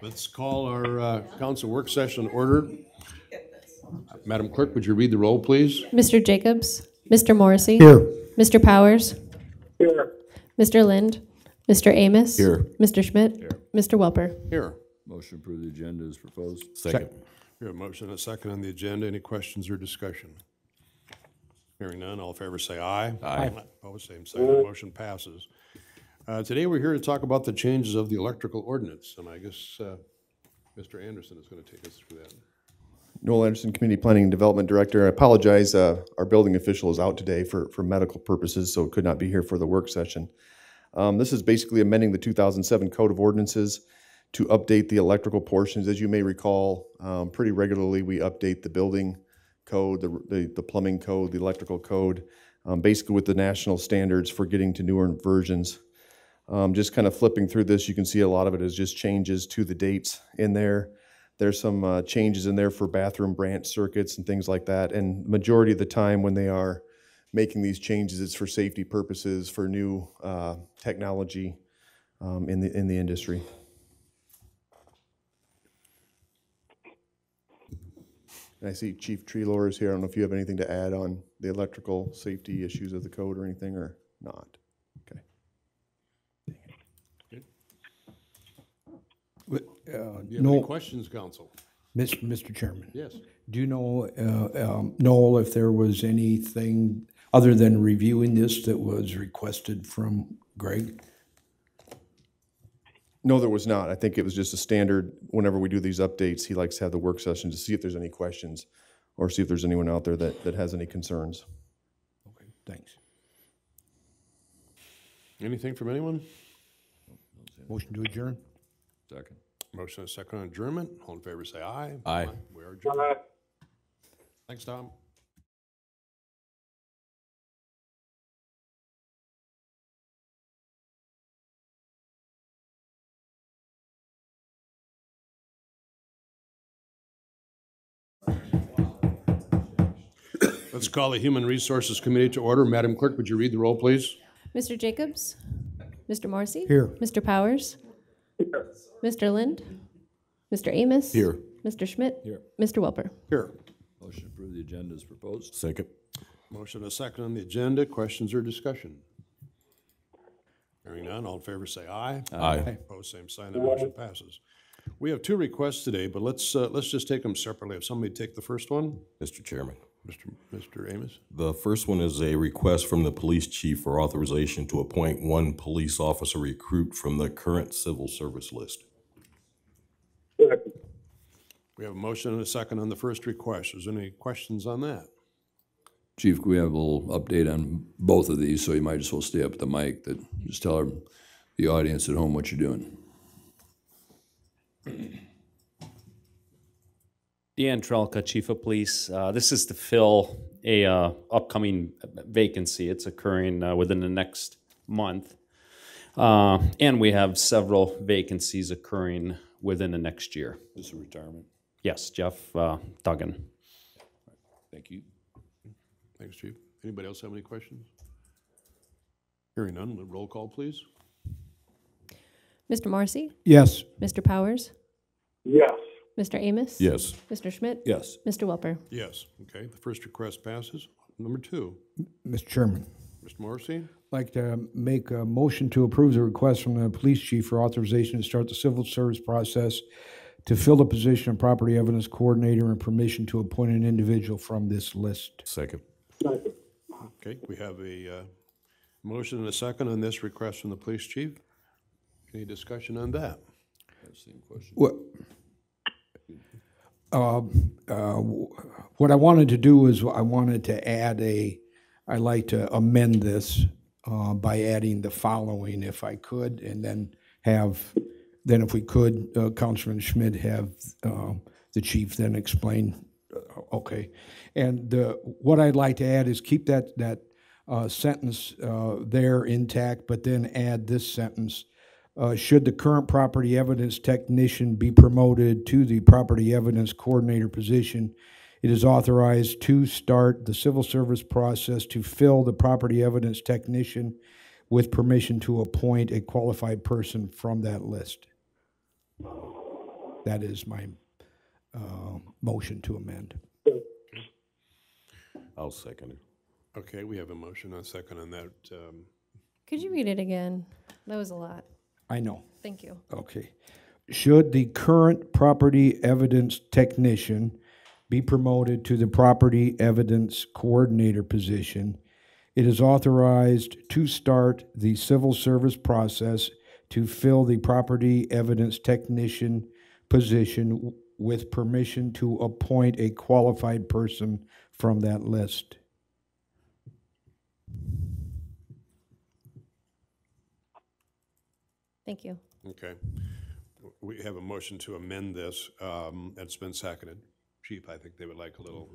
Let's call our council work session order. Madam Clerk, would you read the roll, please? Mr. Jacobs, Mr. Morrissey. Here. Mr. Powers. Here. Mr. Lind. Mr. Amos. Here. Mr. Schmidt. Here. Mr. Welper. Here. Motion to approve the agenda is proposed. Second. We have a motion and a second on the agenda. Any questions or discussion? Hearing none, all in favor say aye. Aye. Opposed, same sign. The motion passes. Today we're here to talk about the changes of the electrical ordinance, and I guess Mr. Anderson is going to take us through that. Noel Anderson, Community Planning and Development Director. I apologize, our building official is out today for medical purposes, so could not be here for the work session. This is basically amending the 2007 Code of Ordinances to update the electrical portions. As you may recall, pretty regularly we update the building code, the plumbing code, the electrical code, basically with the national standards for getting to newer versions. Just kind of flipping through this, you can see a lot of it is just changes to the dates in there. There's some changes in there for bathroom branch circuits and things like that. And majority of the time when they are making these changes, it's for safety purposes, for new technology in the industry. And I see Chief Treelor is here. I don't know if you have anything to add on the electrical safety issues of the code or anything, or not. Okay. Do you have any questions, Council? Mr. Chairman, Yes. do you know, Noel, if there was anything other than reviewing this that was requested from Greg? No, there was not. I think it was just a standard, whenever we do these updates, he likes to have the work session to see if there's any questions or see if there's anyone out there that has any concerns. Okay, thanks. Anything from anyone? Motion to adjourn? Second. Motion and a second on adjournment. All in favor say aye. Aye. We are adjourned. Thanks, Tom. Let's call the Human Resources Committee to order. Madam Clerk, would you read the roll, please? Mr. Jacobs, Mr. Morrissey. Here. Mr. Powers. Here. Mr. Lind. Mr. Amos. Here. Mr. Schmidt. Here. Mr. Welper. Here. Motion to approve the agenda is proposed. Second. Motion and a second on the agenda. Questions or discussion? Hearing none, all in favor say aye. Aye. Opposed, same sign. The motion passes. We have two requests today, but let's just take them separately. If somebody take the first one, Mr. Chairman, Mr. Amos. the first one is a request from the police chief for authorization to appoint one police officer recruit from the current civil service list. We have a motion and a second on the first request. Is there any questions on that? Chief, we have a little update on both of these, so you might as well stay up at the mic. Just tell the audience at home what you're doing. Dan Trelka, Chief of Police. This is to fill a upcoming vacancy. It's occurring within the next month. And we have several vacancies occurring within the next year. This is a retirement. Yes, Jeff Duggan. Thank you. Thanks, Chief. Anybody else have any questions? Hearing none, roll call, please. Mr. Morrissey. Yes. Mr. Powers. Yes. Mr. Amos. Yes. Mr. Schmidt. Yes. Mr. Welper. Yes. Okay, the first request passes. Number two, Mr. Chairman, Mr. Morrissey. I'd like to make a motion to approve the request from the police chief for authorization to start the civil service process to fill the position of property evidence coordinator and permission to appoint an individual from this list. Second. Okay, we have a motion and a second on this request from the police chief. Any discussion on that? Same question. What I wanted to do is I wanted to add I'd like to amend this by adding the following if I could, and then if we could, Councilman Schmidt have the chief then explain, okay. And what I'd like to add is keep that sentence there intact, but then add this sentence. Should the current property evidence technician be promoted to the property evidence coordinator position, it is authorized to start the civil service process to fill the property evidence technician with permission to appoint a qualified person from that list. That is my motion to amend. I'll second it. Okay, we have a motion, a second on that. Could you read it again? That was a lot. I know. Thank you. Okay. Should the current property evidence technician be promoted to the property evidence coordinator position, it is authorized to start the civil service process to fill the property evidence technician position with permission to appoint a qualified person from that list. Thank you. Okay. We have a motion to amend this. It's been seconded. Chief, I think they would like a little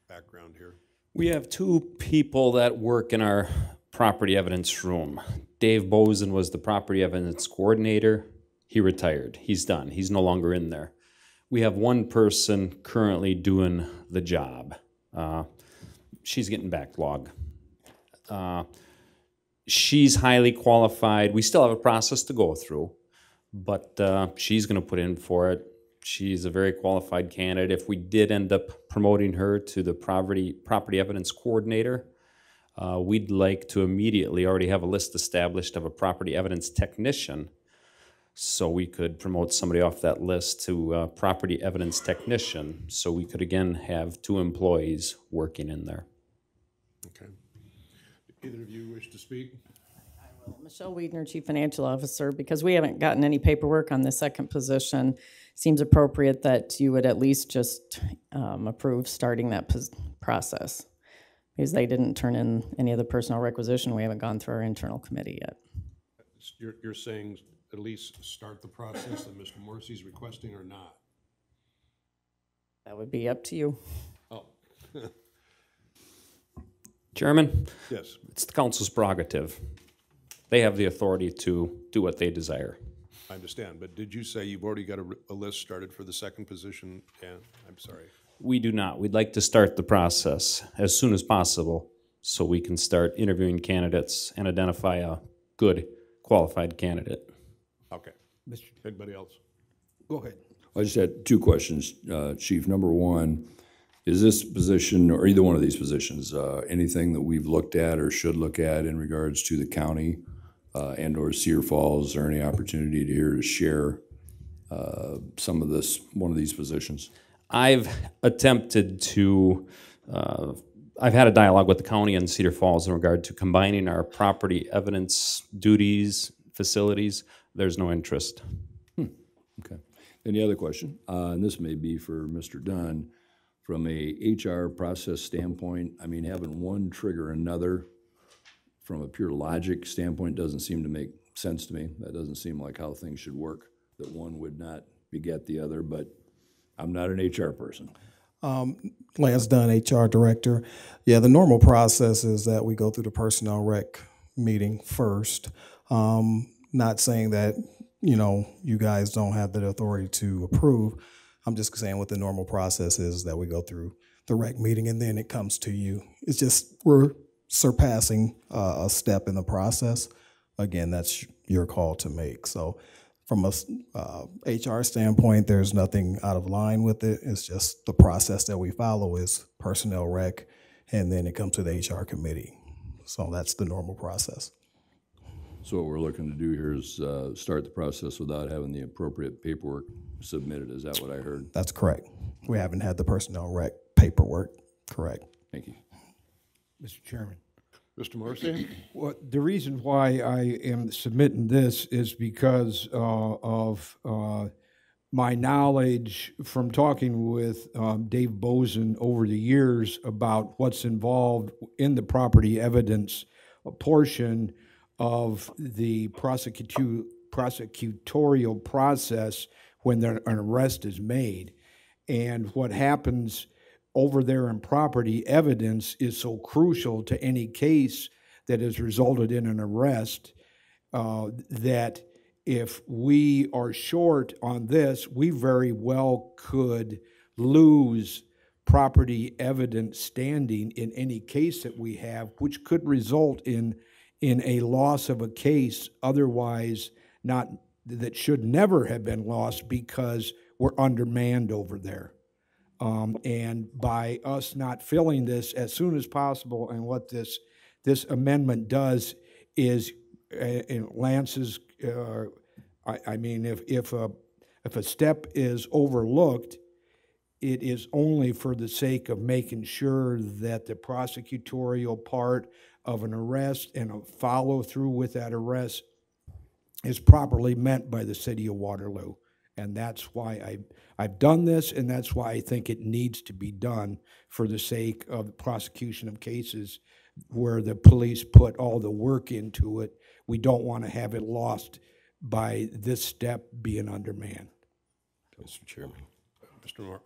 background here. We have two people that work in our property evidence room. Dave Bozen was the property evidence coordinator. He retired. He's done. He's no longer in there. We have one person currently doing the job. She's getting backlog. She's highly qualified. We still have a process to go through, but she's going to put in for it. She's a very qualified candidate. If we did end up promoting her to the property evidence coordinator, we'd like to immediately already have a list established of a property evidence technician, so we could promote somebody off that list to property evidence technician, so we could again have 2 employees working in there. Okay. Either of you wish to speak? Michelle Wiedner, Chief Financial Officer. Because we haven't gotten any paperwork on the second position, seems appropriate that you would at least just approve starting that process. Because they didn't turn in any of the personnel requisition. We haven't gone through our internal committee yet. You're saying at least start the process that Mr. Morrissey's requesting or not? That would be up to you. Oh. Chairman? Yes. It's the council's prerogative. They have the authority to do what they desire. I understand, but did you say you've already got a list started for the second position? Yeah, I'm sorry. We do not. We'd like to start the process as soon as possible so we can start interviewing candidates and identify a good, qualified candidate. Okay. Anybody else? Go ahead. I just had 2 questions, Chief. Number one, is this position, or either one of these positions, anything that we've looked at or should look at in regards to the county and or Cedar Falls, or any opportunity to share some of one of these positions? I've attempted to, I've had a dialogue with the county and Cedar Falls in regard to combining our property evidence duties, facilities. There's no interest. Okay. Any other question? And this may be for Mr. Dunn. From a HR process standpoint, I mean, having one trigger another from a pure logic standpoint doesn't seem to make sense to me. That doesn't seem like how things should work, that one would not beget the other, but I'm not an HR person. Lance Dunn, HR Director. Yeah, the normal process is that we go through the personnel rec meeting first. Not saying that, you guys don't have the authority to approve. I'm just saying what the normal process is, that we go through the rec meeting and then it comes to you. It's just we're surpassing a step in the process. Again, that's your call to make. So from a HR standpoint, there's nothing out of line with it. It's just the process that we follow is personnel rec, and then it comes to the HR committee. So that's the normal process. So what we're looking to do here is start the process without having the appropriate paperwork submitted. Is that what I heard? That's correct. We haven't had the personnel rec paperwork. Correct. Thank you. Mr. Chairman. Mr. Morrissey? Well, the reason why I am submitting this is because of my knowledge from talking with Dave Bozen over the years about what's involved in the property evidence portion of the prosecutorial process when an arrest is made. And what happens over there in property evidence is so crucial to any case that has resulted in an arrest that if we are short on this, we very well could lose property evidence standing in any case that we have, which could result in a loss of a case otherwise not, that should never have been lost, because we're undermanned over there. And by us not filling this as soon as possible, and what this amendment does is, and Lance's, I mean, if a step is overlooked, it is only for the sake of making sure that the prosecutorial part of an arrest and a follow-through with that arrest is properly met by the city of Waterloo. And that's why I've done this, and that's why I think it needs to be done for the sake of the prosecution of cases where the police put all the work into it. We don't want to have it lost by this step being undermanned. Mr. Chairman. Mr.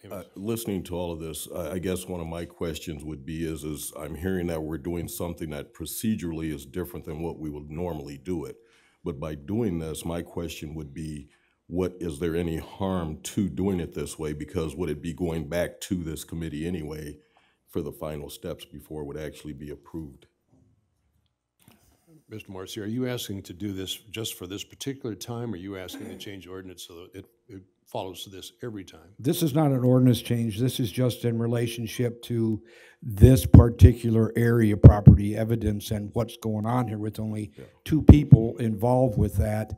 Amos. Listening to all of this, I guess one of my questions would be is I'm hearing that we're doing something that procedurally is different than what we would normally do it. But by doing this, my question would be, is there any harm to doing it this way? Because would it be going back to this committee anyway for the final steps before it would actually be approved? Mr. Morrissey, are you asking to do this just for this particular time, or are you asking to change the ordinance so that it follows to this every time? This is not an ordinance change. This is just in relationship to this particular area property evidence and what's going on here with only two people involved with that.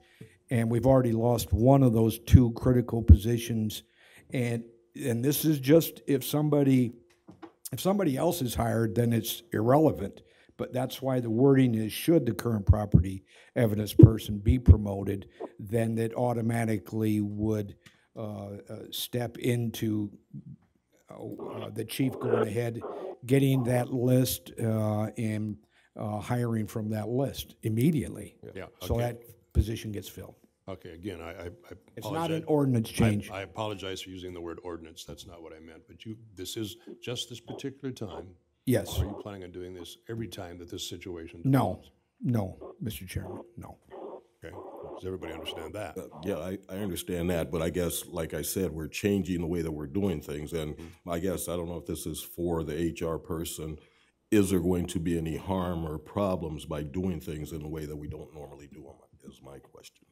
And we've already lost one of those two critical positions. And this is just if somebody else is hired, then it's irrelevant. But that's why the wording is, should the current property evidence person be promoted, then it automatically would step into the chief going ahead, getting that list and hiring from that list immediately. Yeah, So okay. that position gets filled. Okay, again, I apologize. It's not an ordinance change. I apologize for using the word ordinance. That's not what I meant. But this is just this particular time. Yes. Are you planning on doing this every time that this situation No, develops? no, Mr. Chairman, no. Okay, does everybody understand that? Yeah, I understand that, but I guess, like I said, we're changing the way that we're doing things. And I guess, I don't know if this is for the HR person, is there going to be any harm or problems by doing things in the way that we don't normally do them, is my question.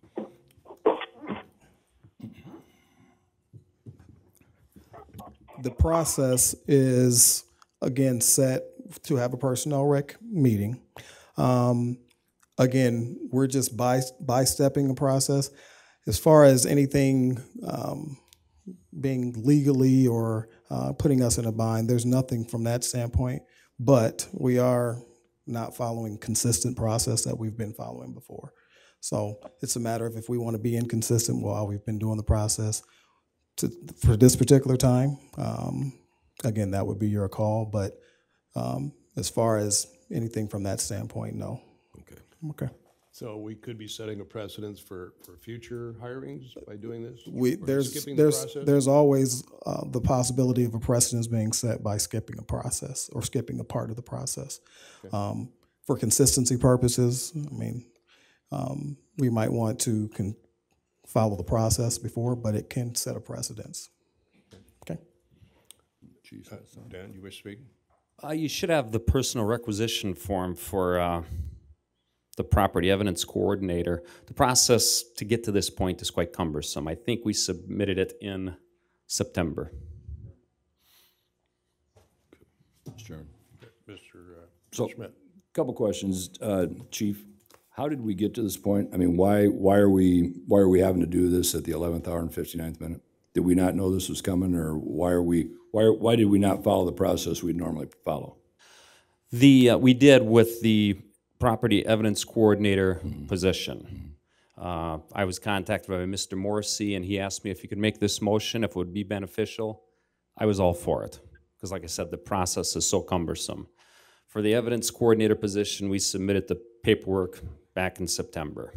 The process is, again, set to have a personnel rec meeting. Again, we're just by-stepping the process. As far as anything being legally or putting us in a bind, there's nothing from that standpoint, but we are not following consistent process that we've been following before. So it's a matter of if we want to be inconsistent while we've been doing the process. For this particular time, again, that would be your call, but as far as anything from that standpoint, no. Okay. So we could be setting a precedence for future hirings by doing this? Or There's skipping the process? there's always the possibility of a precedence being set by skipping a process or skipping a part of the process. Okay. For consistency purposes, I mean, we might want to follow the process before, but it can set a precedence. Okay. Dan, you wish to speak? You should have the personal requisition form for the property evidence coordinator. The process to get to this point is quite cumbersome. I think we submitted it in September. Sure. Mr. Schmidt. Couple questions, Chief. How did we get to this point? I mean, why are we having to do this at the 11th hour and 59th minute? Did we not know this was coming, or why did we not follow the process we'd normally follow? We did with the property evidence coordinator position. I was contacted by Mr. Morrissey, and he asked me if he could make this motion, if it would be beneficial. I was all for it, because like I said, the process is so cumbersome. For the evidence coordinator position, we submitted the paperwork back in September.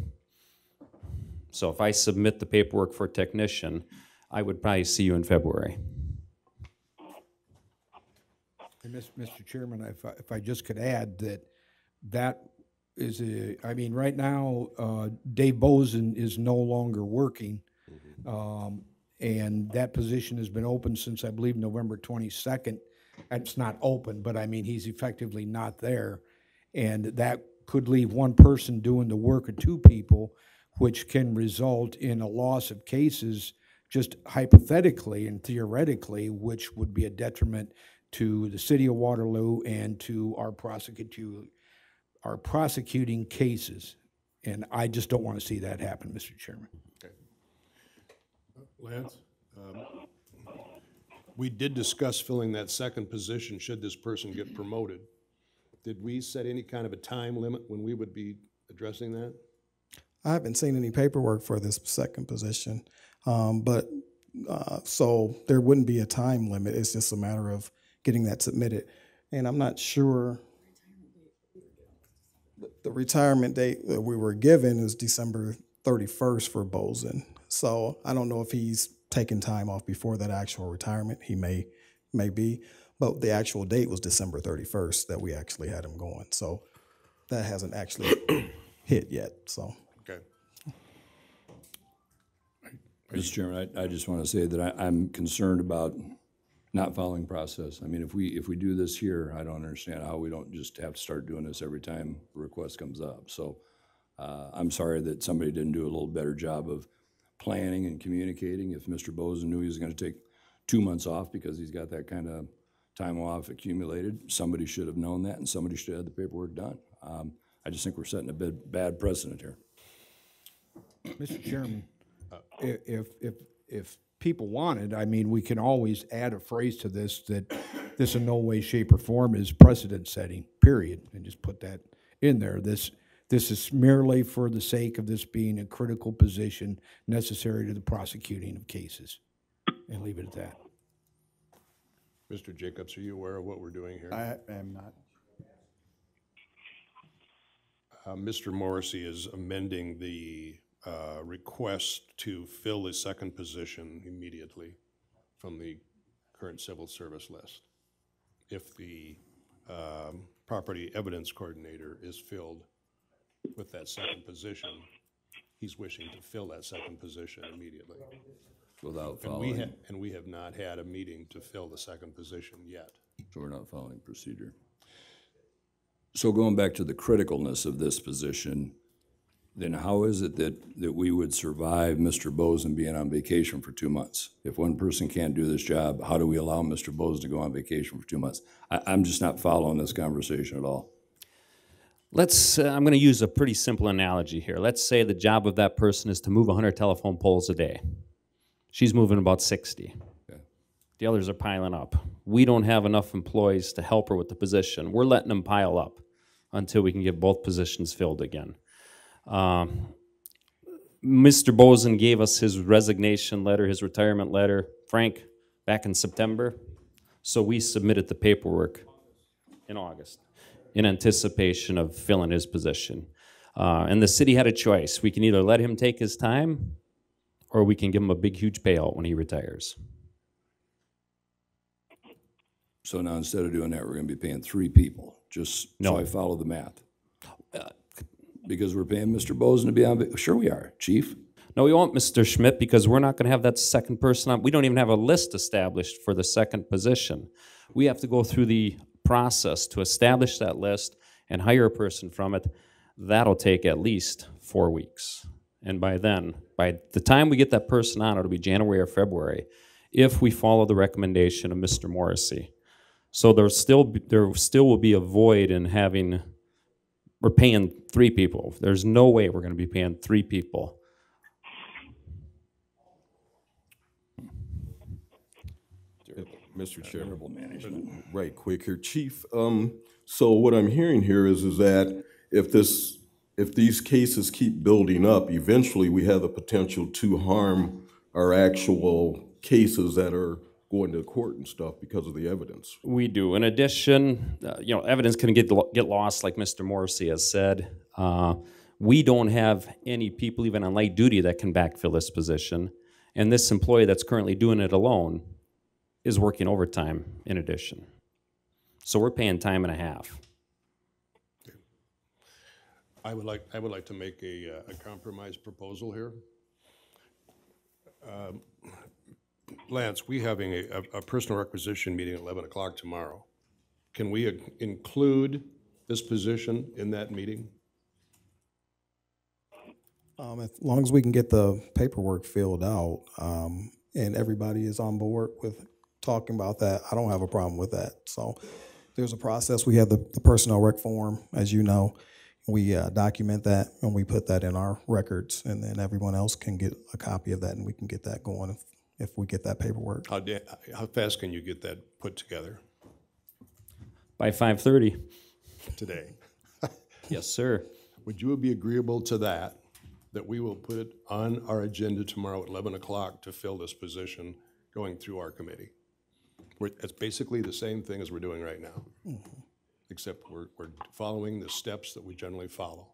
So if I submit the paperwork for a technician, I would probably see you in February. And Mr. Chairman, if I just could add that is I mean, right now, Dave Bozen is no longer working. And that position has been open since, I believe, November 22nd. It's not open, but I mean, he's effectively not there. And that could leave one person doing the work of two people, which can result in a loss of cases just hypothetically and theoretically, which would be a detriment to the city of Waterloo and to our prosecuting cases. And I just don't want to see that happen, Mr. Chairman. Lance? We did discuss filling that second position should this person get promoted. Did we set any kind of a time limit when we would be addressing that? I haven't seen any paperwork for this second position, so there wouldn't be a time limit. It's just a matter of getting that submitted. And I'm not sure, the retirement date that we were given is December 31st for Bozen. So I don't know if he's taken time off before that actual retirement. He may be, but the actual date was December 31st that we actually had him going. So that hasn't actually hit yet, so. Okay. Mr. Chairman, I just want to say that I'm concerned about not following process. I mean, if we do this here, I don't understand how we don't just have to start doing this every time a request comes up. So I'm sorry that somebody didn't do a little better job of planning and communicating. If Mr. Bozen knew he was going to take 2 months off because he's got that kind of time off accumulated, somebody should have known that and somebody should have had the paperwork done. I just think we're setting a bad precedent here. Mr. Chairman, if people wanted, I mean, we can always add a phrase to this that this in no way, shape, or form is precedent setting, period, and just put that in there. This is merely for the sake of this being a critical position necessary to the prosecuting of cases, and leave it at that. Mr. Jacobs, are you aware of what we're doing here? I am not. Mr. Morrissey is amending the request to fill the second position immediately from the current civil service list. If the property evidence coordinator is filled with that second position, he's wishing to fill that second position immediately. Without following. And we have not had a meeting to fill the second position yet. So we're not following procedure. So going back to the criticalness of this position, then how is it that we would survive Mr. Bozen being on vacation for 2 months? If one person can't do this job, how do we allow Mr. Bozen to go on vacation for 2 months? I'm just not following this conversation at all. I'm going to use a pretty simple analogy here. Let's say the job of that person is to move 100 telephone poles a day. She's moving about 60. Okay. The others are piling up. We don't have enough employees to help her with the position. We're letting them pile up until we can get both positions filled again. Mr. Bozen gave us his resignation letter, his retirement letter, Frank, back in September. So we submitted the paperwork in August in anticipation of filling his position. And the city had a choice. We can either let him take his time or we can give him a big, huge payout when he retires. So now instead of doing that, we're going to be paying 3 people, just so I follow the math. Because we're paying Mr. Bozen to be on, sure we are, Chief. No, we won't, Mr. Schmidt, because we're not going to have that second person on. We don't even have a list established for the second position. We have to go through the process to establish that list and hire a person from it. That'll take at least 4 weeks. And by then, by the time we get that person on, it'll be January or February, if we follow the recommendation of Mr. Morrissey. So there still will be a void in having, we're paying 3 people. There's no way we're going to be paying 3 people. Mr. Chairman. Terrible management. Right, quick here, Chief. So what I'm hearing here is that if these cases keep building up, eventually we have the potential to harm our actual cases that are going to court and stuff because of the evidence. We do. In addition, evidence can get lost, like Mr. Morrissey has said. We don't have any people even on light duty that can backfill this position. And this employee that's currently doing it alone is working overtime in addition. So we're paying time and a half. I would like to make a compromise proposal here. Lance, we having a personal requisition meeting at 11 o'clock tomorrow. Can we include this position in that meeting? As long as we can get the paperwork filled out, and everybody is on board with talking about that, I don't have a problem with that. So there's a process. We have the personnel rec form, as you know. We document that and we put that in our records, and then everyone else can get a copy of that, and we can get that going if we get that paperwork. How fast can you get that put together By 5:30. today? Yes, sir. Would you be agreeable to that we will put it on our agenda tomorrow at 11 o'clock to fill this position going through our committee? It's basically the same thing as we're doing right now, except we're following the steps that we generally follow.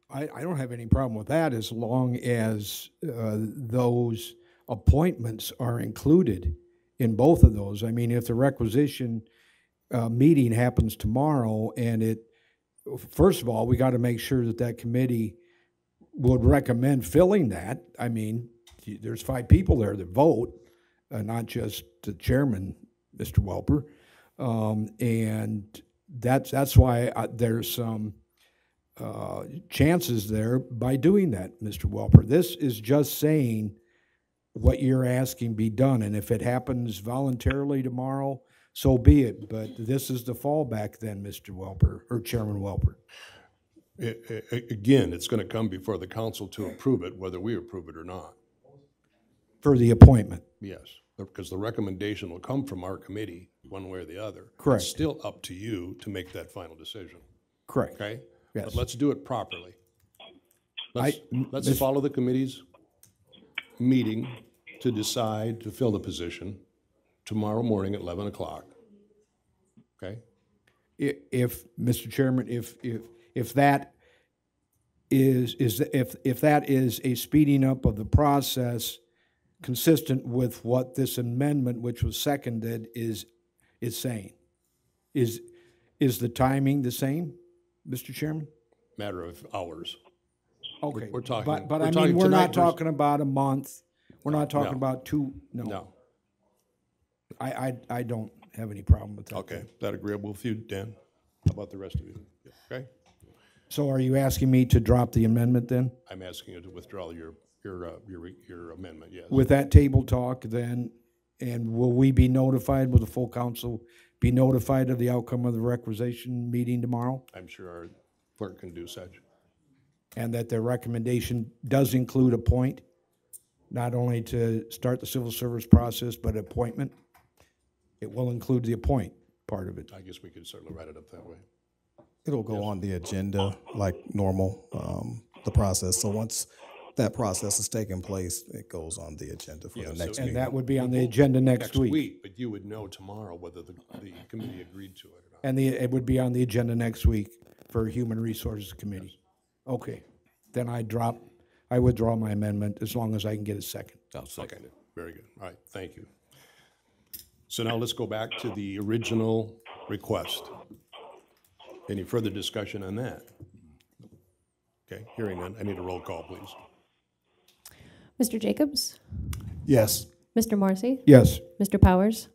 I don't have any problem with that as long as those appointments are included in both of those. I mean, if the requisition meeting happens tomorrow and first of all, we got to make sure that committee would recommend filling that. I mean, there's 5 people there that vote, not just the chairman, Mr. Welper. And that's why there's some chances there by doing that, Mr. Welper. This is just saying what you're asking be done, and if it happens voluntarily tomorrow, so be it. But this is the fallback then, Mr. Welper, or Chairman Welper. Again, it's going to come before the council to approve it, whether we approve it or not. For the appointment. Yes, because the recommendation will come from our committee, one way or the other. Correct. It's still up to you to make that final decision, Correct. okay? Yes. But let's do it properly. Let's follow the committee's meeting to decide to fill the position tomorrow morning at 11 o'clock, okay? If, Mr. Chairman, if that is a speeding up of the process consistent with what this amendment, which was seconded, is saying, is the timing the same, Mr. Chairman? Matter of hours. Okay. We're talking. But we're I talking mean, we're tonight not talking about a month. We're not talking No. about 2. No. I don't have any problem with that. Okay, that agreeable with you, Dan? How about the rest of you? Okay? So are you asking me to drop the amendment then? I'm asking you to withdraw your amendment, yes. With that table talk then, and will we be notified, will the full council be notified of the outcome of the requisition meeting tomorrow? I'm sure our clerk can do such. And that the recommendation does include a point, not only to start the civil service process, but appointment? It will include the appoint part of it. I guess we could certainly write it up that way. It'll go on the agenda like normal, the process. So once that process has taken place, it goes on the agenda for the Yeah, next so- meeting. And that would be on the agenda next week. But you would know tomorrow whether the committee agreed to it or not. And it would be on the agenda next week for Human Resources Committee. Okay, then I withdraw my amendment as long as I can get a second. I'll second it. Very good. All right, thank you. So now let's go back to the original request. Any further discussion on that? Okay, hearing none, I need a roll call, please. Mr. Jacobs? Yes. Mr. Morrissey? Yes. Mr. Powers?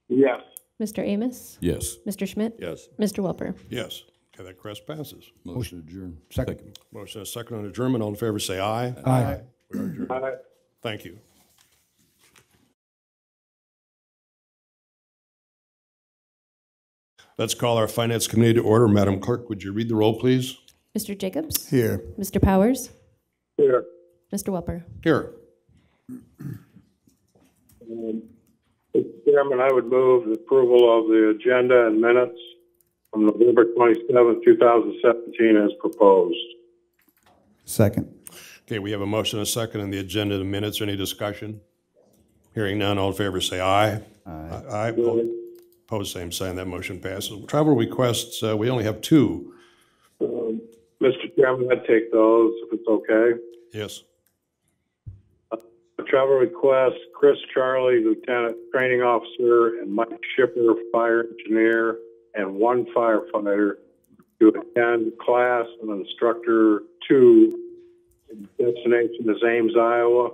Yes. Mr. Amos? Yes. Mr. Schmidt? Yes. Mr. Welper? Yes, okay, that request passes. Motion adjourned. Second. Motion and a second on adjournment. All in favor, say aye. Aye. We are adjourned. Thank you. Let's call our Finance Committee to order. Madam Clerk, would you read the roll, please? Mr. Jacobs? Here. Mr. Powers? Here. Mr. Welper? Here. Mr. Chairman, I would move the approval of the agenda and minutes from November 27th, 2017 as proposed. Second. Okay, we have a motion and a second on the agenda, the minutes. Any discussion? Hearing none, all in favor say aye. Aye. Opposed, same sign. That motion passes. Travel requests, we only have 2. Mr. Chairman, I'd take those if it's okay. Yes. Travel request, Chris Charlie, Lieutenant Training Officer, and Mike Shipper, Fire Engineer, and 1 firefighter to attend class and instructor 2. Destination is Ames, Iowa.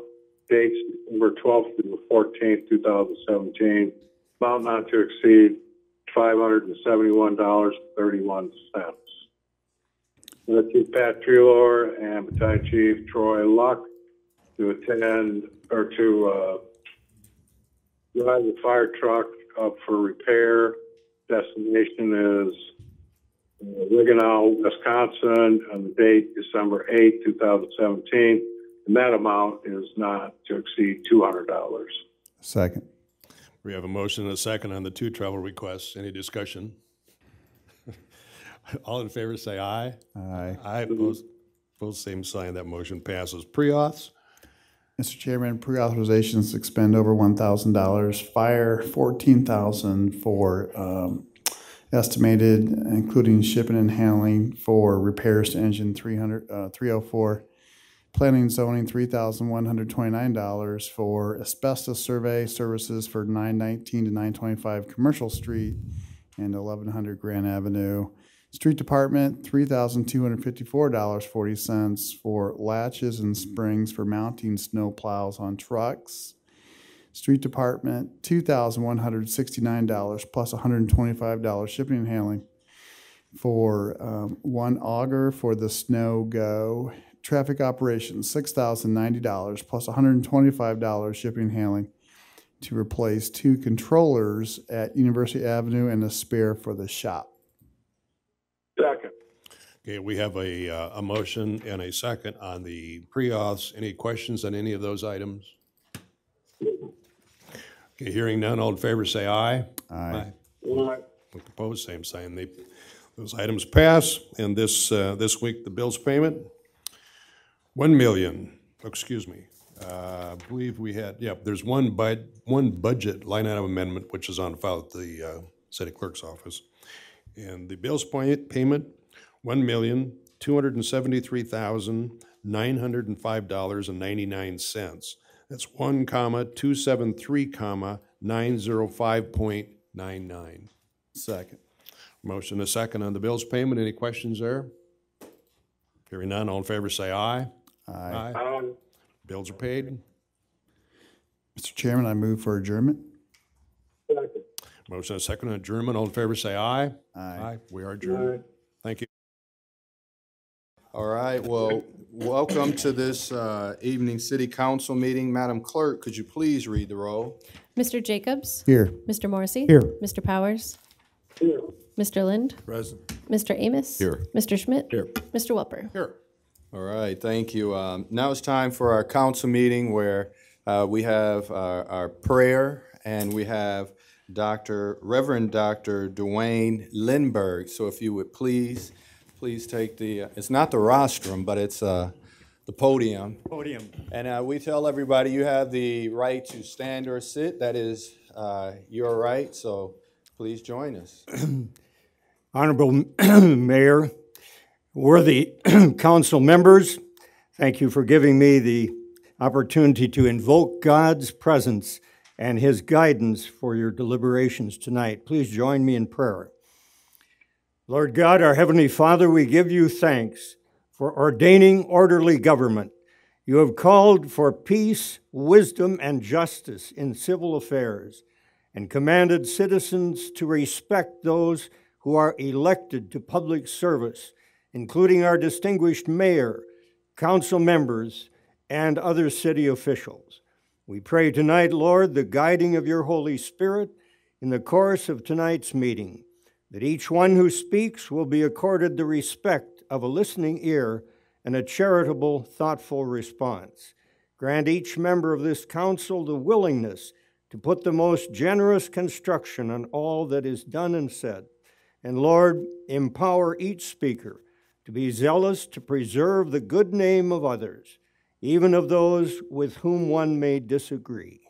Dates December 12th through the 14th, 2017. Amount not to exceed $571.31. Chief Pat Trelor and Battalion Chief Troy Luck to attend drive the fire truck up for repair. Destination is Wiganell, Wisconsin, on the date December 8th, 2017. And that amount is not to exceed $200. Second. We have a motion and a second on the two travel requests. Any discussion? All in favor say aye. Aye. Aye, opposed, same sign. That motion passes. Pre-auths? Mr. Chairman, pre-authorizations expend over $1,000. Fire, $14,000 for estimated, including shipping and handling for repairs to engine 304. Planning and zoning, $3,129 for asbestos survey services for 919 to 925 Commercial Street and 1100 Grand Avenue. Street Department, $3,254.40 for latches and springs for mounting snow plows on trucks. Street Department, $2,169 plus $125 shipping and handling for one auger for the snow go. Traffic operations, $6,090 plus $125 shipping and handling to replace two controllers at University Avenue and a spare for the shop. Second. Okay, we have a motion and a second on the pre-auths. Any questions on any of those items? Okay, hearing none, all in favor say aye. Aye. Opposed, same sign. Those items pass. And this week, the bills payment, I believe we had, there's one budget line item amendment, which is on file at the city clerk's office. And the bills payment, $1,273,905.99. That's 1,273,905.99. Second. Motion a second on the bills payment. Any questions there? Hearing none, all in favor say aye. Aye. Bills are paid. Mr. Chairman, I move for adjournment. Second. Motion a second on adjournment. All in favor say aye. Aye. We are adjourned. Thank you. All right, well, welcome to this evening city council meeting. Madam Clerk, could you please read the roll? Mr. Jacobs? Here. Mr. Morrissey? Here. Mr. Powers? Here. Mr. Lind? Present. Mr. Amos? Here. Mr. Schmidt? Here. Mr. Welper? Here. All right, thank you. Now it's time for our council meeting where we have our prayer and we have Reverend Dr. Dwayne Lindbergh. So if you would please take it's not the rostrum, but it's the podium. And we tell everybody you have the right to stand or sit. That is your right, so please join us. Honorable Mayor, worthy council members, thank you for giving me the opportunity to invoke God's presence and His guidance for your deliberations tonight. Please join me in prayer. Lord God, our Heavenly Father, we give you thanks for ordaining orderly government. You have called for peace, wisdom, and justice in civil affairs, and commanded citizens to respect those who are elected to public service, including our distinguished mayor, council members, and other city officials. We pray tonight, Lord, the guiding of your Holy Spirit in the course of tonight's meeting, that each one who speaks will be accorded the respect of a listening ear and a charitable, thoughtful response. Grant each member of this council the willingness to put the most generous construction on all that is done and said. And Lord, empower each speaker to be zealous to preserve the good name of others, even of those with whom one may disagree,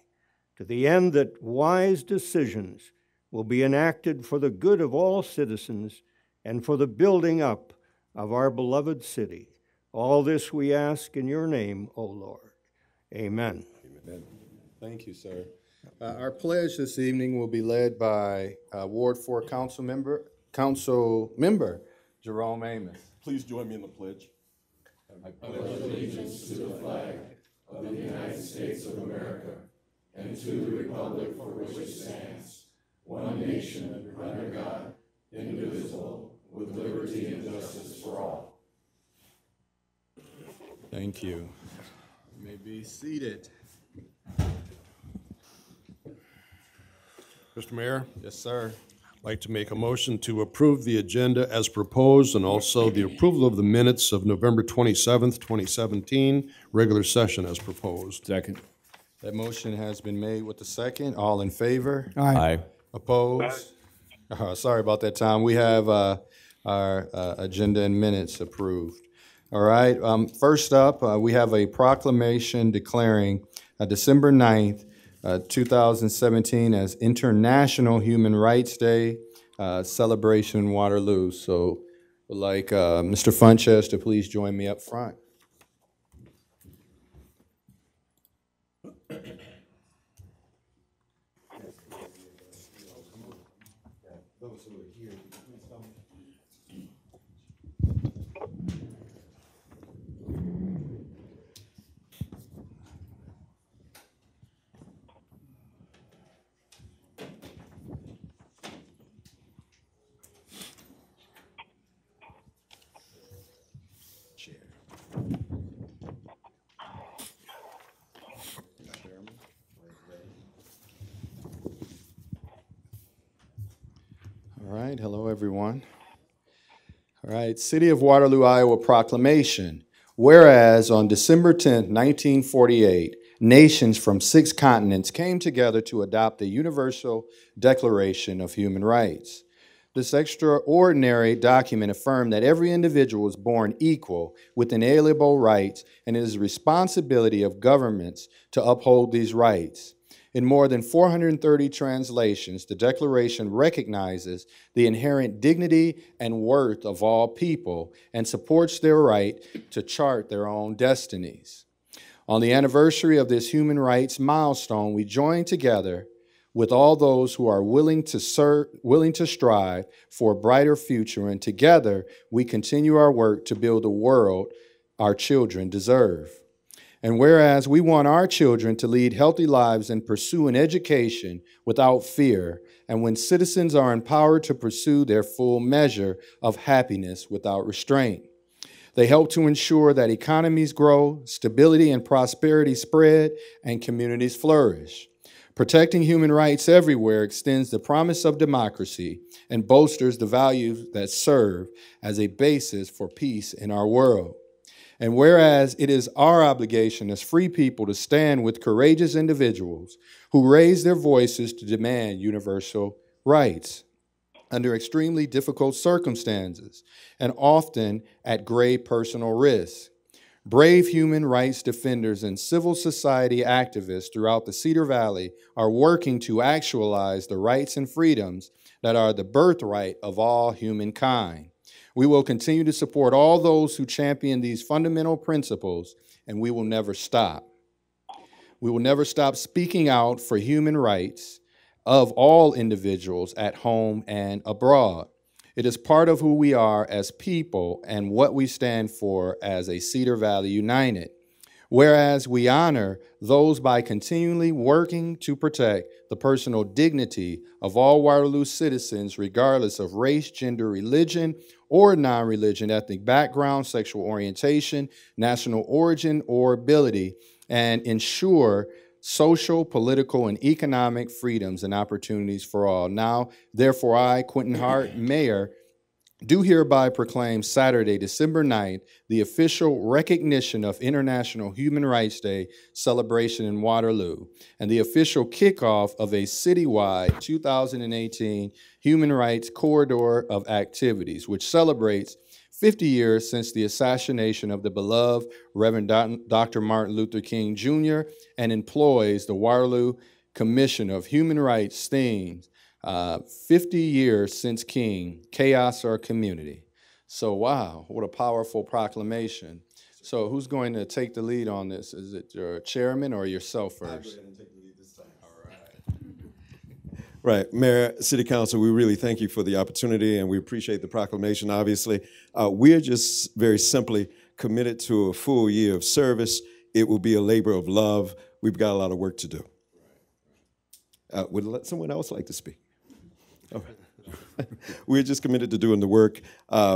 to the end that wise decisions will be enacted for the good of all citizens and for the building up of our beloved city. All this we ask in your name, O Lord. Amen. Amen. Thank you, sir. Our pledge this evening will be led by Ward 4 Council Member Jerome Amos. Please join me in the pledge. I pledge allegiance to the flag of the United States of America and to the republic for which it stands, one nation under God, indivisible, with liberty and justice for all. Thank you. You may be seated. Mr. Mayor, Yes, sir. I'd like to make a motion to approve the agenda as proposed and also the approval of the minutes of November 27th, 2017, regular session as proposed. Second. That motion has been made with the second. All in favor? Aye. Opposed? Sorry about that, Tom. We have our agenda and minutes approved. All right, first up, we have a proclamation declaring December 9th, 2017 as International Human Rights Day celebration in Waterloo. So I'd like Mr. Funches to please join me up front. All right, hello everyone. All right, City of Waterloo, Iowa proclamation. Whereas on December 10th, 1948, nations from 6 continents came together to adopt the Universal Declaration of Human Rights. This extraordinary document affirmed that every individual is born equal with inalienable rights, and it is the responsibility of governments to uphold these rights. In more than 430 translations, the Declaration recognizes the inherent dignity and worth of all people and supports their right to chart their own destinies. On the anniversary of this human rights milestone, we join together with all those who are willing to strive for a brighter future, and together we continue our work to build the world our children deserve. And whereas we want our children to lead healthy lives and pursue an education without fear, and when citizens are empowered to pursue their full measure of happiness without restraint, they help to ensure that economies grow, stability and prosperity spread, and communities flourish. Protecting human rights everywhere extends the promise of democracy and bolsters the values that serve as a basis for peace in our world. And whereas it is our obligation as free people to stand with courageous individuals who raise their voices to demand universal rights under extremely difficult circumstances and often at great personal risk. Brave human rights defenders and civil society activists throughout the Cedar Valley are working to actualize the rights and freedoms that are the birthright of all humankind. We will continue to support all those who champion these fundamental principles, and we will never stop. We will never stop speaking out for human rights of all individuals at home and abroad. It is part of who we are as people and what we stand for as a Cedar Valley United. Whereas we honor those by continually working to protect the personal dignity of all Waterloo citizens, regardless of race, gender, religion, or non-religion, ethnic background, sexual orientation, national origin, or ability, and ensure social, political, and economic freedoms and opportunities for all. Now, therefore, I, Quentin Hart, Mayor, do hereby proclaim Saturday, December 9th, the official recognition of International Human Rights Day celebration in Waterloo, and the official kickoff of a citywide 2018 Human Rights Corridor of Activities, which celebrates 50 years since the assassination of the beloved Reverend Dr. Martin Luther King Jr. and employs the Waterloo Commission of Human Rights themes, 50 years since King, chaos or community. So wow, what a powerful proclamation. So who's going to take the lead on this? Is it your chairman or yourself first? Right. Mayor, City Council, we really thank you for the opportunity and we appreciate the proclamation, obviously. We're just very simply committed to a full year of service. It will be a labor of love. We've got a lot of work to do. Would someone else like to speak? Oh. We're just committed to doing the work.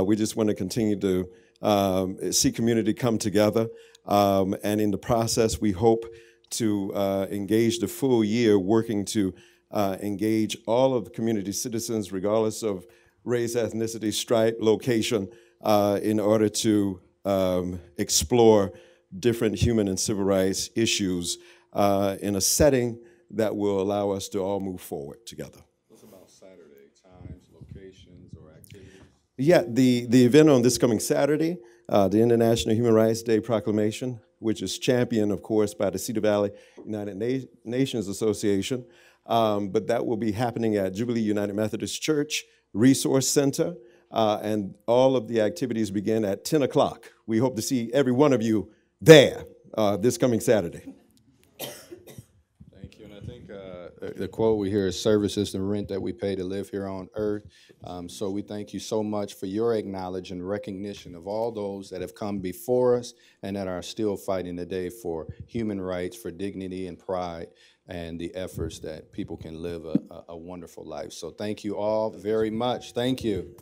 We just want to continue to see community come together. And in the process, we hope to engage the full year working to engage all of the community citizens, regardless of race, ethnicity, stripe, location, in order to explore different human and civil rights issues in a setting that will allow us to all move forward together. What's about Saturday, times, locations, or activities? Yeah, the event on this coming Saturday, the International Human Rights Day Proclamation, which is championed, of course, by the Cedar Valley United Nations Association, but that will be happening at Jubilee United Methodist Church Resource Center, and all of the activities begin at 10 o'clock. We hope to see every one of you there this coming Saturday. Thank you, and I think the quote we hear is service is the rent that we pay to live here on earth. So we thank you so much for your acknowledgement and recognition of all those that have come before us and that are still fighting today for human rights, for dignity and pride, and the efforts that people can live a wonderful life. So thank you all very much. Thank you.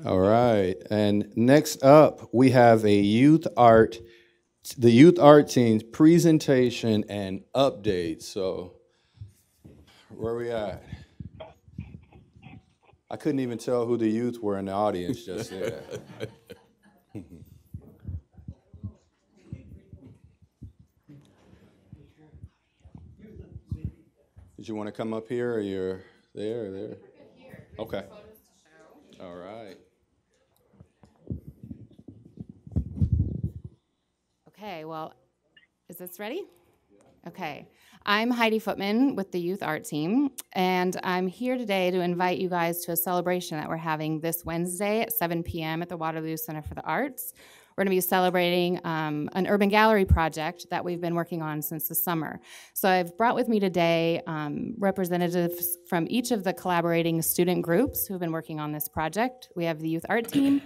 All right, and next up, we have the youth art team's presentation and update. So, where we at? I couldn't even tell who the youth were in the audience just there. Did you want to come up here, or you're there or there? Okay. All right. Okay, well, is this ready? Okay. I'm Heidi Footman with the Youth Art Team, and I'm here today to invite you guys to a celebration that we're having this Wednesday at 7 p.m. at the Waterloo Center for the Arts. We're going to be celebrating an urban gallery project that we've been working on since the summer. So I've brought with me today representatives from each of the collaborating student groups who've been working on this project. We have the Youth Art Team,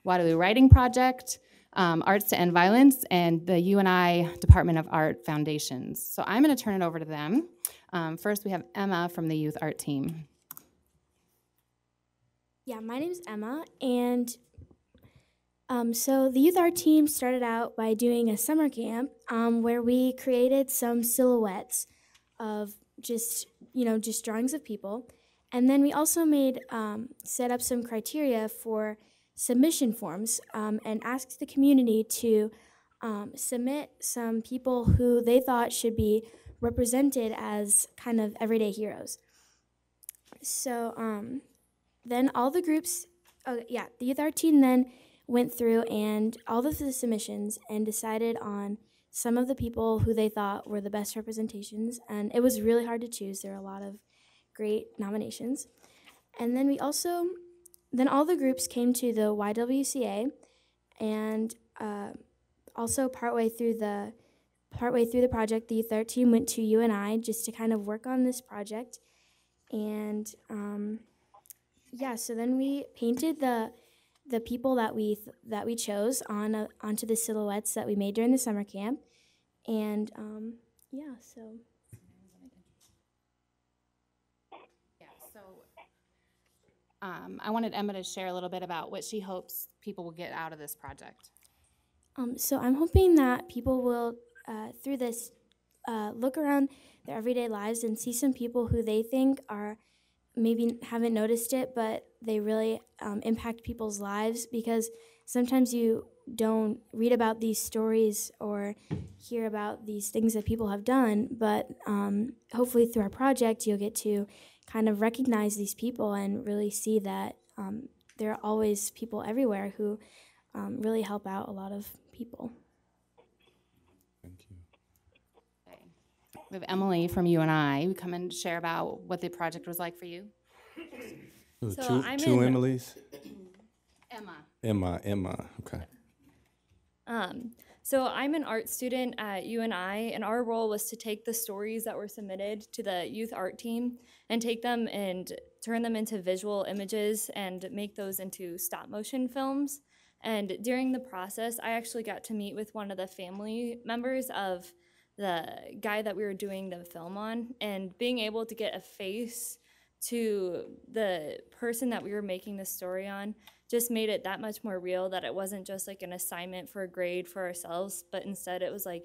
Waterloo Writing Project, Arts to End Violence, and the UNI Department of Art Foundations. So I'm going to turn it over to them. First, we have Emma from the Youth Art Team. Yeah, my name's Emma, and so the Youth Art Team started out by doing a summer camp where we created some silhouettes of just drawings of people, and then we also set up some criteria for submission forms and asked the community to submit some people who they thought should be represented as kind of everyday heroes. So then all the groups, the Youth Art Team then went through and all of the submissions and decided on some of the people who they thought were the best representations, and it was really hard to choose. There were a lot of great nominations. And then then all the groups came to the YWCA, and also partway through the project, the Youth Art Team went to UNI just to kind of work on this project. And so then we painted the people that we chose onto the silhouettes that we made during the summer camp, and so. I wanted Emma to share a little bit about what she hopes people will get out of this project. So I'm hoping that people will, through this, look around their everyday lives and see some people who they think are maybe haven't noticed it, but they really impact people's lives, because sometimes you don't read about these stories or hear about these things that people have done, but hopefully through our project you'll get to kind of recognize these people and really see that there are always people everywhere who really help out a lot of people. Thank you. Okay. We have Emily from UNI. We come and share about what the project was like for you. So two Emilys? Emma. Emma, okay. So I'm an art student at UNI, and our role was to take the stories that were submitted to the Youth Art Team and take them and turn them into visual images and make those into stop motion films. And during the process, I actually got to meet with one of the family members of the guy that we were doing the film on, and being able to get a face to the person that we were making the story on just made it that much more real, that it wasn't just like an assignment for a grade for ourselves, but instead it was like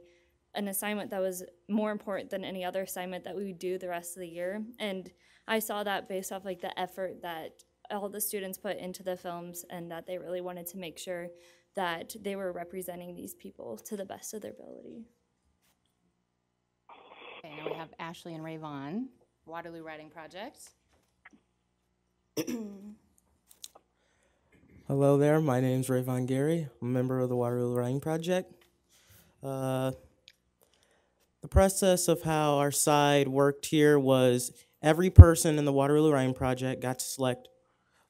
an assignment that was more important than any other assignment that we would do the rest of the year. And I saw that based off like the effort that all the students put into the films, and that they really wanted to make sure that they were representing these people to the best of their ability. Okay, now we have Ashley and Rayvon, Waterloo Writing Project. Hello there, my name is Rayvon Gary. I'm a member of the Waterloo Writing Project. The process of how our side worked here was every person in the Waterloo Writing Project got to select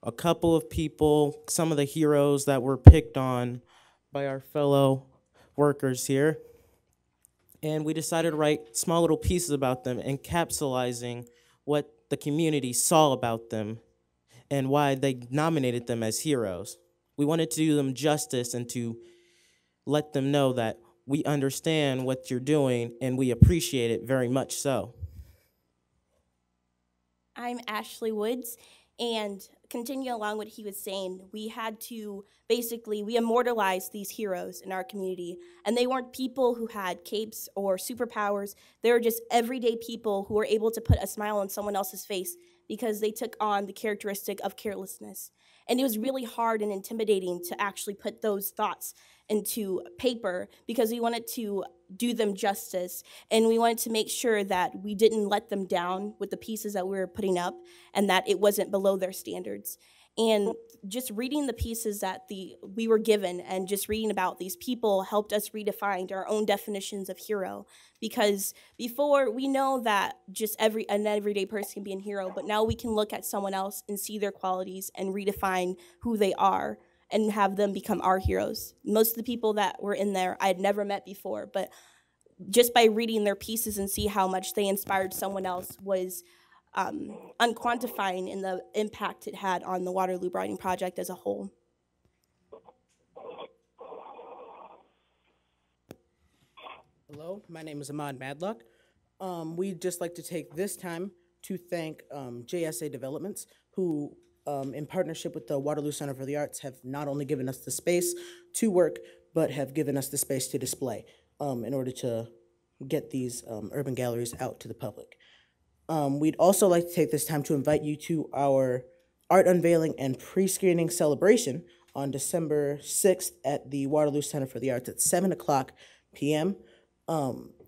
a couple of people, some of the heroes that were picked on by our fellow workers here. And we decided to write small little pieces about them, encapsulating what the community saw about them and why they nominated them as heroes. We wanted to do them justice and to let them know that we understand what you're doing and we appreciate it very much so. I'm Ashley Woods, and continuing along what he was saying, we had to basically, we immortalized these heroes in our community, and they weren't people who had capes or superpowers. They were just everyday people who were able to put a smile on someone else's face because they took on the characteristic of carelessness. And it was really hard and intimidating to actually put those thoughts into paper because we wanted to do them justice, and we wanted to make sure that we didn't let them down with the pieces that we were putting up and that it wasn't below their standards. And just reading the pieces that we were given and just reading about these people helped us redefine our own definitions of hero, because before we know that just an everyday person can be a hero, but now we can look at someone else and see their qualities and redefine who they are and have them become our heroes. Most of the people that were in there I had never met before, but just by reading their pieces and see how much they inspired someone else was unquantifying in the impact it had on the Waterloo Writing Project as a whole. Hello, my name is Ahmad Madlock. We'd just like to take this time to thank JSA Developments, who in partnership with the Waterloo Center for the Arts have not only given us the space to work, but have given us the space to display in order to get these urban galleries out to the public. We'd also like to take this time to invite you to our art unveiling and pre-screening celebration on December 6th at the Waterloo Center for the Arts at 7:00 p.m.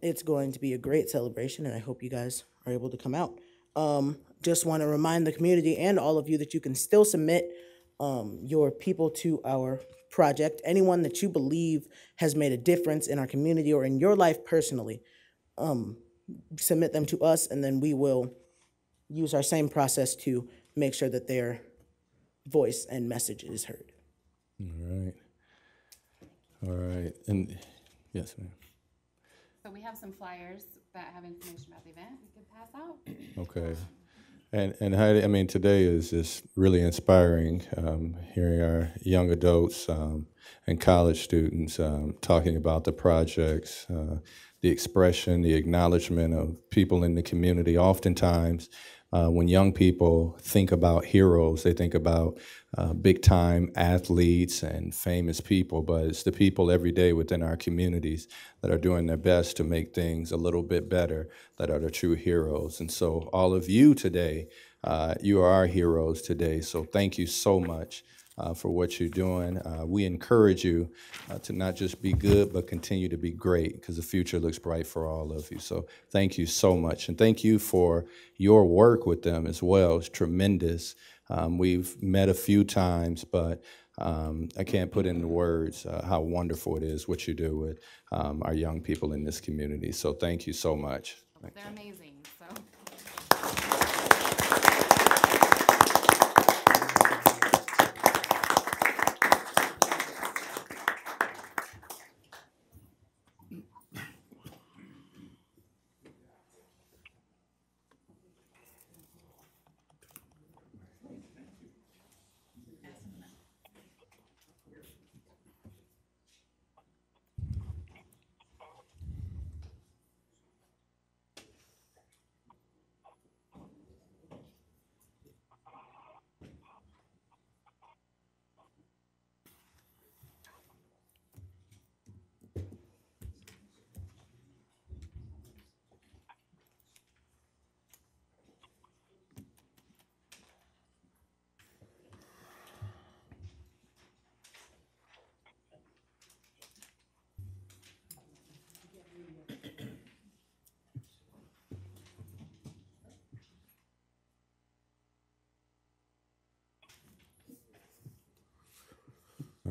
It's going to be a great celebration, and I hope you guys are able to come out. Just want to remind the community and all of you that you can still submit your people to our project. Anyone that you believe has made a difference in our community or in your life personally, submit them to us, and then we will use our same process to make sure that their voice and message is heard. All right, and yes, ma'am. So we have some flyers that have information about the event we could pass out. Okay. And Heidi, I mean, today is just really inspiring, hearing our young adults and college students talking about the projects, the expression, the acknowledgement of people in the community. Oftentimes, when young people think about heroes, they think about big-time athletes and famous people, but it's the people every day within our communities that are doing their best to make things a little bit better that are the true heroes. And so all of you today, you are our heroes today, so thank you so much for what you're doing. We encourage you to not just be good, but continue to be great, because the future looks bright for all of you. So thank you so much. And thank you for your work with them as well. It's tremendous. We've met a few times, but I can't put into words how wonderful it is what you do with our young people in this community. So thank you so much. They're amazing. So.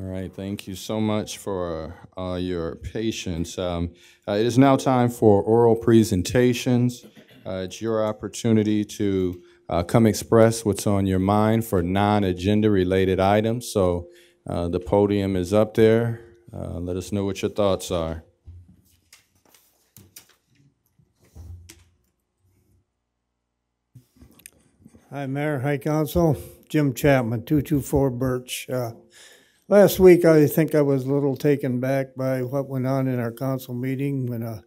All right, thank you so much for your patience. It is now time for oral presentations. It's your opportunity to come express what's on your mind for non-agenda related items. So the podium is up there. Let us know what your thoughts are. Hi, Mayor. Hi, Council. Jim Chapman, 224 Birch. Last week, I think I was a little taken back by what went on in our council meeting when a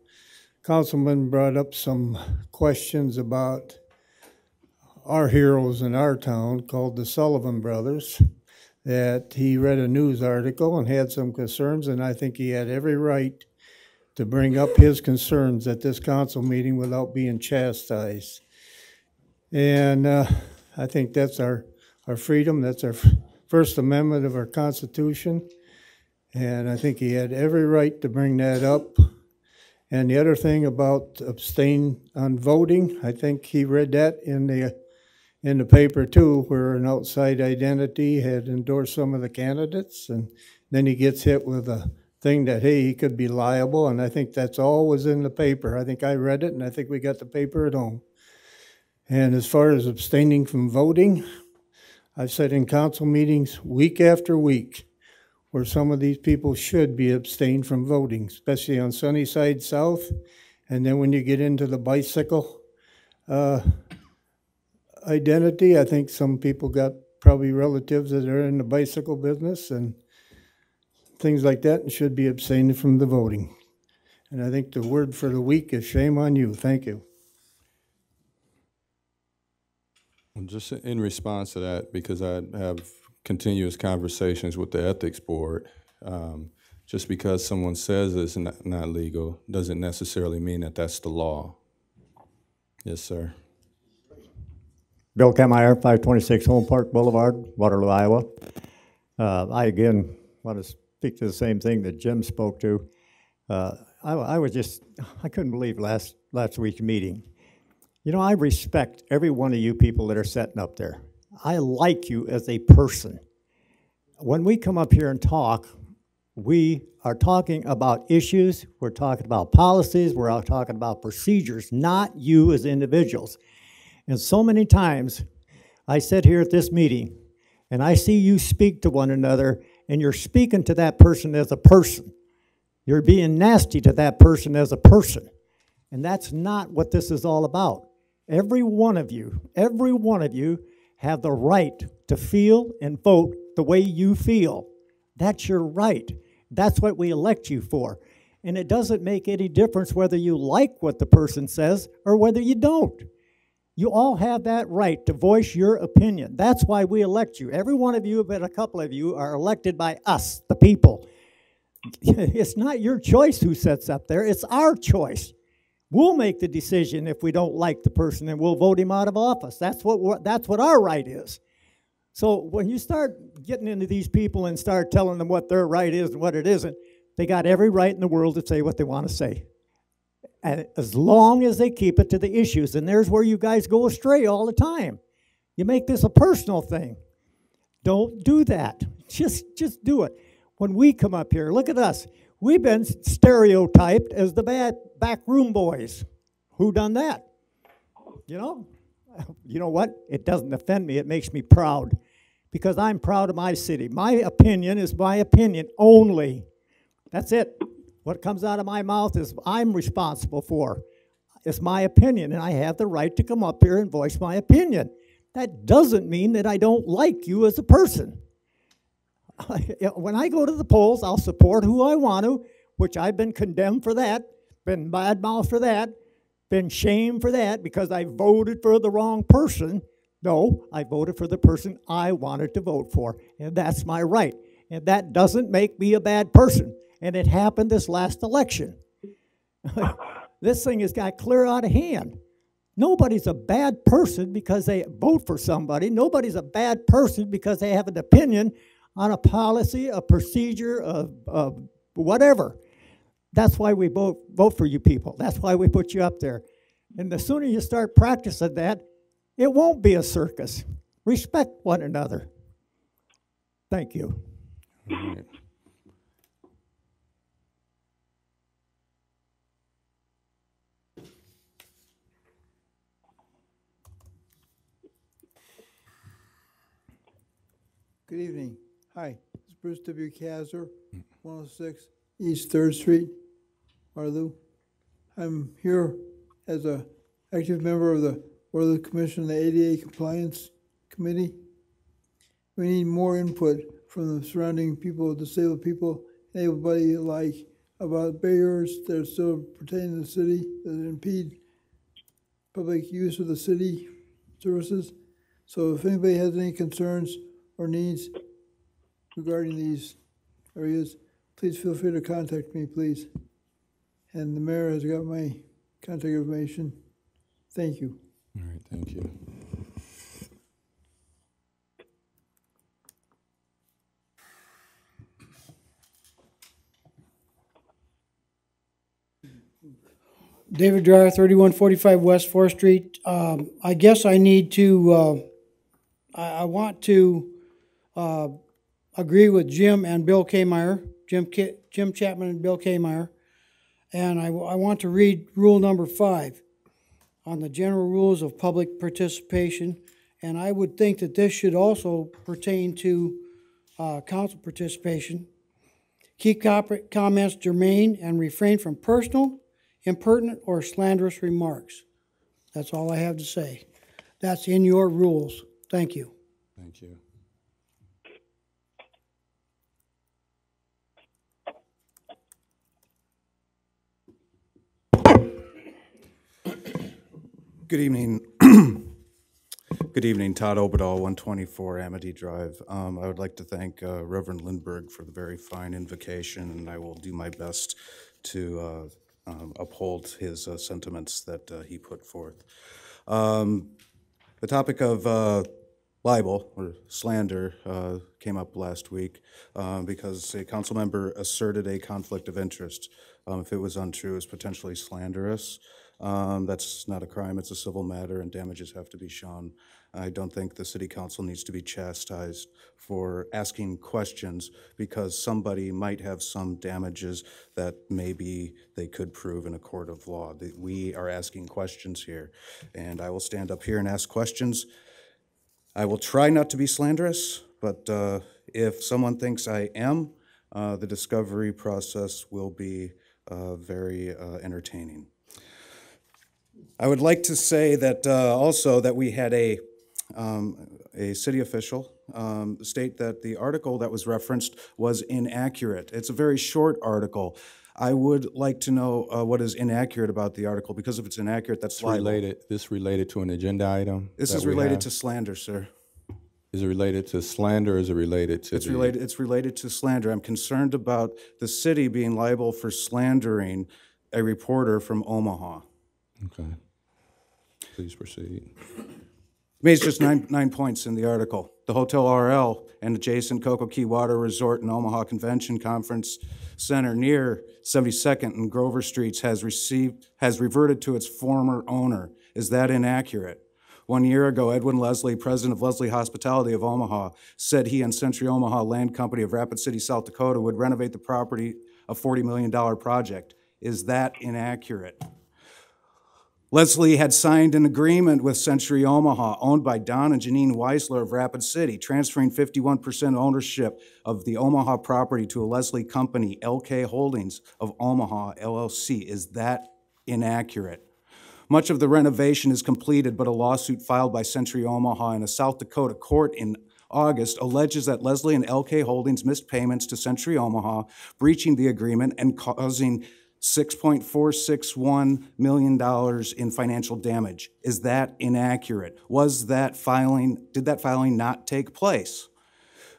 councilman brought up some questions about our heroes in our town called the Sullivan Brothers, that he read a news article and had some concerns, and I think he had every right to bring up his concerns at this council meeting without being chastised. And I think that's our freedom, that's our First Amendment of our Constitution, and I think he had every right to bring that up. And the other thing about abstain on voting, I think he read that in the paper too, where an outside identity had endorsed some of the candidates, and then he gets hit with a thing that, hey, he could be liable, and I think that's all was in the paper. I think I read it, and I think we got the paper at home. And as far as abstaining from voting, I've said in council meetings week after week where some of these people should be abstained from voting, especially on Sunnyside South. And then when you get into the bicycle identity, I think some people got probably relatives that are in the bicycle business and things like that and should be abstained from the voting. And I think the word for the week is shame on you. Thank you. Just in response to that, because I have continuous conversations with the ethics board, just because someone says it's not legal doesn't necessarily mean that that's the law. Yes, sir. Bill Kemeyer, 526 Home Park Boulevard, Waterloo, Iowa. I again want to speak to the same thing that Jim spoke to. I couldn't believe last week's meeting. You know, I respect every one of you people that are sitting up there. I like you as a person. When we come up here and talk, we are talking about issues, we're talking about policies, we're out talking about procedures, not you as individuals. And so many times, I sit here at this meeting, and I see you speak to one another, and you're speaking to that person as a person. You're being nasty to that person as a person. And that's not what this is all about. Every one of you have the right to feel and vote the way you feel. That's your right. That's what we elect you for. And it doesn't make any difference whether you like what the person says or whether you don't. You all have that right to voice your opinion. That's why we elect you. Every one of you, but a couple of you, are elected by us, the people. It's not your choice who sits up there. It's our choice. We'll make the decision if we don't like the person, and we'll vote him out of office. That's what our right is. So when you start getting into these people and start telling them what their right is and what it isn't, they got every right in the world to say what they want to say. And as long as they keep it to the issues, and there's where you guys go astray all the time. You make this a personal thing. Don't do that. Just do it. When we come up here, look at us. We've been stereotyped as the bad backroom boys. Who done that? You know what? It doesn't offend me. It makes me proud because I'm proud of my city. My opinion is my opinion only. That's it. What comes out of my mouth is I'm responsible for. It's my opinion, and I have the right to come up here and voice my opinion. That doesn't mean that I don't like you as a person. When I go to the polls, I'll support who I want to, which I've been condemned for that, been badmouthed for that, been shamed for that because I voted for the wrong person. No, I voted for the person I wanted to vote for, and that's my right. And that doesn't make me a bad person. And it happened this last election. This thing has got clear out of hand. Nobody's a bad person because they vote for somebody. Nobody's a bad person because they have an opinion on a policy, a procedure, of whatever. That's why we vote for you people. That's why we put you up there. And the sooner you start practicing that, it won't be a circus. Respect one another. Thank you. All right. Good evening. Hi, it's Bruce W. Kaiser, 106 East 3rd Street, Waterloo. I'm here as an active member of the Waterloo Commission, the ADA Compliance Committee. We need more input from the surrounding people, disabled people, and everybody alike about barriers that are still pertaining to the city that impede public use of the city services. So if anybody has any concerns or needs regarding these areas, please feel free to contact me, please. And the mayor has got my contact information. Thank you. All right, thank you. David Dreyer, 3145 West 4th Street. I guess I need to, I want to agree with Jim and Bill Kmeyer, Jim Chapman and Bill Kmeyer. And I want to read rule number 5 on the general rules of public participation. And I would think that this should also pertain to council participation. Keep comments germane and refrain from personal, impertinent, or slanderous remarks. That's all I have to say. That's in your rules. Thank you. Thank you. Good evening. Good evening, Todd Obadall, 124 Amity Drive. I would like to thank Reverend Lindbergh for the very fine invocation, and I will do my best to uphold his sentiments that he put forth. The topic of libel or slander came up last week because a council member asserted a conflict of interest. If it was untrue, it was potentially slanderous. That's not a crime, it's a civil matter, and damages have to be shown. I don't think the city council needs to be chastised for asking questions because somebody might have some damages that maybe they could prove in a court of law. We are asking questions here, and I will stand up here and ask questions. I will try not to be slanderous, but if someone thinks I am, the discovery process will be very entertaining. I would like to say that also that we had a city official state that the article that was referenced was inaccurate. It's a very short article. I would like to know what is inaccurate about the article, because if it's inaccurate, that's libel. This related to an agenda item? This is related to slander, sir. Is it related to slander or is it related to It's related to slander. I'm concerned about the city being liable for slandering a reporter from Omaha. Okay. Please proceed. It's just nine points in the article. The Hotel RL and adjacent Cocoa Key Water Resort and Omaha Convention Conference Center near 72nd and Grover Streets has reverted to its former owner. Is that inaccurate? 1 year ago, Edwin Leslie, president of Leslie Hospitality of Omaha, said he and Century Omaha Land Company of Rapid City, South Dakota would renovate the property, a $40 million project. Is that inaccurate? Leslie had signed an agreement with Century Omaha, owned by Don and Janine Weisler of Rapid City, transferring 51% ownership of the Omaha property to a Leslie company, LK Holdings of Omaha, LLC. Is that inaccurate? Much of the renovation is completed, but a lawsuit filed by Century Omaha in a South Dakota court in August alleges that Leslie and LK Holdings missed payments to Century Omaha, breaching the agreement and causing $6.461 million in financial damage. Is that inaccurate? Did that filing not take place?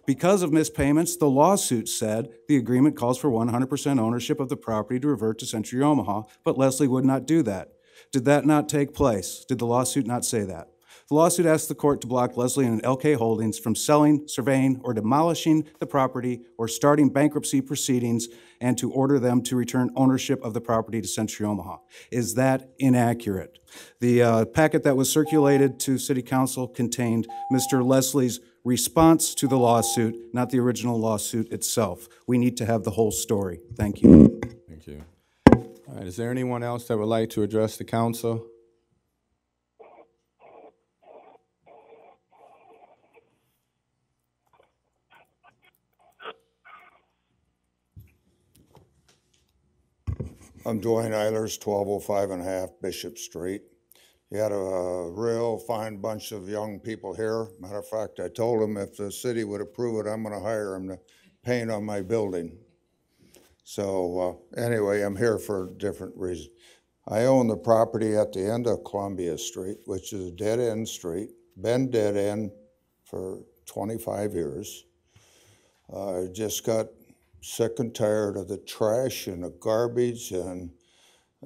Because of missed payments, the lawsuit said the agreement calls for 100% ownership of the property to revert to Century Omaha, but Leslie would not do that. Did that not take place? Did the lawsuit not say that? The lawsuit asks the court to block Leslie and LK Holdings from selling, surveying, or demolishing the property or starting bankruptcy proceedings, and to order them to return ownership of the property to Century Omaha. Is that inaccurate? The packet that was circulated to City Council contained Mr. Leslie's response to the lawsuit, not the original lawsuit itself. We need to have the whole story. Thank you. Thank you. All right, is there anyone else that would like to address the council? I'm Dwayne Eilers, 1205 and a half Bishop Street. You had a real fine bunch of young people here. Matter of fact, I told them if the city would approve it, I'm going to hire them to paint on my building. So anyway, I'm here for a different reason. I own the property at the end of Columbia Street, which is a dead-end street, been dead-end for 25 years. I just got sick and tired of the trash and the garbage and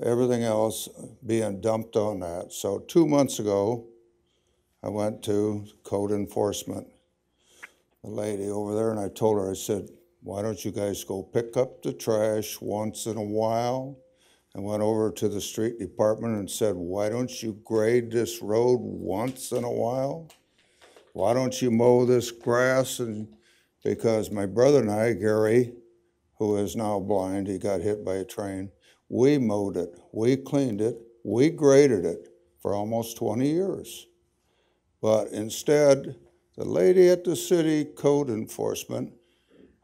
everything else being dumped on that. So 2 months ago, I went to code enforcement, the lady over there, and I told her, I said, why don't you guys go pick up the trash once in a while? I went over to the street department and said, why don't you grade this road once in a while? Why don't you mow this grass? And because my brother and I, Gary, who is now blind, he got hit by a train, we mowed it, we cleaned it, we graded it for almost 20 years. But instead, the lady at the city code enforcement,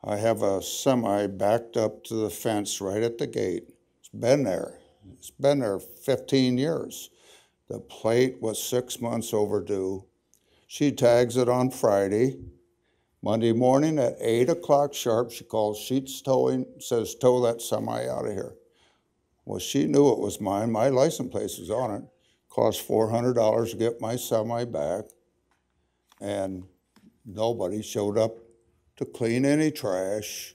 I have a semi backed up to the fence right at the gate. It's been there. It's been there 15 years. The plate was 6 months overdue. She tags it on Friday. Monday morning at 8 o'clock sharp, she calls Sheets Towing, says, tow that semi out of here. Well, she knew it was mine. My license plate was on it. Cost $400 to get my semi back. And nobody showed up to clean any trash,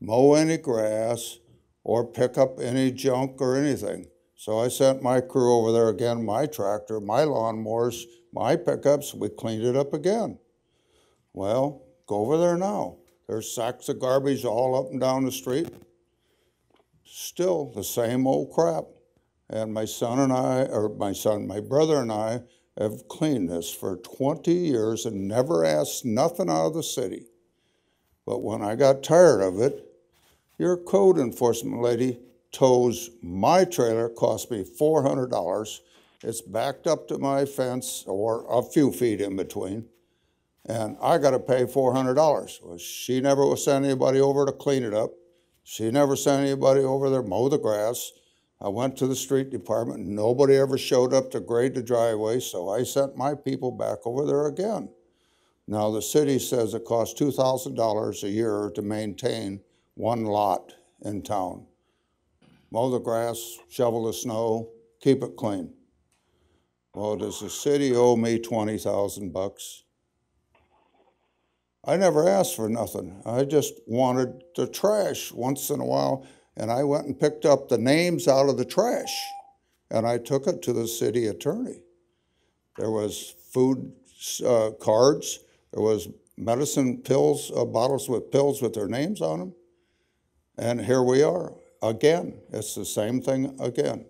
mow any grass, or pick up any junk or anything. So I sent my crew over there again, my tractor, my lawnmowers, my pickups, we cleaned it up again. Well, go over there now. There's sacks of garbage all up and down the street. Still the same old crap. And my brother and I have cleaned this for 20 years and never asked nothing out of the city. But when I got tired of it, your code enforcement lady tows my trailer, cost me $400. It's backed up to my fence or a few feet in between. And I got to pay $400. Well, she never sent anybody over to clean it up. She never sent anybody over there to mow the grass. I went to the street department. Nobody ever showed up to grade the driveway, so I sent my people back over there again. Now, the city says it costs $2,000 a year to maintain one lot in town. Mow the grass, shovel the snow, keep it clean. Well, does the city owe me $20,000? I never asked for nothing. I just wanted the trash once in a while, and I went and picked up the names out of the trash, and I took it to the city attorney. There was food cards, there was medicine pills, bottles with pills with their names on them, and here we are again. It's the same thing again.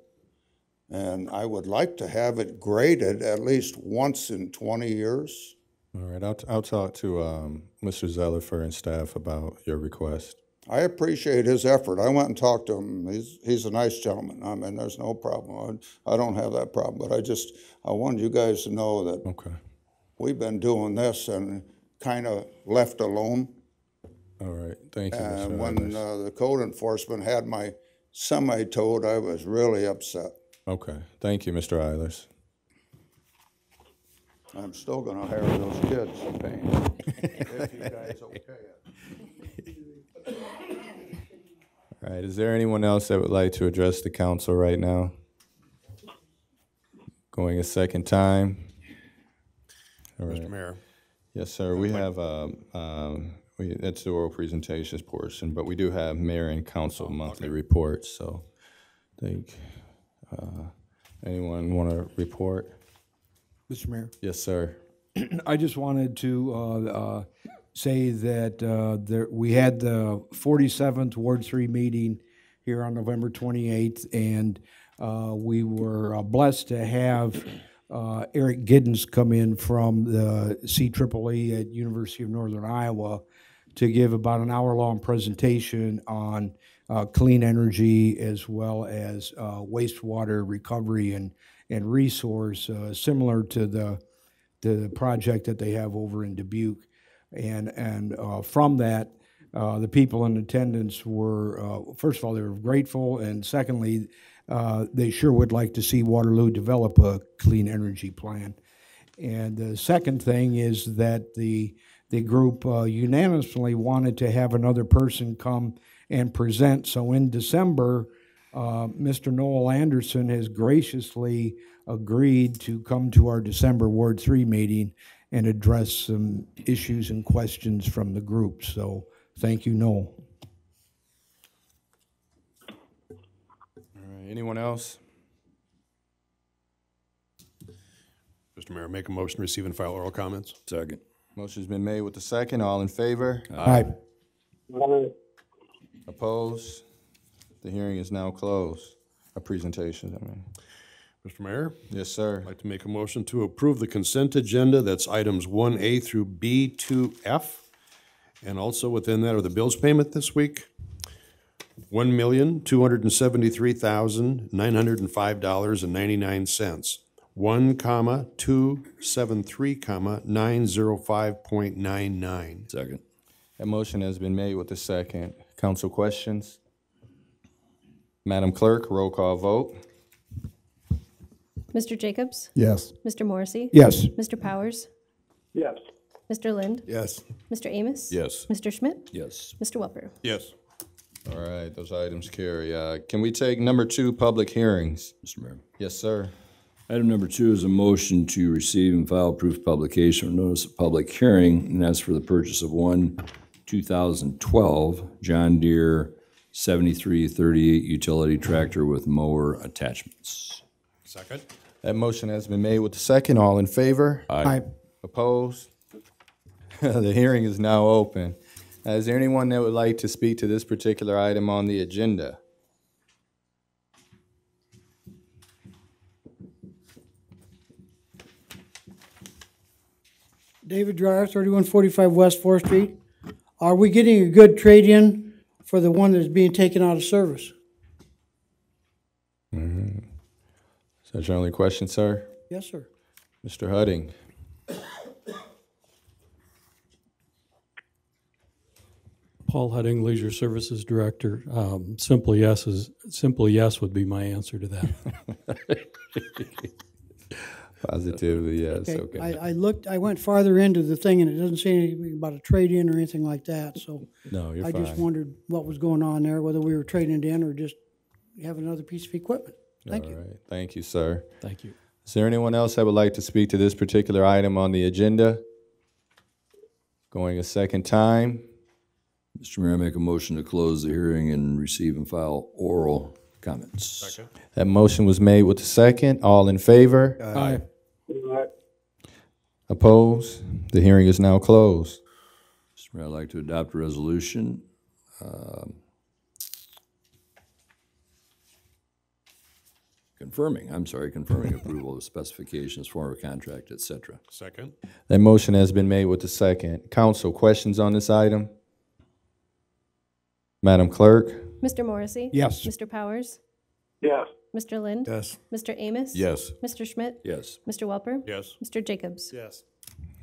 And I would like to have it graded at least once in 20 years. All right, I'll talk to Mr. Zellifer and staff about your request. I appreciate his effort. I went and talked to him. He's a nice gentleman. I mean, there's no problem. I don't have that problem, but I wanted you guys to know that we've been doing this and kind of left alone. All right, thank you, Mr. And when the code enforcement had my semi towed, I was really upset. Okay, thank you, Mr. Eilers. I'm still going to hire those kids to paint, if you guys okay it. All right, is there anyone else that would like to address the council right now? Going a second time. All right. Mr. Mayor. Yes, sir. We have, that's the oral presentations portion, but we do have mayor and council monthly reports, so I think, anyone want to report? Mr. Mayor, Yes, sir. I just wanted to say that we had the 47th Ward 3 meeting here on November 28th, and we were blessed to have Eric Giddens come in from the CEEE at University of Northern Iowa to give about an hour-long presentation on clean energy as well as wastewater recovery and resource, similar to the project that they have over in Dubuque. And from that, the people in attendance were, first of all, they were grateful, and secondly, they sure would like to see Waterloo develop a clean energy plan. And the second thing is that the group unanimously wanted to have another person come and present. So in December, Mr. Noel Anderson has graciously agreed to come to our December Ward 3 meeting and address some issues and questions from the group. So thank you, Noel. All right, anyone else? Mr. Mayor, make a motion to receive and file oral comments. Second. Motion's been made with the second. All in favor? Aye. Opposed? The hearing is now closed. A presentation, I mean. Mr. Mayor? Yes, sir. I'd like to make a motion to approve the consent agenda. That's items 1A through B to F. And also within that are the bills payment this week. $1,273,905.99. 1,273,905.99. Second. That motion has been made with the second. Council questions? Madam Clerk, roll call vote. Mr. Jacobs? Yes. Mr. Morrissey? Yes. Mr. Powers? Yes. Mr. Lind? Yes. Mr. Amos? Yes. Mr. Schmidt? Yes. Mr. Welper? Yes. All right, those items carry. Can we take number 2, public hearings? Mr. Mayor. Yes, sir. Item number 2 is a motion to receive and file proof of publication or notice of public hearing, and that's for the purchase of one 2012 John Deere 7338 utility tractor with mower attachments. Second. That motion has been made with the second. All in favor? Aye. Opposed? The hearing is now open. Is there anyone that would like to speak to this particular item on the agenda? David Dryer, 3145 West 4th Street. Are we getting a good trade-in for the one that's being taken out of service? Mm-hmm. Is that your only question, sir? Yes, sir. Mr. Hudding? Paul Hudding, Leisure Services Director. Simply yes would be my answer to that. Positively, yes. Okay. I went farther into the thing, and it doesn't say anything about a trade-in or anything like that, so. No, you're I fine. just wondered what was going on there, whether we were trading it in or just have another piece of equipment. Thank you. All right. Thank you, sir. Thank you. Is there anyone else that would like to speak to this particular item on the agenda? Going a second time. Mr. Mayor, I make a motion to close the hearing and receive and file oral comments. Second. That motion was made with the second. All in favor? Aye. Opposed? The hearing is now closed. Mr. Mayor, I'd like to adopt a resolution confirming approval of specifications, form of contract, et cetera. Second. That motion has been made with the second. Council, questions on this item? Madam Clerk? Mr. Morrissey? Yes. Mr. Powers? Yes. Mr. Lind? Yes. Mr. Amos? Yes. Mr. Schmidt? Yes. Mr. Welper? Yes. Mr. Jacobs? Yes.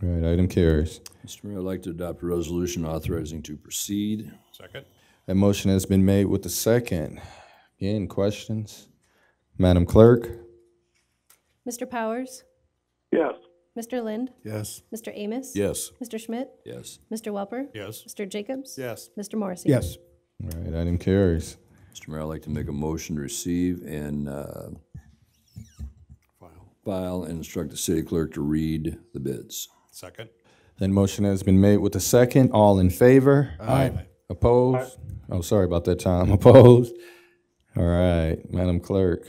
All right, item carries. Mr. Mayor, I'd like to adopt a resolution authorizing to proceed. Second. That motion has been made with the second. Again, questions? Madam Clerk? Mr. Powers? Yes. Mr. Lind? Yes. Mr. Amos? Yes. Mr. Schmidt? Yes. Mr. Welper? Yes. Mr. Jacobs? Yes. Mr. Morrissey? Yes. All right, item carries. Mr. Mayor, I'd like to make a motion to receive and file and instruct the city clerk to read the bids. Second. That motion has been made with the second. All in favor? Aye. Opposed? Oh, sorry about that, Tom. Opposed? All right, Madam Clerk.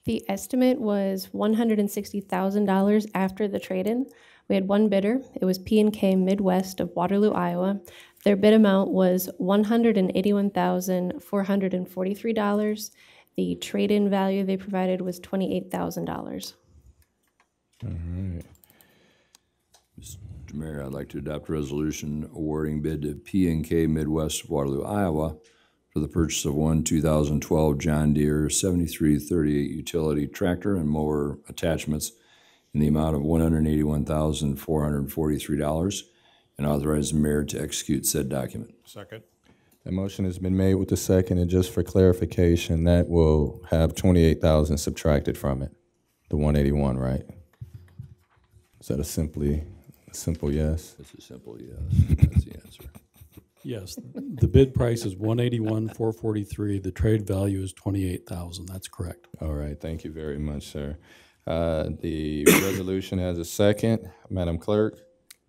The estimate was $160,000 after the trade-in. We had one bidder. It was P&K Midwest of Waterloo, Iowa. Their bid amount was $181,443. The trade-in value they provided was $28,000. All right. Mr. Mayor, I'd like to adopt a resolution awarding bid to P&K Midwest of Waterloo, Iowa for the purchase of one 2012 John Deere 7338 utility tractor and mower attachments in the amount of $181,443 and authorize the mayor to execute said document. Second. The motion has been made with the second, and just for clarification, that will have 28,000 subtracted from it, the 181, right? Is that a simple yes? It's a simple yes. That's the answer. Yes, the bid price is $181,443. The trade value is $28,000. That's correct. All right, thank you very much, sir. The resolution has a second. Madam Clerk?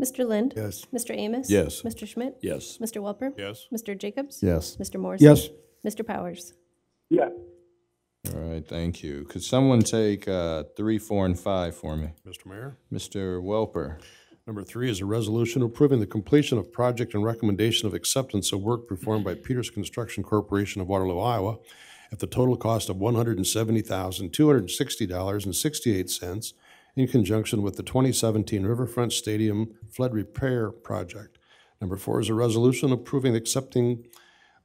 Mr. Lind? Yes. Mr. Amos? Yes. Mr. Schmidt? Yes. Mr. Welper? Yes. Mr. Jacobs? Yes. Mr. Morrissey? Yes. Mr. Powers? Yes. All right, thank you. Could someone take 3, 4, and 5 for me? Mr. Mayor. Mr. Welper? Number 3 is a resolution approving the completion of project and recommendation of acceptance of work performed by Peters Construction Corporation of Waterloo, Iowa, at the total cost of $170,260.68 in conjunction with the 2017 Riverfront Stadium Flood Repair Project. Number 4 is a resolution approving accepting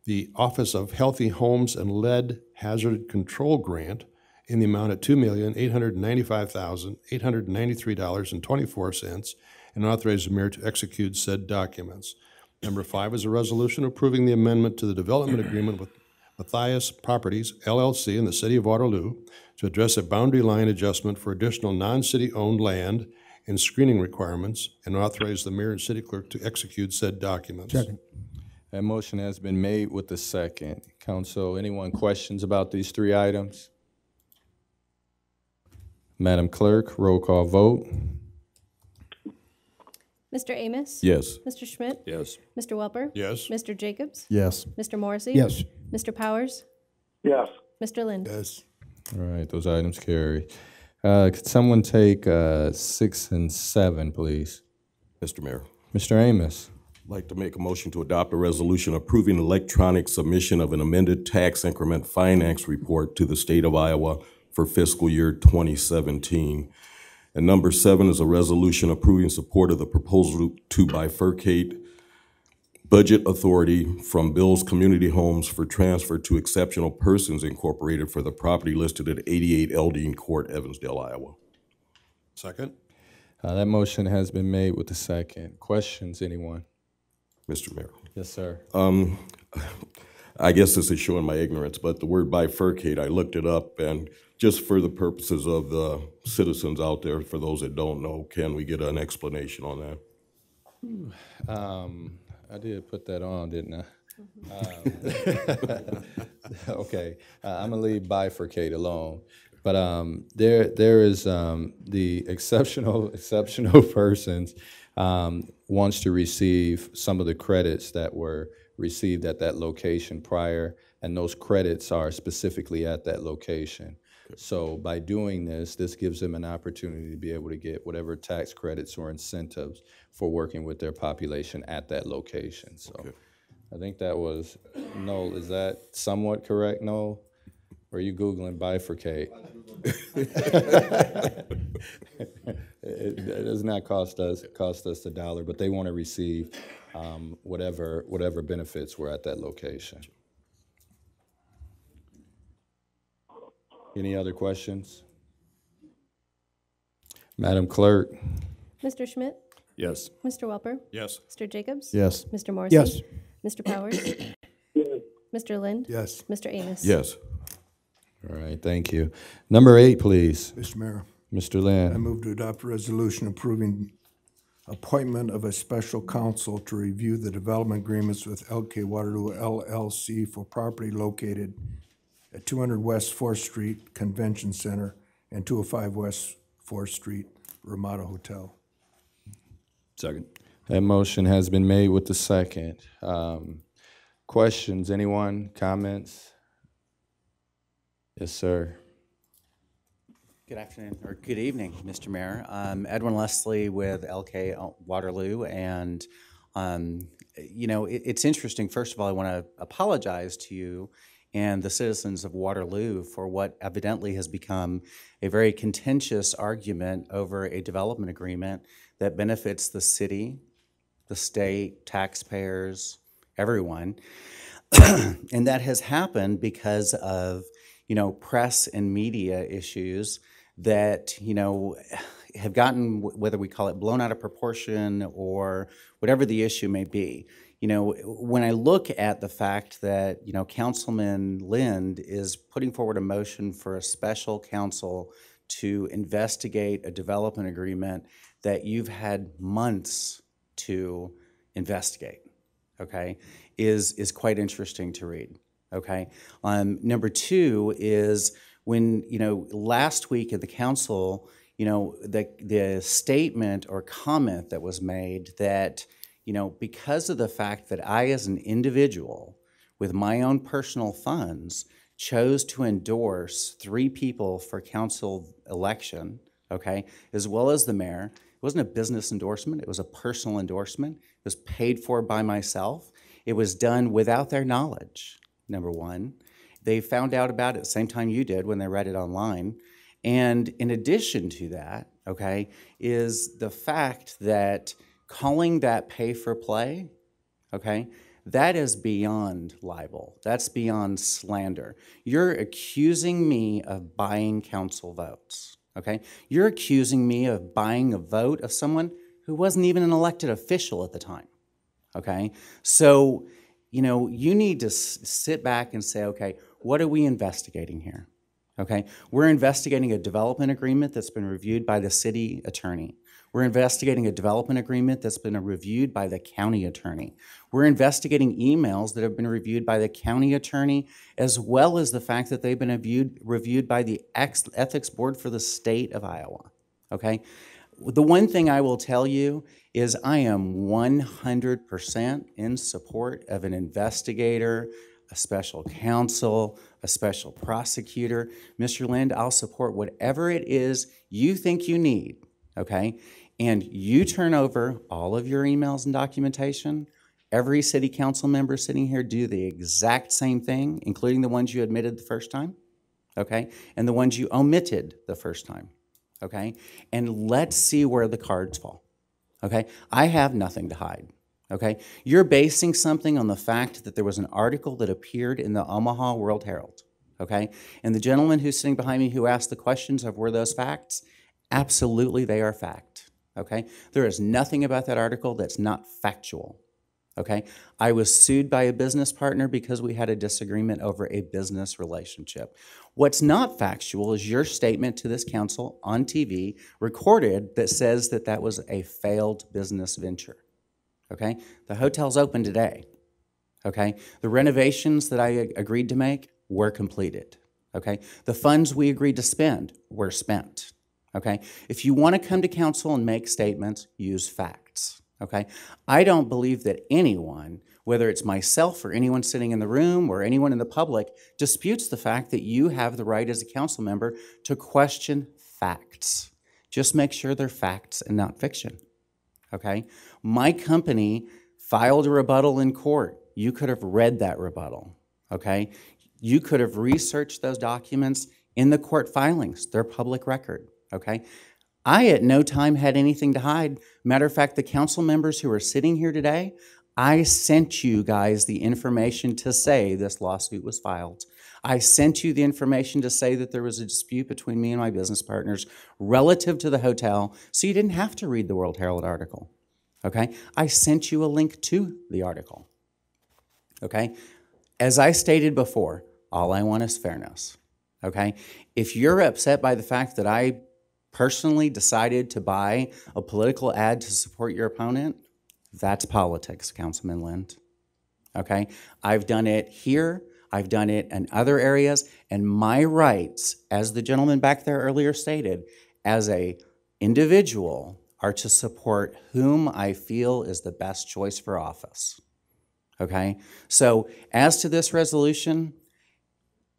the Office of Healthy Homes and Lead Hazard Control Grant in the amount of $2,895,893.24 and authorize the mayor to execute said documents. Number 5 is a resolution approving the amendment to the development agreement with Matthias Properties, LLC, in the city of Waterloo to address a boundary line adjustment for additional non-city-owned land and screening requirements, and authorize the mayor and city clerk to execute said documents. Second. That motion has been made with the second. Council, anyone questions about these 3 items? Madam Clerk, roll call vote. Mr. Amos? Yes. Mr. Schmidt? Yes. Mr. Welper? Yes. Mr. Jacobs? Yes. Mr. Morrissey? Yes. Mr. Powers? Yes. Mr. Lind? Yes. All right, those items carry. Could someone take 6 and 7, please? Mr. Mayor, Mr. Amos? I'd like to make a motion to adopt a resolution approving electronic submission of an amended tax increment finance report to the state of Iowa for fiscal year 2017. And number 7 is a resolution approving support of the proposal to bifurcate budget authority from Bill's Community Homes for transfer to Exceptional Persons Incorporated for the property listed at 88 Eldine Court, Evansdale, Iowa. Second. That motion has been made with the second. Questions, anyone? Mr. Mayor. Yes, sir. I guess this is showing my ignorance, but the word bifurcate, I looked it up, and just for the purposes of the citizens out there, for those that don't know, can we get an explanation on that? I did put that on, didn't I? Okay, I'm gonna leave bifurcate alone. But there is the exceptional persons wants to receive some of the credits that were received at that location prior, and those credits are specifically at that location. So by doing this gives them an opportunity to be able to get whatever tax credits or incentives for working with their population at that location. So I think that was, Noel, is that somewhat correct, Noel? Or are you Googling bifurcate? It does not cost us $1, but they want to receive whatever benefits were at that location. Any other questions? Madam Clerk? Mr. Schmidt? Yes. Mr. Welper? Yes. Mr. Jacobs? Yes. Mr. Morrissey? Yes. Mr. Powers? Mr. Lind? Yes. Mr. Amos? Yes. All right, thank you. Number 8, please. Mr. Mayor, Mr. I Lynn. move to adopt a resolution approving appointment of a special counsel to review the development agreements with LK Waterloo LLC for property located at 200 West 4th Street Convention Center and 205 West 4th Street Ramada Hotel. Second. That motion has been made with the second. Questions, anyone, comments? Yes, sir. Good afternoon, or good evening, Mr. Mayor. Edwin Leslie with LK Waterloo, and it's interesting. First of all, I want to apologize to you and the citizens of Waterloo for what evidently has become a very contentious argument over a development agreement that benefits the city, the state, taxpayers, everyone. And that has happened because of, press and media issues that, have gotten, whether we call it blown out of proportion or whatever the issue may be. When I look at the fact that, Councilman Lind is putting forward a motion for a special counsel to investigate a development agreement that you've had months to investigate, okay, is quite interesting to read, okay? Number two is when, last week at the council, the statement or comment that was made that, because of the fact that I as an individual with my own personal funds chose to endorse 3 people for council election, okay, as well as the mayor, it wasn't a business endorsement, it was a personal endorsement. It was paid for by myself. It was done without their knowledge, number one. They found out about it the same time you did when they read it online. And in addition to that, okay, is the fact that calling that pay for play, okay, that is beyond libel. That's beyond slander. You're accusing me of buying council votes, okay? You're accusing me of buying a vote of someone who wasn't even an elected official at the time, okay? So, you need to sit back and say, okay, what are we investigating here? Okay, we're investigating a development agreement that's been reviewed by the city attorney. We're investigating a development agreement that's been reviewed by the county attorney. We're investigating emails that have been reviewed by the county attorney, as well as the fact that they've been reviewed by the ethics board for the state of Iowa, okay? The one thing I will tell you is I am 100% in support of an investigator, a special counsel, a special prosecutor. Mr. Lind, I'll support whatever it is you think you need, okay? And you turn over all of your emails and documentation. Every city council member sitting here do the exact same thing, including the ones you admitted the first time, okay? And the ones you omitted the first time, okay? And let's see where the cards fall, okay? I have nothing to hide. Okay, you're basing something on the fact that there was an article that appeared in the Omaha World Herald, okay? And the gentleman who's sitting behind me who asked the questions of were those facts, absolutely they are fact, okay? There is nothing about that article that's not factual, okay? I was sued by a business partner because we had a disagreement over a business relationship. What's not factual is your statement to this council on TV recorded that says that that was a failed business venture. Okay, the hotel's open today, okay? The renovations that I agreed to make were completed, okay? The funds we agreed to spend were spent, okay? If you want to come to council and make statements, use facts, okay? I don't believe that anyone, whether it's myself or anyone sitting in the room or anyone in the public, disputes the fact that you have the right as a council member to question facts. Just make sure they're facts and not fiction. Okay, my company filed a rebuttal in court. You could have read that rebuttal, okay? You could have researched those documents in the court filings. They're public record, okay? I at no time had anything to hide. Matter of fact, the council members who are sitting here today, I sent you guys the information to say this lawsuit was filed. I sent you the information to say that there was a dispute between me and my business partners relative to the hotel, so you didn't have to read the World Herald article, okay? I sent you a link to the article, okay? As I stated before, all I want is fairness, okay? If you're upset by the fact that I personally decided to buy a political ad to support your opponent, that's politics, Councilman Lind, okay? I've done it here. I've done it in other areas, and my rights, as the gentleman back there earlier stated, as an individual are to support whom I feel is the best choice for office, okay? So as to this resolution,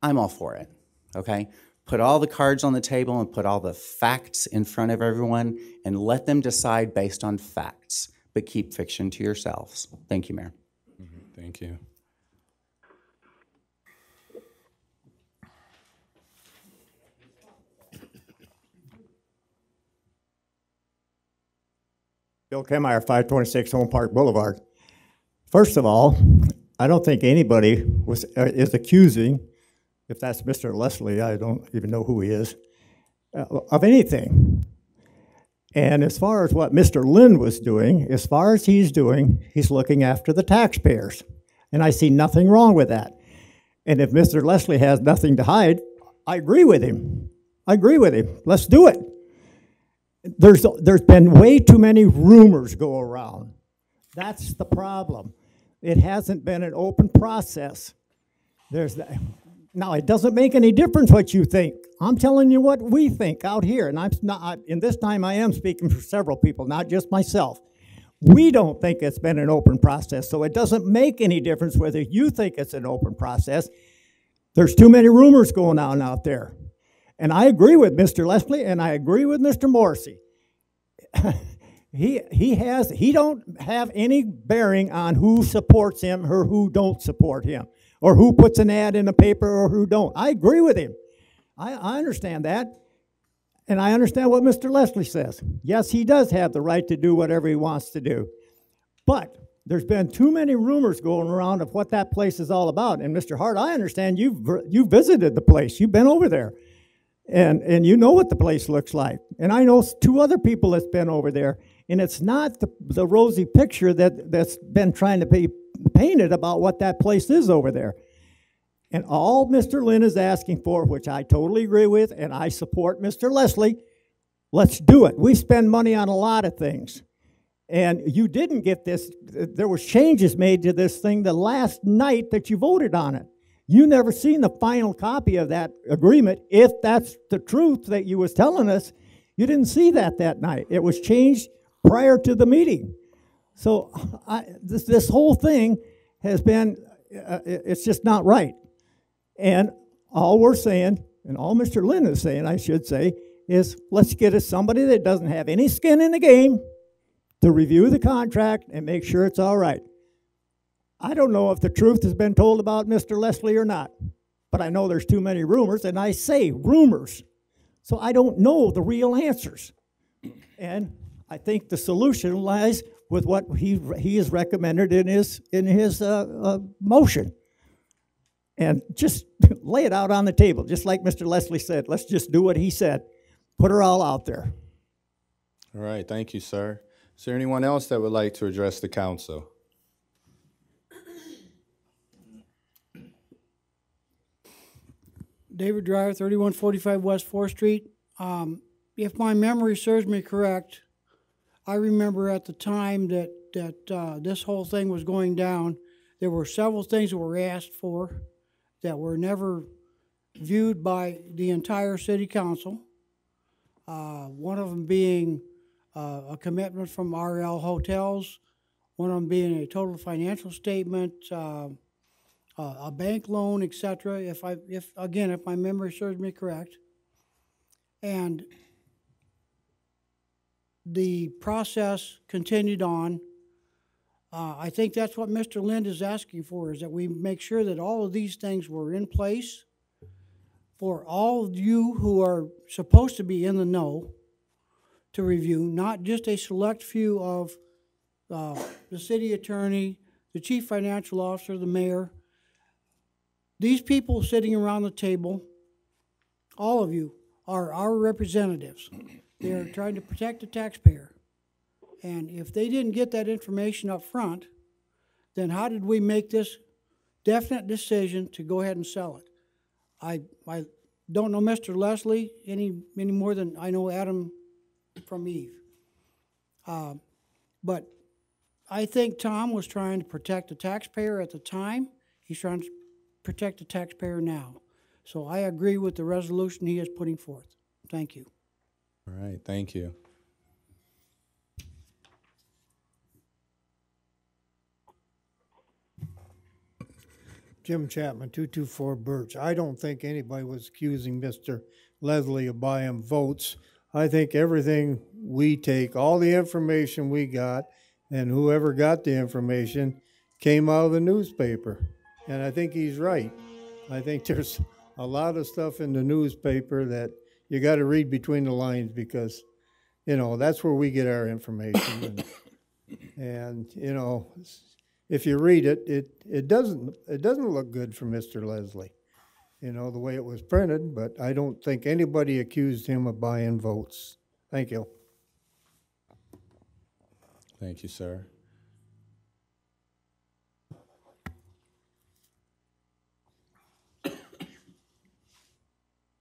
I'm all for it, okay? put all the cards on the table and put all the facts in front of everyone and let them decide based on facts, but keep fiction to yourselves. Thank you, Mayor. Thank you. Bill Kemmeyer, 526 Home Park Boulevard. First of all, I don't think anybody is accusing, if that's Mr. Leslie, I don't even know who he is, of anything. And as far as what Mr. Lynn was doing, as far as he's doing, he's looking after the taxpayers. And I see nothing wrong with that. And if Mr. Leslie has nothing to hide, I agree with him. I agree with him. Let's do it. There's been way too many rumors go around. That's the problem. It hasn't been an open process. Now, it doesn't make any difference what you think. I'm telling you what we think out here, and in this time I am speaking for several people, not just myself. We don't think it's been an open process, so it doesn't make any difference whether you think it's an open process. There's too many rumors going on out there. And I agree with Mr. Leslie, and I agree with Mr. Morrissey. He don't have any bearing on who supports him or who don't support him, or who puts an ad in the paper or who don't. I agree with him. I understand that. And I understand what Mr. Leslie says. Yes, he does have the right to do whatever he wants to do. But there's been too many rumors going around of what that place is all about. And Mr. Hart, I understand you visited the place. You've been over there. And you know what the place looks like. And I know two other people that's been over there. And it's not the rosy picture that's been trying to be painted about what that place is over there. And all Mr. Lynn is asking for, which I totally agree with, and I support Mr. Leslie, let's do it. We spend money on a lot of things. And you didn't get this, there was changes made to this thing the last night that you voted on it. You never seen the final copy of that agreement. If that's the truth that you was telling us, you didn't see that night. It was changed prior to the meeting. So this whole thing has been, it's just not right. And all we're saying, and all Mr. Lynn is saying, I should say, is let's get us somebody that doesn't have any skin in the game to review the contract and make sure it's all right. I don't know if the truth has been told about Mr. Leslie or not, but I know there's too many rumors, and I say rumors. So I don't know the real answers. And I think the solution lies with what he has recommended in his motion. And just lay it out on the table, just like Mr. Leslie said. Let's just do what he said. Put her all out there. All right, thank you, sir. Is there anyone else that would like to address the council? David Dryer, 3145 West 4th Street. If my memory serves me correct, I remember at the time that this whole thing was going down, there were several things that were asked for that were never viewed by the entire city council. One of them being a commitment from RL Hotels, one of them being a total financial statement, a bank loan, etc. If my memory serves me correct, and the process continued on. I think that's what Mr. Lind is asking for, is that we make sure that all of these things were in place for all of you who are supposed to be in the know to review, not just a select few of the city attorney, the chief financial officer, the mayor. These people sitting around the table, all of you, are our representatives. They are trying to protect the taxpayer. And if they didn't get that information up front, then how did we make this definite decision to go ahead and sell it? I don't know Mr. Leslie any more than I know Adam from Eve. But I think Tom was trying to protect the taxpayer at the time. He's trying to protect the taxpayer now. So I agree with the resolution he is putting forth. Thank you. All right, thank you. Jim Chapman, 224 Birch. I don't think anybody was accusing Mr. Leslie of buying votes. I think everything we take, all the information we got, and whoever got the information came out of the newspaper. And I think he's right. I think there's a lot of stuff in the newspaper that you got to read between the lines because, you know, that's where we get our information. And you know, if you read it, it doesn't look good for Mr. Leslie, you know, the way it was printed, but I don't think anybody accused him of buying votes. Thank you. Thank you, sir.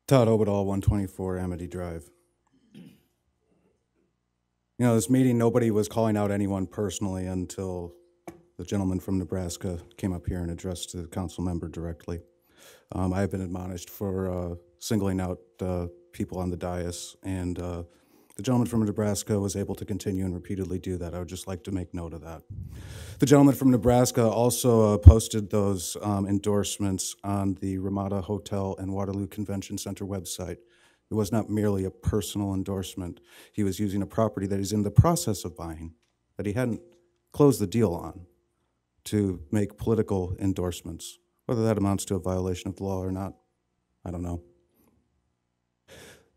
Todd Obadall, 124 Amity Drive. You know, this meeting, nobody was calling out anyone personally until the gentleman from Nebraska came up here and addressed the council member directly. I have been admonished for singling out people on the dais, and the gentleman from Nebraska was able to continue and repeatedly do that. I would just like to make note of that. The gentleman from Nebraska also posted those endorsements on the Ramada Hotel and Waterloo Convention Center website. It was not merely a personal endorsement. He was using a property that he's in the process of buying, that he hadn't closed the deal on, to make political endorsements. Whether that amounts to a violation of the law or not, I don't know.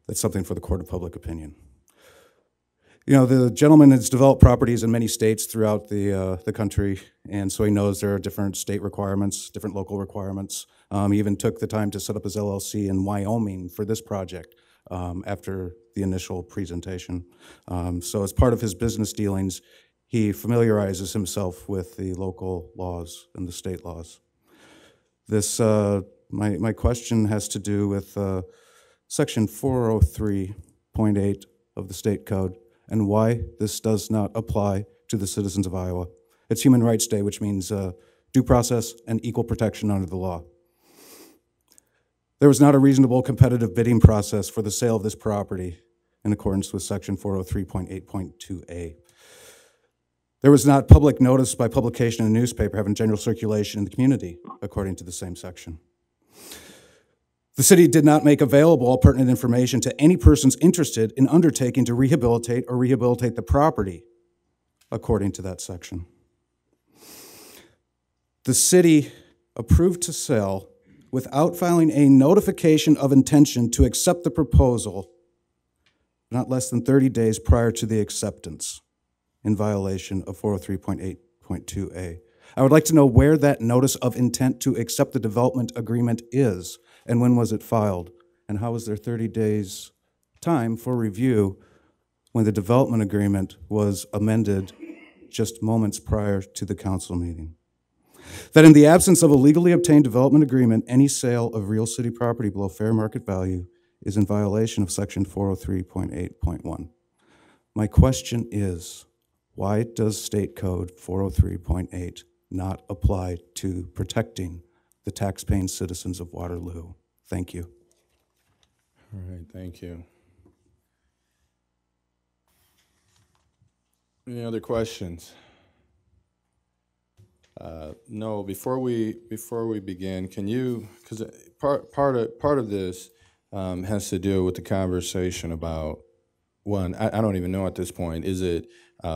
That's something for the court of public opinion. You know, the gentleman has developed properties in many states throughout the country, and so he knows there are different state requirements, different local requirements. He even took the time to set up his LLC in Wyoming for this project after the initial presentation. So as part of his business dealings, he familiarizes himself with the local laws and the state laws. This, my question has to do with Section 403.8 of the state code, and why this does not apply to the citizens of Iowa. It's Human Rights Day, which means due process and equal protection under the law. There was not a reasonable competitive bidding process for the sale of this property in accordance with Section 403.8.2a. There was not public notice by publication in a newspaper having general circulation in the community, according to the same section. The city did not make available all pertinent information to any persons interested in undertaking to rehabilitate or rehabilitate the property, according to that section. The city approved to sell without filing a notification of intention to accept the proposal not less than 30 days prior to the acceptance, in violation of 403.8.2a. I would like to know where that notice of intent to accept the development agreement is, and when was it filed, and how was there 30 days time for review when the development agreement was amended just moments prior to the council meeting. That in the absence of a legally obtained development agreement, any sale of real city property below fair market value is in violation of Section 403.8.1. My question is, why does State Code 403.8 not apply to protecting the tax-paying citizens of Waterloo? Thank you. All right, thank you. Any other questions? No. Before we begin, can you? Because part of this has to do with the conversation about one. I don't even know at this point. Is it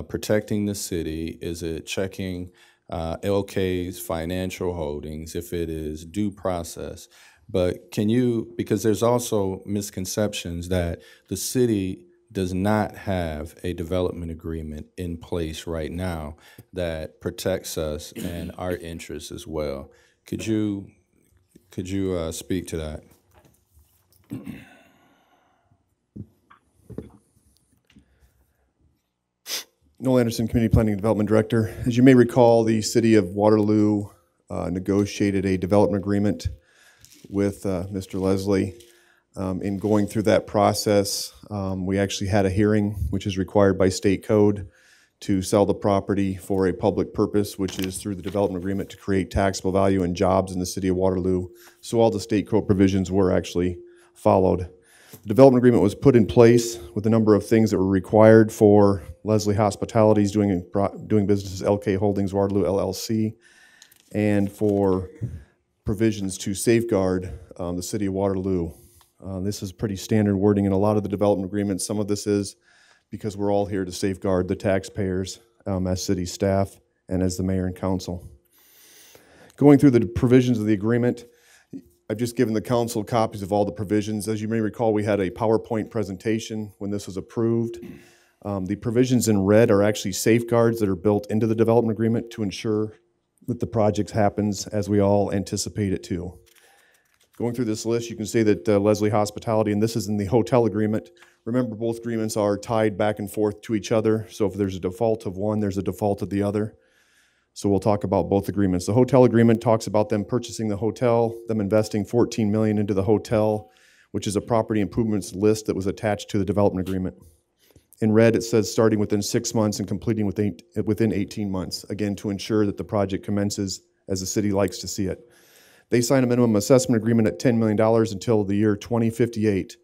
protecting the city? Is it checking LK's financial holdings? If it is due process, but can you? Because there's also misconceptions that the city does not have a development agreement in place right now that protects us and our interests as well. Could you speak to that? Noel Anderson, Community Planning and Development Director. As you may recall, the City of Waterloo negotiated a development agreement with Mr. Leslie. In going through that process, we actually had a hearing, which is required by state code, to sell the property for a public purpose, which is through the development agreement to create taxable value and jobs in the City of Waterloo. So all the state code provisions were actually followed. The development agreement was put in place with a number of things that were required for Leslie Hospitalities doing business as LK Holdings Waterloo LLC, and for provisions to safeguard the city of Waterloo. This is pretty standard wording in a lot of the development agreements. Some of this is because we're all here to safeguard the taxpayers as city staff and as the mayor and council. Going through the provisions of the agreement, I've just given the council copies of all the provisions. As you may recall, we had a PowerPoint presentation when this was approved. The provisions in red are actually safeguards that are built into the development agreement to ensure that the project happens as we all anticipate it to. Going through this list, you can see that Leslie Hospitality, and this is in the hotel agreement. Remember, both agreements are tied back and forth to each other, so if there's a default of one, there's a default of the other. So we'll talk about both agreements. The hotel agreement talks about them purchasing the hotel, them investing $14 million into the hotel, which is a property improvements list that was attached to the development agreement. In red, it says starting within 6 months and completing within 18 months, again, to ensure that the project commences as the city likes to see it. They sign a minimum assessment agreement at $10 million until the year 2058.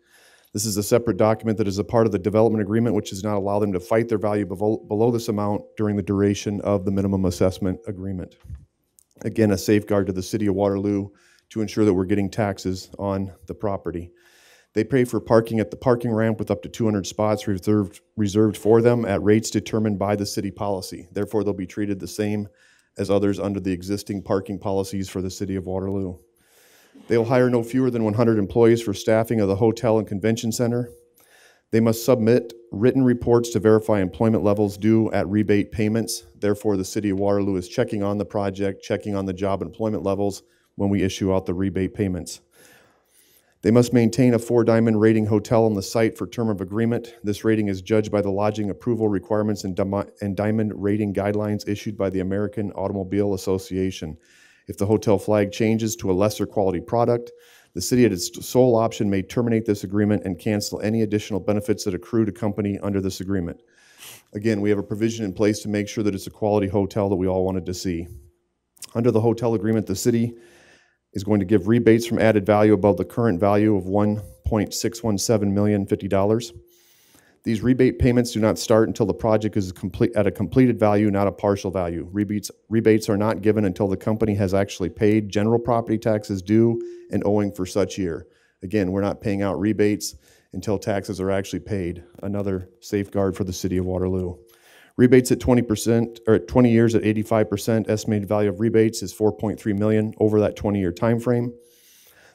This is a separate document that is a part of the development agreement, which does not allow them to fight their value below this amount during the duration of the minimum assessment agreement. Again, a safeguard to the city of Waterloo to ensure that we're getting taxes on the property. They pay for parking at the parking ramp with up to 200 spots reserved for them at rates determined by the city policy. Therefore, they'll be treated the same as others under the existing parking policies for the city of Waterloo. They will hire no fewer than 100 employees for staffing of the hotel and convention center. They must submit written reports to verify employment levels due at rebate payments. Therefore, the city of Waterloo is checking on the project, checking on the job employment levels when we issue out the rebate payments. They must maintain a 4-diamond rating hotel on the site for term of agreement. This rating is judged by the lodging approval requirements and diamond rating guidelines issued by the American Automobile Association. If the hotel flag changes to a lesser quality product, the city at its sole option may terminate this agreement and cancel any additional benefits that accrue to company under this agreement. Again, we have a provision in place to make sure that it's a quality hotel that we all wanted to see. Under the hotel agreement, the city is going to give rebates from added value above the current value of $1.617 million $50. These rebate payments do not start until the project is at a completed value, not a partial value. Rebates are not given until the company has actually paid general property taxes due and owing for such year. Again, we're not paying out rebates until taxes are actually paid. Another safeguard for the city of Waterloo. Rebates at 20%, or at 20 years at 85%, estimated value of rebates is $4.3 million over that 20-year time frame.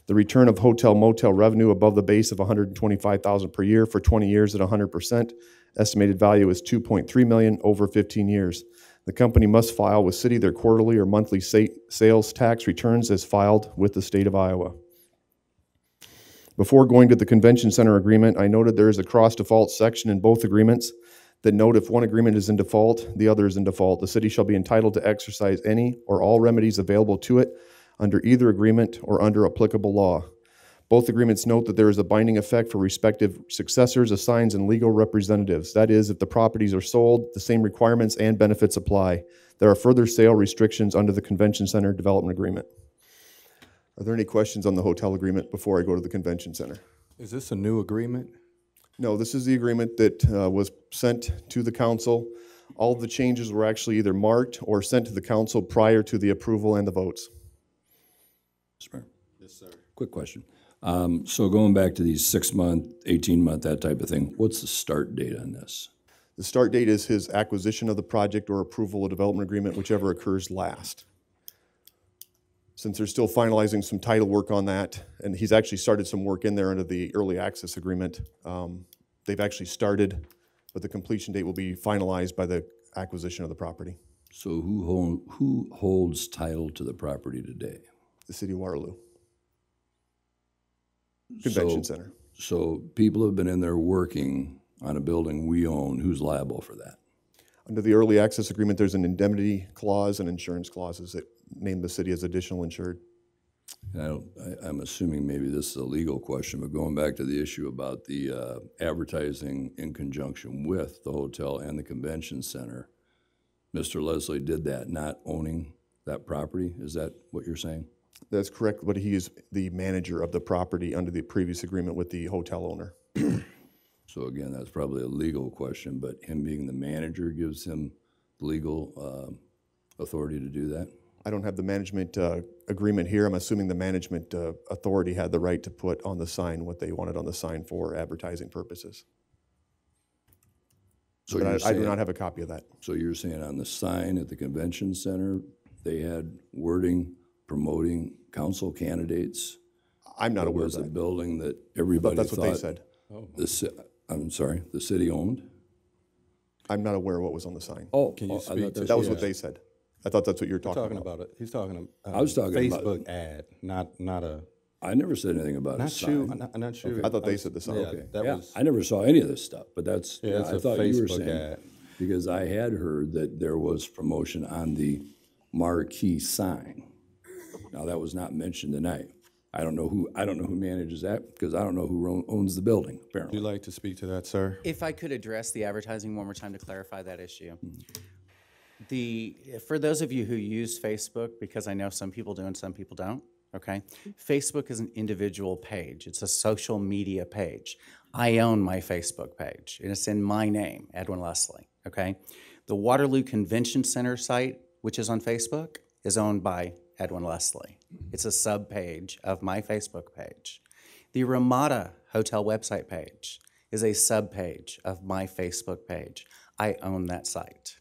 The return of hotel motel revenue above the base of $125,000 per year for 20 years at 100%, estimated value is $2.3 million over 15 years. The company must file with city their quarterly or monthly sales tax returns as filed with the state of Iowa. Before going to the convention center agreement, I noted there is a cross-default section in both agreements that note if one agreement is in default, the other is in default. The city shall be entitled to exercise any or all remedies available to it under either agreement or under applicable law. Both agreements note that there is a binding effect for respective successors, assigns, and legal representatives. That is, if the properties are sold, the same requirements and benefits apply. There are further sale restrictions under the Convention Center Development Agreement. Are there any questions on the hotel agreement before I go to the Convention Center? Is this a new agreement? No, this is the agreement that was sent to the council. All of the changes were actually either marked or sent to the council prior to the approval and the votes. Yes, sir. Quick question. So going back to these 6-month, 18-month, that type of thing, what's the start date on this? The start date is his acquisition of the project or approval of development agreement, whichever occurs last. Since they're still finalizing some title work on that, and he's actually started some work in there under the early access agreement, they've actually started, but the completion date will be finalized by the acquisition of the property. So who holds title to the property today? The city of Waterloo. Convention Center. So people have been in there working on a building we own. Who's liable for that? Under the early access agreement, there's an indemnity clause and insurance clauses that name the city as additional insured. I'm assuming maybe this is a legal question, but going back to the issue about the advertising in conjunction with the hotel and the convention center, Mr. Leslie did that not owning that property? Is that what you're saying? That's correct, but he is the manager of the property under the previous agreement with the hotel owner. So again, that's probably a legal question, but him being the manager gives him legal authority to do that? I don't have the management agreement here. I'm assuming the management authority had the right to put on the sign what they wanted on the sign for advertising purposes. So But you're I do saying- not have a copy of that. So you're saying on the sign at the convention center, they had wording promoting council candidates? I'm not aware of was a that. building that everybody that's what they thought said. I'm sorry, the city owned? I'm not aware of what was on the sign. Oh, Can you I speak thought to That was Yeah. what they said. I thought that's what you're We're talking talking about. about it. He's talking I was talking about- Facebook ad, not a. I never said anything about a Not sign. you. Not you. I thought they said the sign. Yeah, Okay. that Yeah, was. I never saw any of this stuff, but that's, Yeah, it's I a thought you were Facebook saying, ad. because I had heard that there was promotion on the marquee sign. Now, that was not mentioned tonight. I don't know who manages that, because I don't know who owns the building, Would apparently. you like to speak to that, sir? If I could address the advertising one more time to clarify that issue. For those of you who use Facebook, because I know some people do and some people don't, okay? Facebook is an individual page. It's a social media page. I own my Facebook page, and it's in my name, Edwin Leslie, okay? The Waterloo Convention Center site, which is on Facebook, is owned by Edwin Leslie. It's a sub-page of my Facebook page. The Ramada Hotel website page is a sub-page of my Facebook page. I own that site.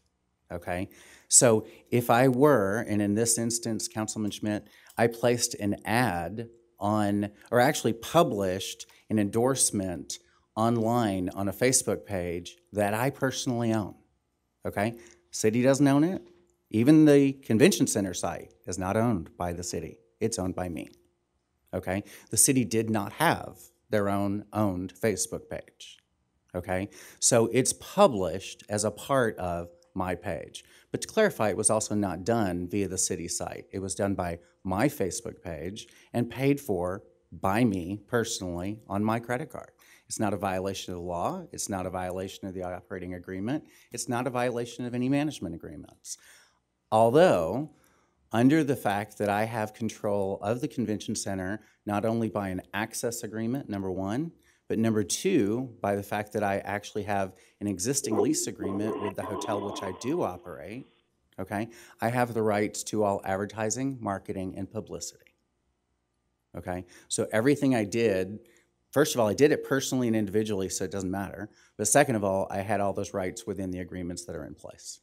Okay, so if I were, and in this instance, Councilman Schmidt, I placed an ad on, or actually published an endorsement online on a Facebook page that I personally own. Okay, city doesn't own it. Even the convention center site is not owned by the city. It's owned by me. Okay, the city did not have their own owned Facebook page. Okay, so it's published as a part of my page. But to clarify, it was also not done via the city site. It was done by my Facebook page and paid for by me personally on my credit card. It's not a violation of the law. It's not a violation of the operating agreement. It's not a violation of any management agreements. Although, under the fact that I have control of the convention center, not only by an access agreement, number one, but number two, by the fact that I actually have an existing lease agreement with the hotel which I do operate, okay, I have the rights to all advertising, marketing, and publicity. Okay, so everything I did, first of all, I did it personally and individually, so it doesn't matter. But second of all, I had all those rights within the agreements that are in place.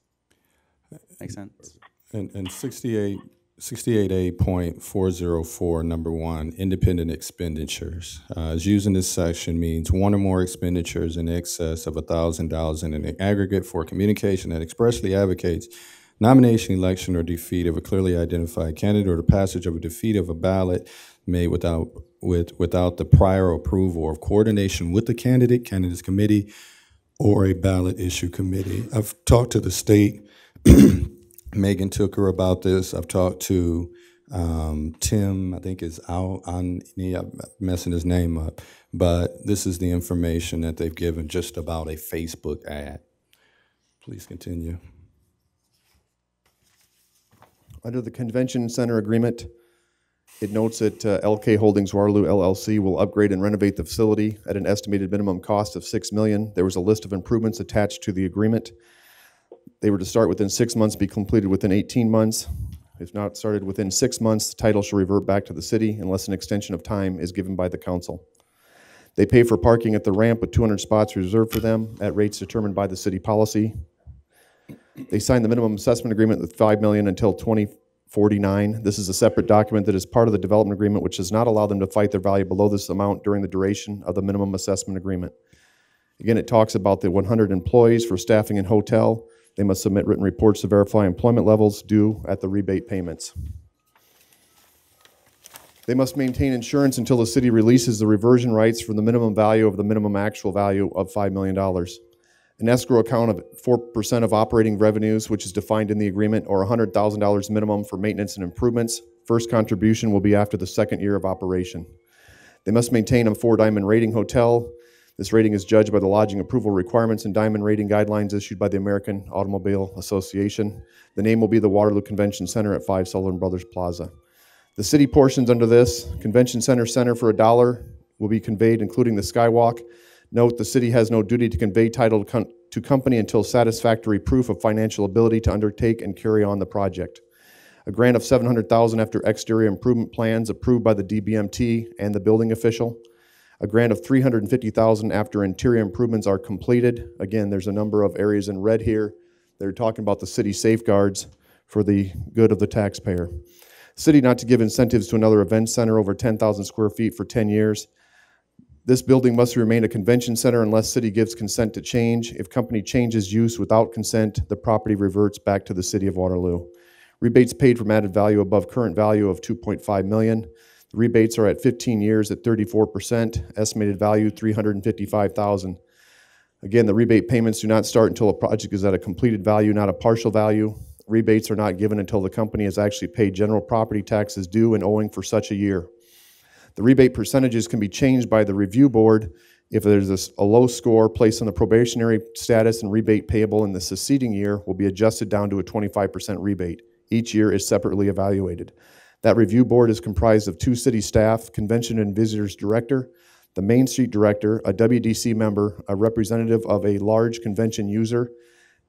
Make sense? And 68A.404, number one, independent expenditures. Is used in this section means one or more expenditures in excess of $1,000 in an aggregate for communication that expressly advocates nomination, election, or defeat of a clearly identified candidate, or the passage of a defeat of a ballot made without the prior approval or coordination with the candidate's committee, or a ballot issue committee. I've talked to the state. Megan Tooker about this. I've talked to Tim, I think is out on, I'm messing his name up, but this is the information that they've given just about a Facebook ad. Please continue. Under the convention center agreement, it notes that LK Holdings Waterloo LLC will upgrade and renovate the facility at an estimated minimum cost of $6 million. There was a list of improvements attached to the agreement. They were to start within 6 months, be completed within 18 months. If not started within 6 months, the title shall revert back to the city unless an extension of time is given by the council. They pay for parking at the ramp with 200 spots reserved for them at rates determined by the city policy. They signed the minimum assessment agreement with $5 million until 2049. This is a separate document that is part of the development agreement, which does not allow them to fight their value below this amount during the duration of the minimum assessment agreement. Again, it talks about the 100 employees for staffing and hotel. They must submit written reports to verify employment levels due at the rebate payments. They must maintain insurance until the city releases the reversion rights for the minimum value of the minimum actual value of $5 million. An escrow account of 4% of operating revenues, which is defined in the agreement, or $100,000 minimum for maintenance and improvements. First contribution will be after the second year of operation. They must maintain a 4-diamond rating hotel. This rating is judged by the lodging approval requirements and diamond rating guidelines issued by the American Automobile Association. The name will be the Waterloo Convention Center at 5 Sullivan Brothers Plaza. The city portions under this, Convention Center for $1 will be conveyed, including the skywalk. Note, the city has no duty to convey title to company until satisfactory proof of financial ability to undertake and carry on the project. a grant of $700,000 after exterior improvement plans approved by the DBMT and the building official, a grant of $350,000 after interior improvements are completed. Again, there's a number of areas in red here. They're talking about the city safeguards for the good of the taxpayer. City not to give incentives to another event center over 10,000 square feet for 10 years. This building must remain a convention center unless city gives consent to change. If company changes use without consent, the property reverts back to the city of Waterloo. Rebates paid from added value above current value of $2.5 million. The rebates are at 15 years at 34%, estimated value $355,000. Again, the rebate payments do not start until a project is at a completed value, not a partial value. Rebates are not given until the company has actually paid general property taxes due and owing for such a year. The rebate percentages can be changed by the review board if there's a low score placed on the probationary status, and rebate payable in the succeeding year will be adjusted down to a 25% rebate. Each year is separately evaluated. That review board is comprised of 2 city staff, convention and visitors director, the Main Street director, a WDC member, a representative of a large convention user,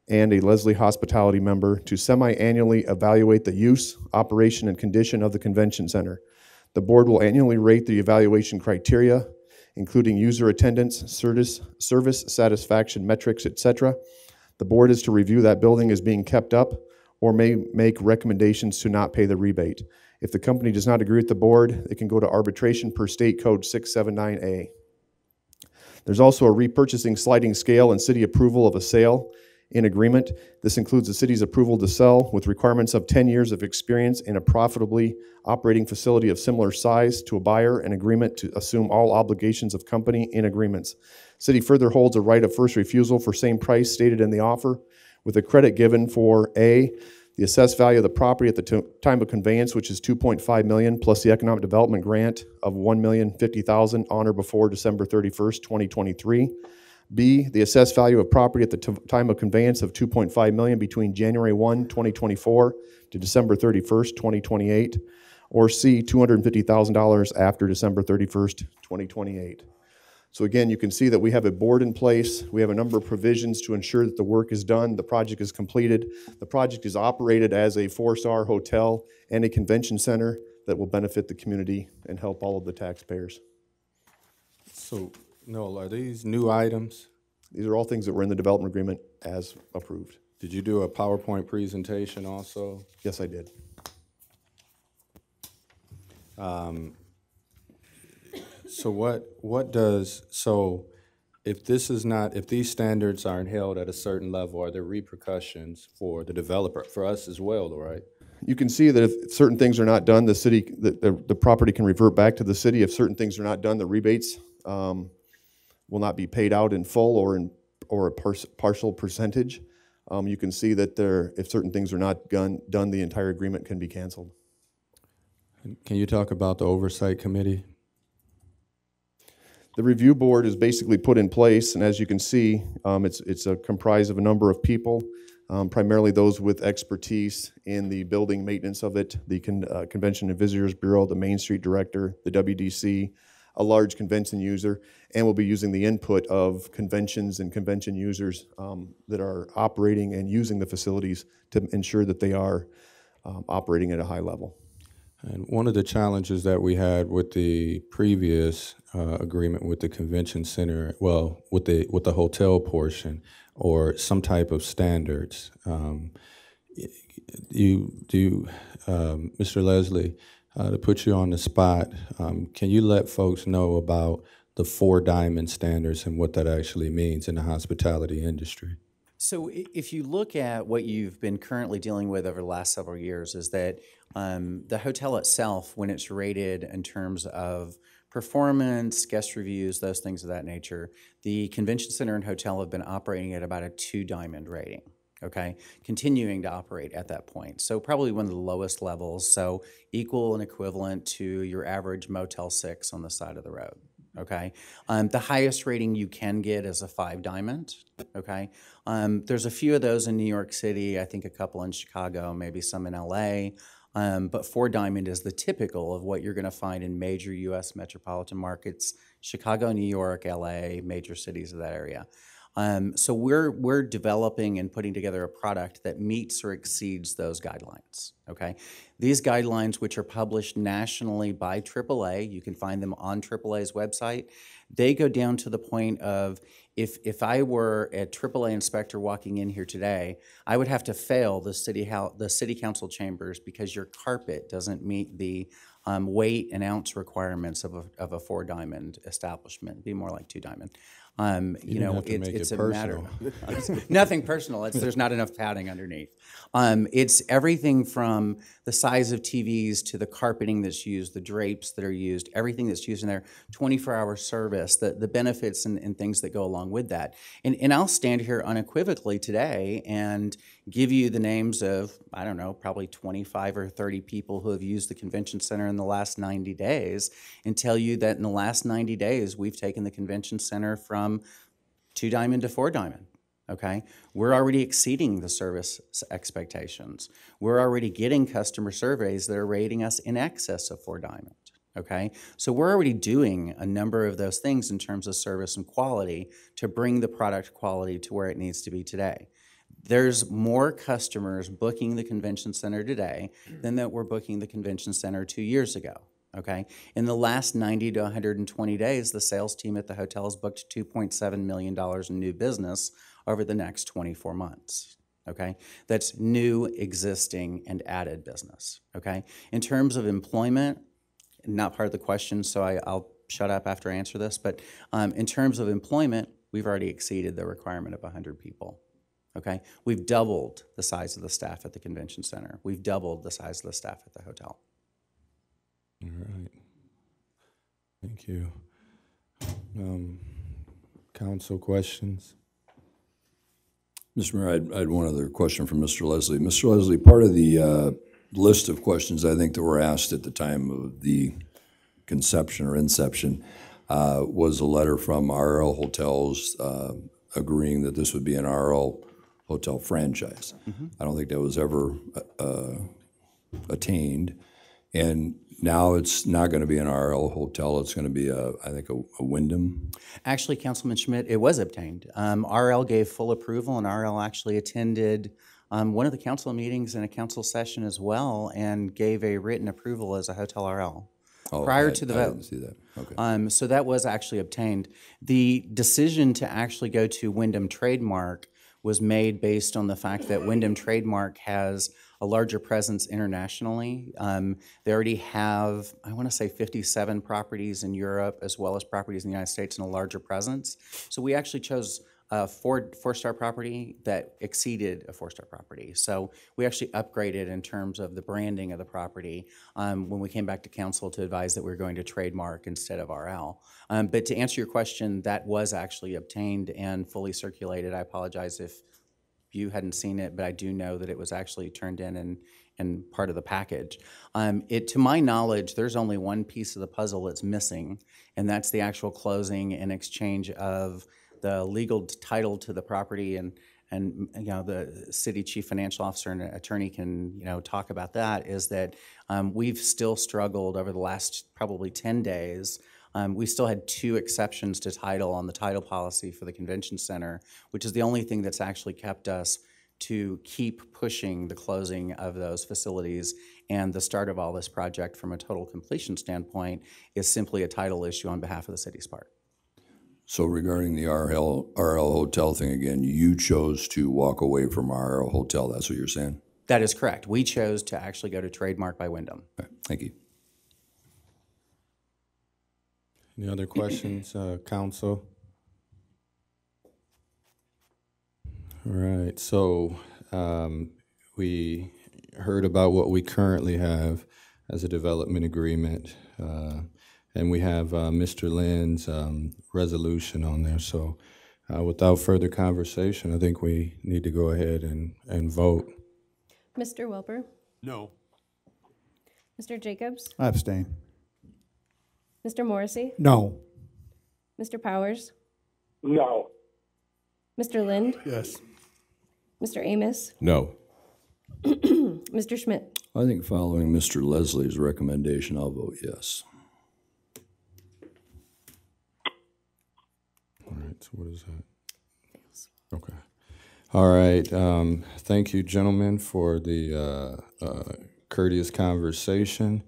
and a Leslie hospitality member to semi-annually evaluate the use, operation, and condition of the convention center. The board will annually rate the evaluation criteria, including user attendance, service satisfaction metrics, etc. The board is to review that building is being kept up or may make recommendations to not pay the rebate. If the company does not agree with the board, it can go to arbitration per state code 679A. There's also a repurchasing sliding scale and city approval of a sale in agreement. This includes the city's approval to sell with requirements of 10 years of experience in a profitably operating facility of similar size to a buyer, and agreement to assume all obligations of company in agreements. City further holds a right of first refusal for same price stated in the offer, with a credit given for A, the assessed value of the property at the time of conveyance, which is $2.5 million, plus the economic development grant of $1,050,000 on or before December 31st, 2023. B, the assessed value of property at the time of conveyance of $2.5 million between January 1, 2024 to December 31st, 2028. Or C, $250,000 after December 31st, 2028. So again, you can see that we have a board in place. We have a number of provisions to ensure that the work is done, the project is completed. The project is operated as a 4-star hotel and a convention center that will benefit the community and help all of the taxpayers. So, Noel, are these new items? These are all things that were in the development agreement as approved. Did you do a PowerPoint presentation also? Yes, I did. So if these standards aren't held at a certain level, are there repercussions for the developer, for us as well, though, right? You can see that if certain things are not done, the city, the property can revert back to the city. If certain things are not done, the rebates will not be paid out in full or a partial percentage. You can see that if certain things are not done, the entire agreement can be canceled. Can you talk about the oversight committee? The review board is basically put in place, and as you can see, it's comprised of a number of people, primarily those with expertise in the building maintenance of it, the Convention and Visitors Bureau, the Main Street Director, the WDC, a large convention user, and we'll be using the input of conventions and convention users that are operating and using the facilities to ensure that they are operating at a high level. And one of the challenges that we had with the previous agreement with the convention center, well, with the hotel portion, or some type of standards, Mr. Leslie, to put you on the spot, can you let folks know about the 4 diamond standards and what that actually means in the hospitality industry? So if you look at what you've been currently dealing with over the last several years, is that the hotel itself, when it's rated in terms of performance, guest reviews, those things of that nature, the convention center and hotel have been operating at about a 2 diamond rating, okay? Continuing to operate at that point. So probably one of the lowest levels, so equal and equivalent to your average Motel 6 on the side of the road. Okay, the highest rating you can get is a 5 diamond. Okay, there's a few of those in New York City. I think a couple in Chicago, maybe some in LA. But 4 diamond is the typical of what you're going to find in major U.S. metropolitan markets: Chicago, New York, LA, major cities of that area. So we're developing and putting together a product that meets or exceeds those guidelines, okay? These guidelines, which are published nationally by AAA, you can find them on AAA's website, they go down to the point of if I were a AAA inspector walking in here today, I would have to fail the city council chambers because your carpet doesn't meet the weight and ounce requirements of a 4-diamond establishment. Be more like 2-diamond. You know, it's a matter. Nothing personal. There's not enough padding underneath. It's everything from the size of TVs to the carpeting that's used, the drapes that are used, everything that's used in there, 24-hour service, the benefits and things that go along with that. And I'll stand here unequivocally today and give you the names of, I don't know, probably 25 or 30 people who have used the convention center in the last 90 days and tell you that in the last 90 days, we've taken the convention center from 2-diamond to 4-diamond. Okay, we're already exceeding the service expectations. We're already getting customer surveys that are rating us in excess of 4-diamond. Okay, so we're already doing a number of those things in terms of service and quality to bring the product quality to where it needs to be today. There's more customers booking the convention center today than that were booking the convention center 2 years ago. Okay, in the last 90 to 120 days, the sales team at the hotel has booked $2.7 million in new business over the next 24 months. Okay, that's new, existing, and added business. Okay, in terms of employment, not part of the question, so I'll shut up after I answer this, but in terms of employment, we've already exceeded the requirement of 100 people. Okay, we've doubled the size of the staff at the convention center. We've doubled the size of the staff at the hotel. All right. Thank you. Council questions? Mr. Mayor, I had one other question from Mr. Leslie. Mr. Leslie, part of the list of questions I think that were asked at the time of the conception or inception was a letter from RL Hotels agreeing that this would be an RL hotel franchise. Mm-hmm. I don't think that was ever attained. And now it's not going to be an RL hotel. It's going to be, I think, a Wyndham. Actually, Councilman Schmidt, it was obtained. RL gave full approval, and RL actually attended one of the council meetings in a council session as well and gave a written approval as a hotel RL. Prior to the vote. I didn't see that. Okay. So that was actually obtained. The decision to actually go to Wyndham Trademark was made based on the fact that Wyndham Trademark has a larger presence internationally. They already have, I want to say 57 properties in Europe as well as properties in the United States and a larger presence. So we actually chose a four-star property that exceeded a 4-star property. So we actually upgraded in terms of the branding of the property when we came back to council to advise that we were going to trademark instead of RL. But to answer your question, that was actually obtained and fully circulated. I apologize if you hadn't seen it, but I do know that it was actually turned in and part of the package. To my knowledge, there's only one piece of the puzzle that's missing, and that's the actual closing and exchange of the legal title to the property, and you know, the city chief financial officer and attorney can, you know, talk about that, is that we've still struggled over the last probably 10 days. We still had 2 exceptions to title on the title policy for the convention center, which is the only thing that's actually kept us to keep pushing the closing of those facilities, and the start of all this project from a total completion standpoint is simply a title issue on behalf of the city's part. So regarding the RL hotel thing again, you chose to walk away from RL hotel. That's what you're saying? That is correct. We chose to actually go to trademark by Wyndham. Okay. Thank you. Any other questions, council? All right, so we heard about what we currently have as a development agreement, and we have Mr. Lynn's resolution on there. So without further conversation, I think we need to go ahead and vote. Mr. Welper? No. Mr. Jacobs? I abstain. Mr. Morrissey? No. Mr. Powers? No. Mr. Lind? Yes. Mr. Amos? No. Mr. Schmidt? I think following Mr. Leslie's recommendation, I'll vote yes. All right, so what is that? Okay. All right. Thank you, gentlemen, for the courteous conversation.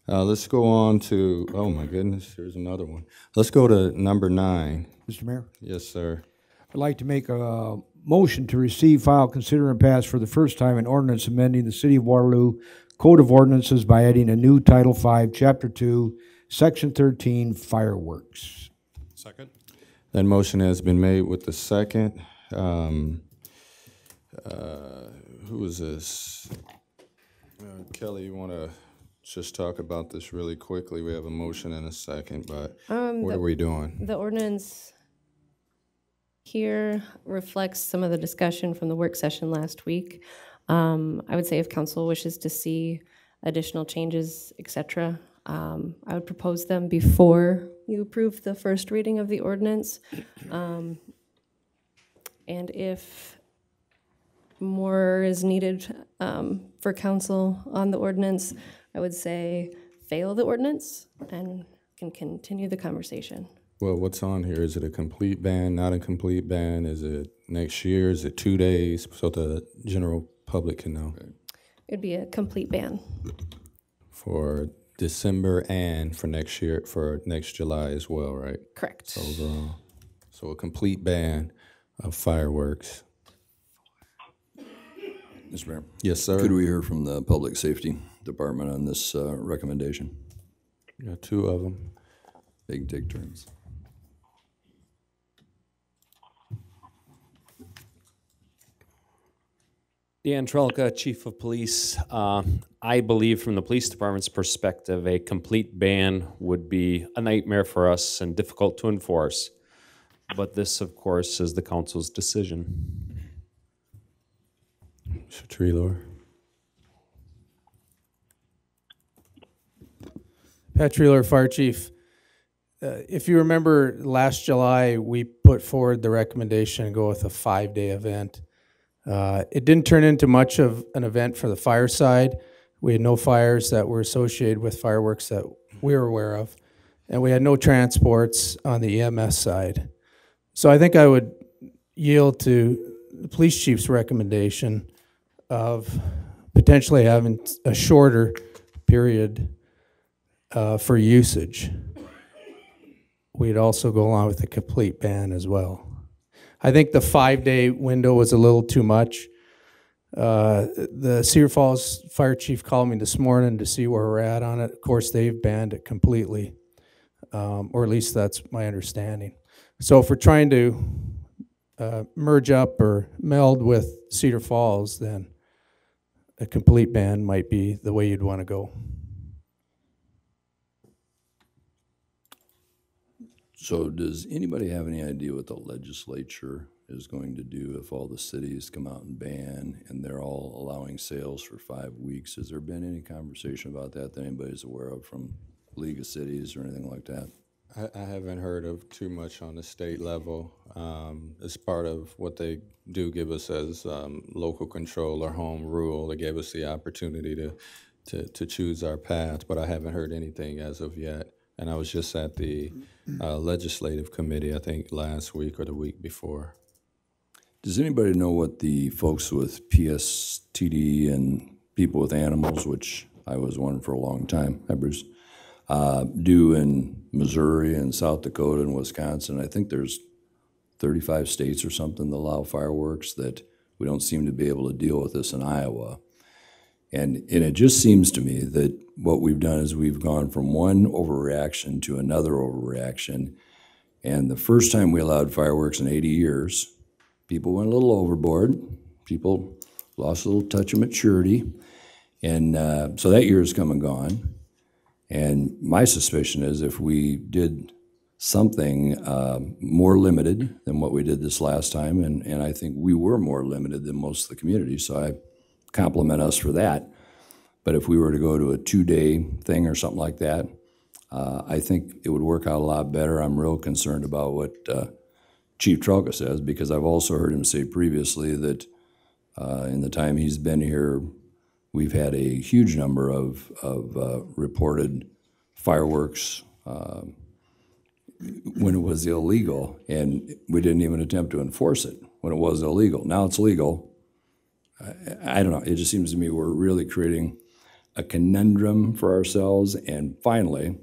Let's go on to, oh my goodness, here's another one. Let's go to number 9. Mr. Mayor? Yes, sir. I'd like to make a motion to receive, file, consider, and pass for the first time an ordinance amending the City of Waterloo Code of Ordinances by adding a new Title V, Chapter 2, Section 13, fireworks. Second. That motion has been made with the second. Who is this? Kelly, you want to just talk about this really quickly? We have a motion and a second, but what are we doing? The ordinance here reflects some of the discussion from the work session last week. I would say if council wishes to see additional changes, etc., I would propose them before you approve the first reading of the ordinance. And if more is needed for council on the ordinance, I would say fail the ordinance and can continue the conversation. Well, what's on here? Is it a complete ban, not a complete ban? Is it next year? Is it 2 days so the general public can know? It'd be a complete ban. For December and for next year, for next July as well, right? Correct. So overall, so a complete ban of fireworks. Mr. Mayor? Yes, sir. Could we hear from the Public Safety Department on this recommendation? Got 2 of them. They can take turns. Dan Trelka, Chief of Police. I believe from the police department's perspective, a complete ban would be a nightmare for us and difficult to enforce. But this, of course, is the council's decision. Mr. Treelor. Pat Treelor, Fire Chief. If you remember last July, we put forward the recommendation to go with a 5-day event. It didn't turn into much of an event for the fire side. We had no fires that were associated with fireworks that we were aware of, and we had no transports on the EMS side. So I think I would yield to the police chief's recommendation of potentially having a shorter period for usage. We'd also go along with a complete ban as well. I think the 5-day window was a little too much. The Cedar Falls Fire Chief called me this morning to see where we're at on it. Of course, they've banned it completely, or at least that's my understanding. So if we're trying to merge up or meld with Cedar Falls, then a complete ban might be the way you'd want to go. So does anybody have any idea what the legislature is going to do if all the cities come out and ban and they're all allowing sales for 5 weeks? Has there been any conversation about that anybody's aware of from League of Cities or anything like that? I haven't heard of too much on the state level. As part of what they do give us as local control or home rule, they gave us the opportunity to choose our path, but I haven't heard anything as of yet. And I was just at the legislative committee, I think last week or the week before. Does anybody know what the folks with PSTD and people with animals, which I was one for a long time, hi Bruce, do in Missouri and South Dakota and Wisconsin? I think there's 35 states or something that allow fireworks, that we don't seem to be able to deal with this in Iowa. And it just seems to me that what we've done is we've gone from one overreaction to another overreaction. And the first time we allowed fireworks in 80 years, people went a little overboard. People lost a little touch of maturity. And so that year has come and gone. And my suspicion is if we did something more limited than what we did this last time, and I think we were more limited than most of the community, so I compliment us for that. But if we were to go to a 2-day thing or something like that, I think it would work out a lot better. I'm real concerned about what Chief Trelka says, because I've also heard him say previously that in the time he's been here, we've had a huge number of reported fireworks when it was illegal, and we didn't even attempt to enforce it. when it was illegal. Now it's legal. I don't know. It just seems to me we're really creating a conundrum for ourselves. And finally,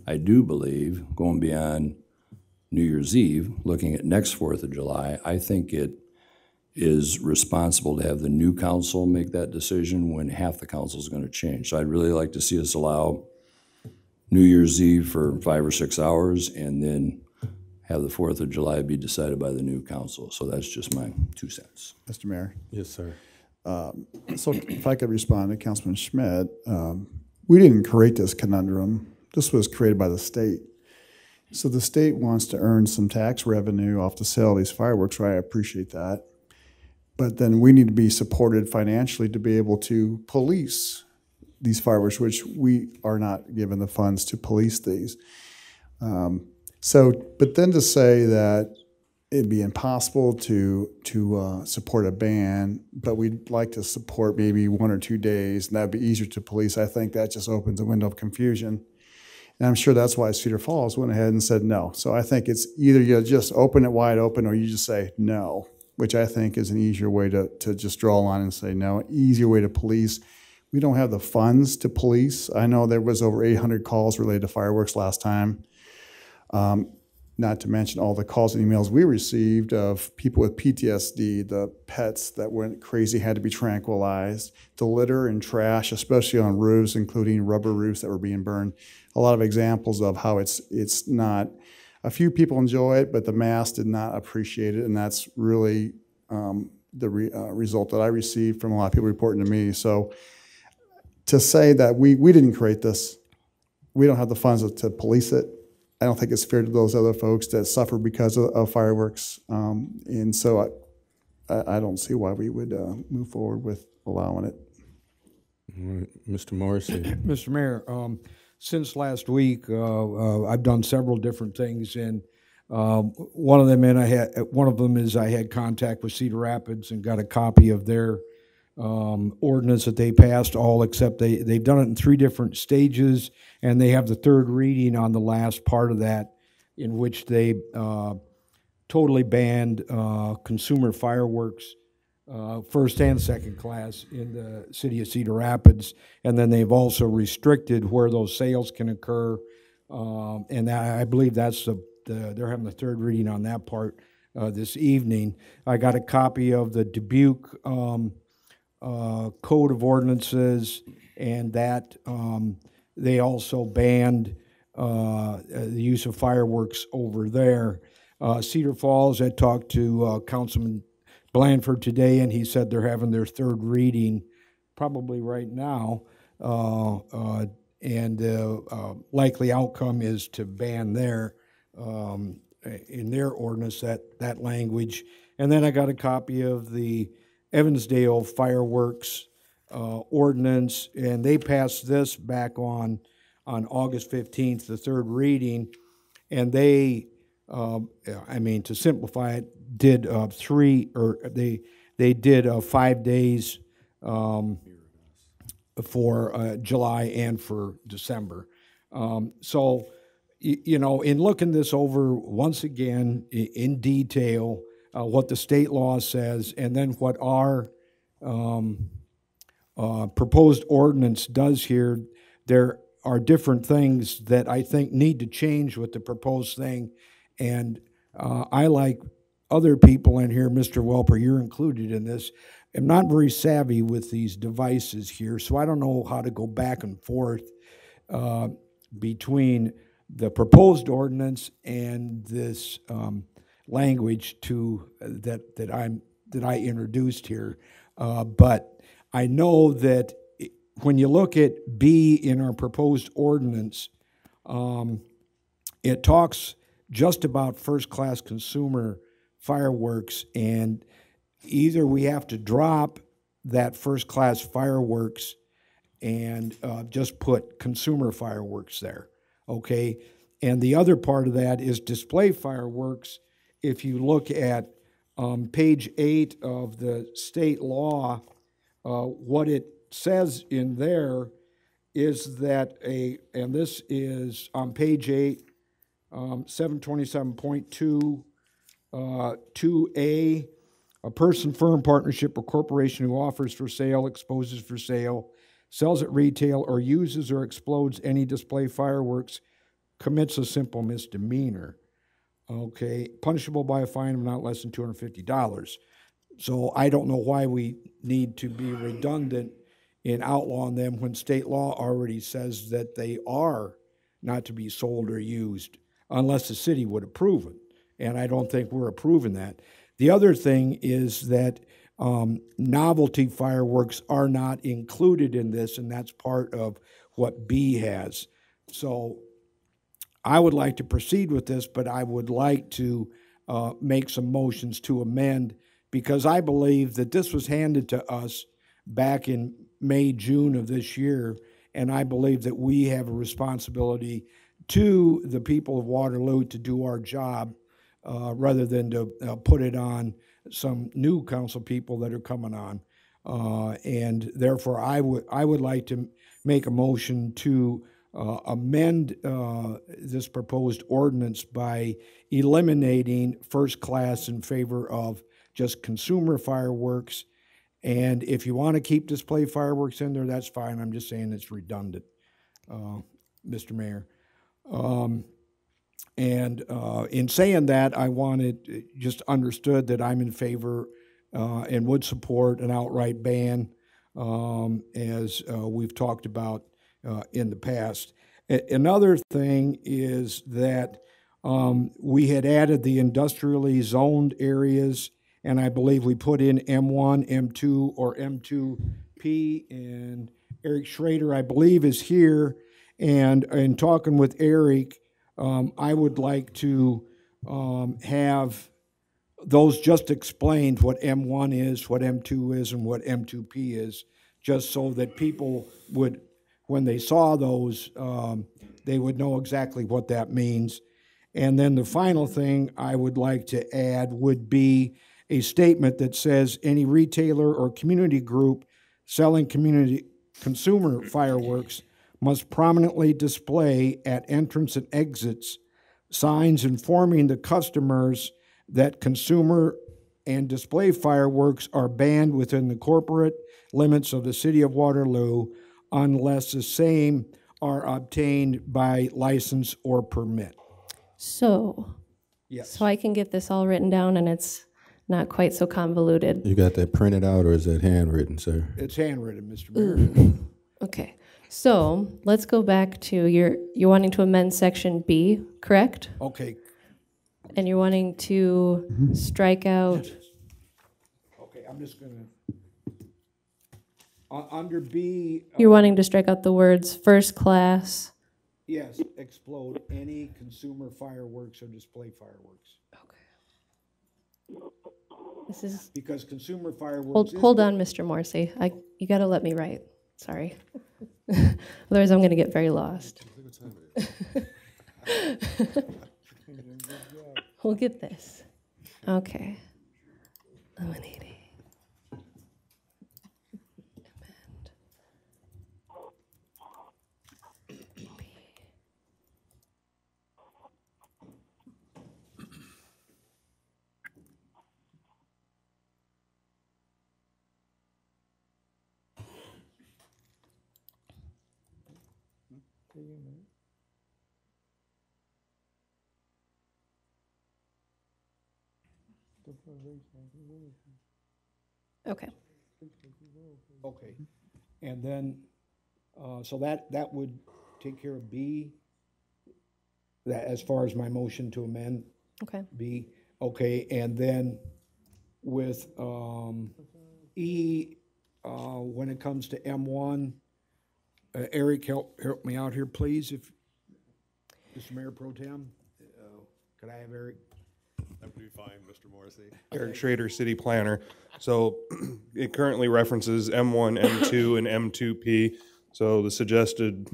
I do believe, going beyond New Year's Eve, looking at next 4th of July, I think it is responsible to have the new council make that decision when half the council is going to change. So I'd really like to see us allow New Year's Eve for 5 or 6 hours and then have the 4th of July be decided by the new council. So that's just my 2 cents. Mr. Mayor. Yes, sir. So if I could respond to Councilman Schmidt, we didn't create this conundrum. This was created by the state. So the state wants to earn some tax revenue off the sale of these fireworks, right? I appreciate that. But then we need to be supported financially to be able to police these fireworks, which we are not given the funds to police these. But then to say that it'd be impossible to support a ban, but we'd like to support maybe 1 or 2 days, and that'd be easier to police, I think that just opens a window of confusion. And I'm sure that's why Cedar Falls went ahead and said no. So I think it's either you just open it wide open or you just say no, which I think is an easier way to just draw a line and say no, an easier way to police. We don't have the funds to police. I know there was over 800 calls related to fireworks last time. Not to mention all the calls and emails we received of people with PTSD, the pets that went crazy had to be tranquilized, the litter and trash, especially on roofs, including rubber roofs that were being burned. A lot of examples of how it's not, a few people enjoy it, but the mass did not appreciate it, and that's really the result that I received from a lot of people reporting to me. So to say that we didn't create this, we don't have the funds to police it, I don't think it's fair to those other folks that suffer because of fireworks. And so I don't see why we would move forward with allowing it. Mr. Morrissey. Mr. Mayor, since last week, I've done several different things, and one of them is I had contact with Cedar Rapids and got a copy of their ordinance that they passed, all except they've done it in 3 different stages, and they have the 3rd reading on the last part of that, in which they totally banned consumer fireworks, first and second class, in the city of Cedar Rapids, and then they've also restricted where those sales can occur, and I believe that's they're having the 3rd reading on that part this evening. I got a copy of the Dubuque Code of Ordinances, and that they also banned the use of fireworks over there. Cedar Falls, I talked to Councilman Blandford today, and he said they're having their 3rd reading probably right now, and the likely outcome is to ban their in their ordinance that language. And then I got a copy of the Evansdale fireworks ordinance, and they passed this back on August 15th, the 3rd reading, and they, to simplify it, did they did 5 days for July and for December. So, in looking this over once again in detail, what the state law says, and then what our proposed ordinance does here, there are different things that I think need to change with the proposed thing. And I, like other people in here, Mr. Welper, you're included in this, am not very savvy with these devices here, so I don't know how to go back and forth between the proposed ordinance and this language that I introduced here. But I know that when you look at B in our proposed ordinance, it talks just about first-class consumer fireworks, and either we have to drop that first-class fireworks and just put consumer fireworks there, okay? And the other part of that is display fireworks. If you look at page 8 of the state law, what it says in there is that and this is on page 8, 727.2, 2A, a person, firm, partnership, or corporation who offers for sale, exposes for sale, sells at retail, or uses or explodes any display fireworks commits a simple misdemeanor. Okay, punishable by a fine of not less than $250. So I don't know why we need to be redundant in outlawing them when state law already says that they are not to be sold or used unless the city would approve it. And I don't think we're approving that. The other thing is that novelty fireworks are not included in this, and that's part of what B has. So I would like to proceed with this, but I would like to make some motions to amend, because I believe that this was handed to us back in May, June of this year, and I believe that we have a responsibility to the people of Waterloo to do our job rather than to put it on some new council people that are coming on. And therefore, I would like to make a motion to amend this proposed ordinance by eliminating first class in favor of just consumer fireworks. And if you want to keep display fireworks in there, that's fine. I'm just saying it's redundant, Mr. Mayor. In saying that, I wanted just understood that I'm in favor and would support an outright ban, as we've talked about in the past. Another thing is that we had added the industrially zoned areas, and I believe we put in M1, M2, or M2P, and Eric Schrader, I believe, is here. And in talking with Eric, I would like to have those just explained, what M1 is, what M2 is, and what M2P is, just so that people would, when they saw those, they would know exactly what that means. And then the final thing I would like to add would be a statement that says any retailer or community group selling consumer fireworks must prominently display at entrance and exits signs informing the customers that consumer and display fireworks are banned within the corporate limits of the city of Waterloo unless the same are obtained by license or permit. So, yes. So I can get this all written down and it's not quite so convoluted. You got that printed out, or is that handwritten, sir? It's handwritten, Mr. Mayor. Okay, so let's go back to you're wanting to amend section B, correct? Okay. And you're wanting to strike out. Okay, I'm just gonna, under B. You're wanting to strike out the words first class. Yes, explode any consumer fireworks or display fireworks. This is because consumer fireworks. Hold on, Mr. Morrissey. You got to let me write. Sorry. Otherwise, I'm going to get very lost. We'll get this. Okay. Eliminating. Okay. Okay, and then, so that would take care of B, that as far as my motion to amend. Okay. B, okay, and then with E, when it comes to M1, Eric, help me out here, please, if, Mr. Mayor Pro Tem, could I have Eric? That would be fine, Mr. Morrissey. Eric Schrader, City Planner. So it currently references M1, M2, and M2P. So the suggested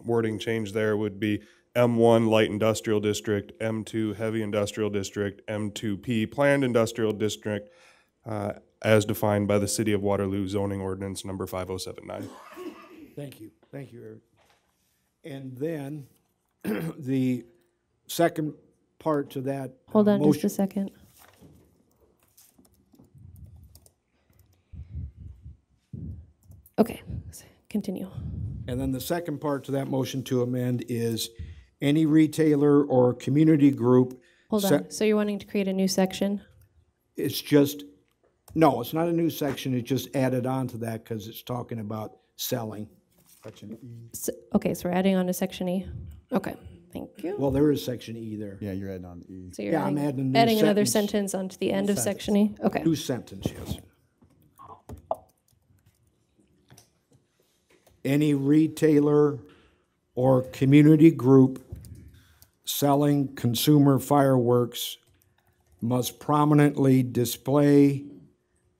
wording change there would be M1 Light Industrial District, M2 Heavy Industrial District, M2P Planned Industrial District, as defined by the City of Waterloo Zoning Ordinance number 5079. Thank you, Eric. And then the second part to that. Hold on just a second. Okay, continue. And then the second part to that motion to amend is any retailer or community group. Hold on, so you're wanting to create a new section? It's just, no, it's not a new section, it's just added on to that because it's talking about selling. Okay, so we're adding on to section E. Okay, thank you. Well, there is section E there. Yeah, you're adding on E. So you're Yeah, I'm adding a new adding another sentence. sentence onto the end of section E? Okay. New sentence, yes. Any retailer or community group selling consumer fireworks must prominently display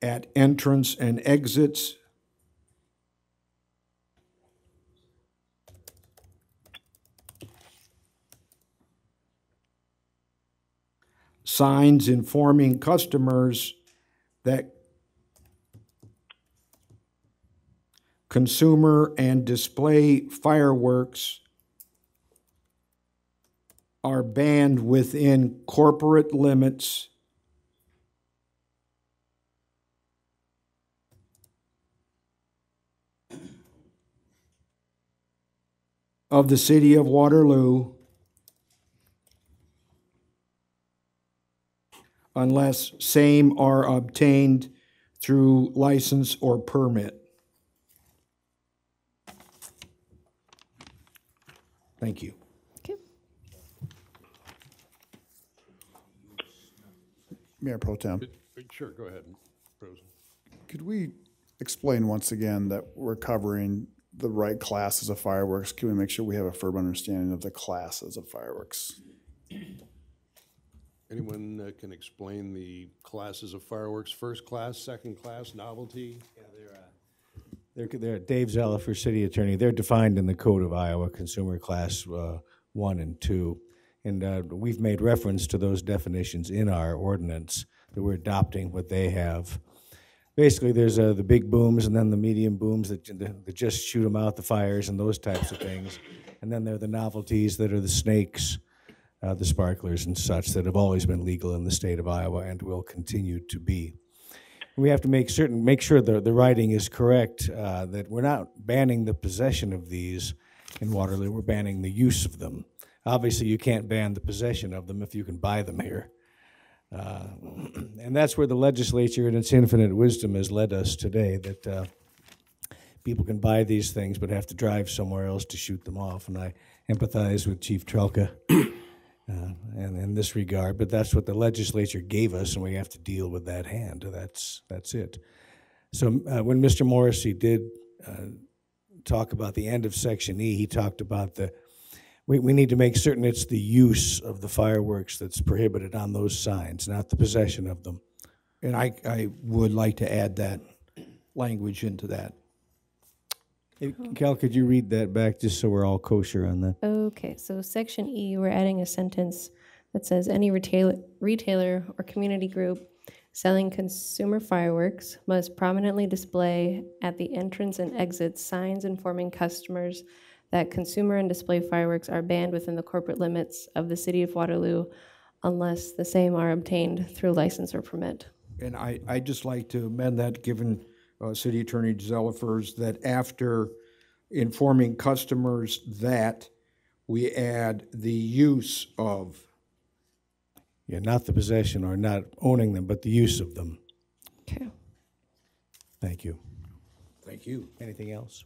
at entrance and exits signs informing customers that consumer and display fireworks are banned within corporate limits of the city of Waterloo unless same are obtained through license or permit. Thank you. Okay. Mayor Pro Tem, Sure, go ahead, Rosen. could we explain once again that we're covering the right classes of fireworks? Can we make sure we have a firm understanding of the classes of fireworks? Anyone can explain the classes of fireworks, first class, second class, novelty? They're Dave Zellifer, City Attorney. They're defined in the Code of Iowa, Consumer Class 1 and 2. And we've made reference to those definitions in our ordinance that we're adopting what they have. Basically, there's the big booms and then the medium booms that just shoot them out, the fires and those types of things. And then there are the novelties that are the snakes, the sparklers and such that have always been legal in the state of Iowa and will continue to be. We have to make sure the writing is correct, that we're not banning the possession of these in Waterloo, we're banning the use of them. Obviously, you can't ban the possession of them if you can buy them here. And that's where the legislature in its infinite wisdom has led us today, that people can buy these things but have to drive somewhere else to shoot them off. And I empathize with Chief Trelka and in this regard, but that's what the legislature gave us, and we have to deal with that hand. That's it. So when Mr. Morrissey did talk about the end of Section E, he talked about we need to make certain it's the use of the fireworks that's prohibited on those signs, not the possession of them. And I would like to add that language into that. Hey, Cal, could you read that back just so we're all kosher on that? Okay, so section E, we're adding a sentence that says any retailer or community group selling consumer fireworks must prominently display at the entrance and exit signs informing customers that consumer and display fireworks are banned within the corporate limits of the city of Waterloo unless the same are obtained through license or permit. And I'd just like to amend that, given City Attorney Zellifer's, that after informing customers that, we add the use of. Yeah, not the possession or not owning them, but the use of them. Okay. Thank you. Thank you. Anything else?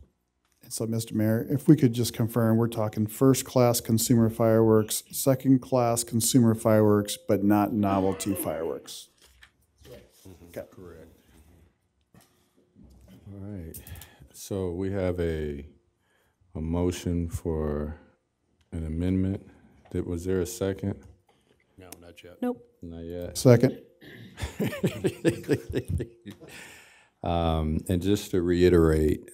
So, Mr. Mayor, if we could just confirm, we're talking first-class consumer fireworks, second-class consumer fireworks, but not novelty fireworks. Okay. Correct. All right. So we have a motion for an amendment. Was there a second? No, not yet. Nope. Not yet. Second. And just to reiterate,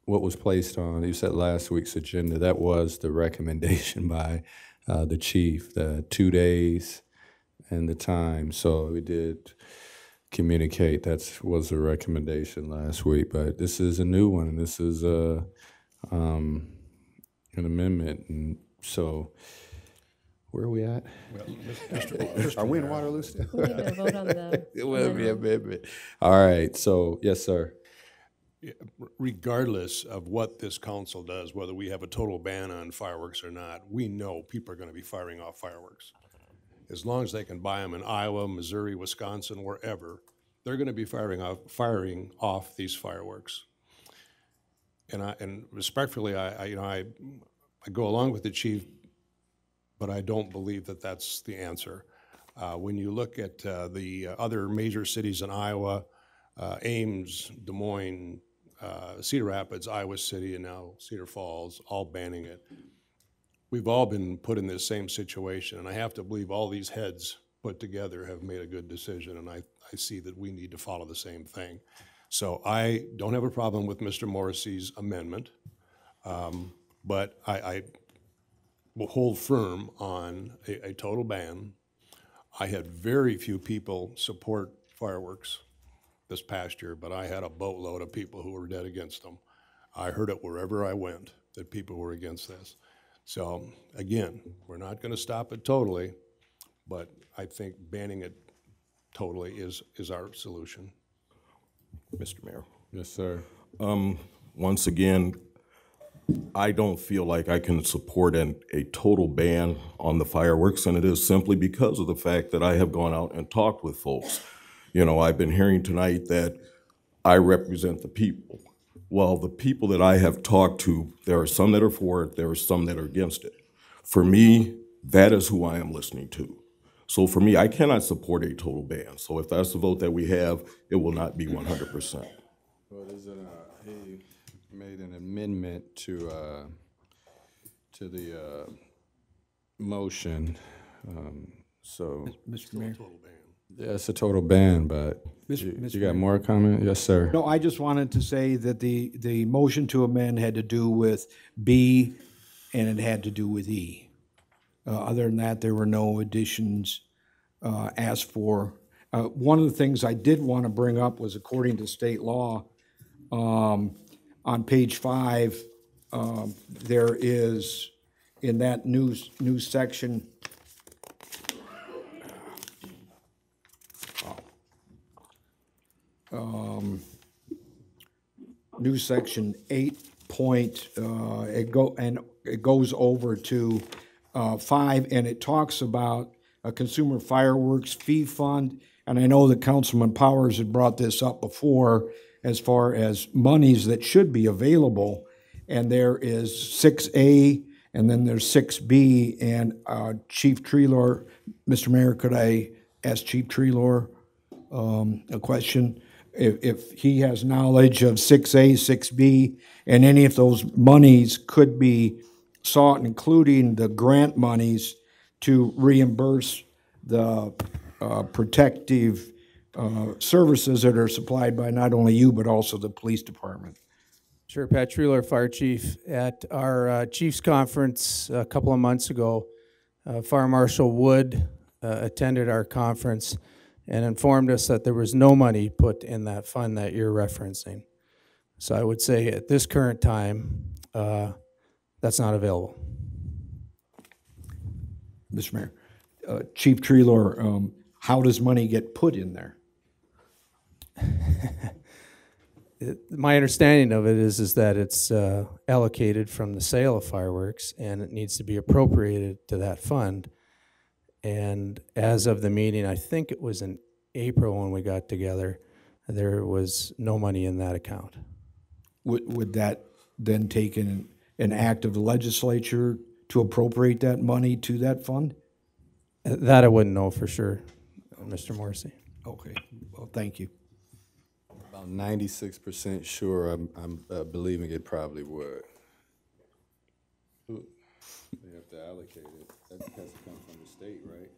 what was placed on, you said last week's agenda, that was the recommendation by the chief, the 2 days and the time. So we did communicate, that was the recommendation last week, but this is a new one. This is an amendment, and so Where are we at? Well, Are we in Waterloo still? We need to vote on the It will be amendment. All right, so, yes, sir. regardless of what this council does, whether we have a total ban on fireworks or not, we know people are going to be firing off fireworks. As long as they can buy them in Iowa, Missouri, Wisconsin, wherever, they're going to be firing off these fireworks. And respectfully, I go along with the chief, but I don't believe that that's the answer. When you look at the other major cities in Iowa, Ames, Des Moines, Cedar Rapids, Iowa City, and now Cedar Falls, all banning it. We've all been put in this same situation, and I have to believe all these heads put together have made a good decision, and I see that we need to follow the same thing. So I don't have a problem with Mr. Morrissey's amendment, but I will hold firm on a total ban. I had very few people support fireworks this past year, but I had a boatload of people who were dead against them. I heard it wherever I went, that people were against this. So again, we're not going to stop it totally, but I think banning it totally is our solution. Mr. Mayor. Yes, sir. Once again, I don't feel like I can support a total ban on the fireworks, and it is simply because of the fact that I have gone out and talked with folks. You know, I've been hearing tonight that I represent the people. Well, the people that I have talked to, there are some that are for it, there are some that are against it. For me, that is who I am listening to. So for me, I cannot support a total ban. So if that's the vote that we have, it will not be 100%. Well, he made an amendment to the motion, so. Mr. Mayor. Yeah, it's a total ban, but you got more comment? Yes, sir. No, I just wanted to say that the motion to amend had to do with B and it had to do with E. Other than that, there were no additions asked for. One of the things I did want to bring up was, according to state law, on page 5, there is, in that news section, new section 8 point, it goes over to 5, and it talks about a consumer fireworks fee fund. And I know that Councilman Powers had brought this up before as far as monies that should be available. And there is 6A, and then there's 6B. And Chief Treelor, Mr. Mayor, could I ask Chief Treelor a question? If he has knowledge of 6A, 6B, and any of those monies could be sought, including the grant monies, to reimburse the protective services that are supplied by not only you, but also the police department. Sure, Pat Treelor, Fire Chief. At our Chiefs Conference a couple of months ago, Fire Marshal Wood attended our conference and informed us that there was no money put in that fund that you're referencing. So I would say at this current time, that's not available. Mr. Mayor, Chief Treelor, how does money get put in there? My understanding of it is that it's allocated from the sale of fireworks, and it needs to be appropriated to that fund. And as of the meeting, I think it was in April when we got together, there was no money in that account. Would that then take an act of the legislature to appropriate that money to that fund? That I wouldn't know for sure, Mr. Morrissey. Okay, well, thank you. About 96% sure I'm believing it probably would. They have to allocate it. That has to come from the state, right?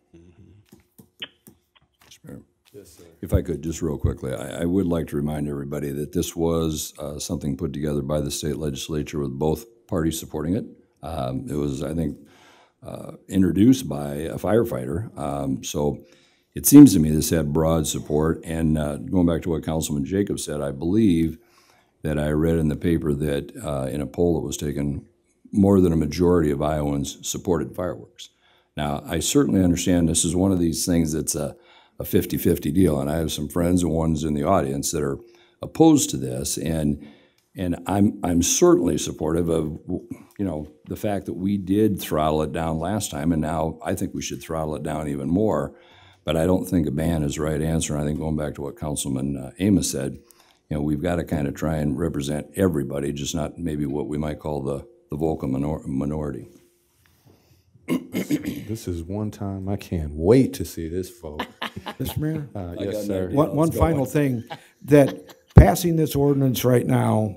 Mr. Mayor. Yes, sir. If I could, just real quickly, I would like to remind everybody that this was something put together by the state legislature with both parties supporting it. It was, I think, introduced by a firefighter. So it seems to me this had broad support. And going back to what Councilman Jacobs said, I believe that I read in the paper that in a poll that was taken, more than a majority of Iowans supported fireworks. Now, I certainly understand this is one of these things that's a 50-50 deal, and I have some friends and ones in the audience that are opposed to this, and I'm certainly supportive of, you know, the fact that we did throttle it down last time, and now I think we should throttle it down even more. But I don't think a ban is the right answer. I think going back to what Councilman Amos said, you know, we've got to kind of try and represent everybody, just not maybe what we might call the vocal minority. This is one time I can't wait to see this vote. Mr. Mayor? Yes, sir. One final thing, that passing this ordinance right now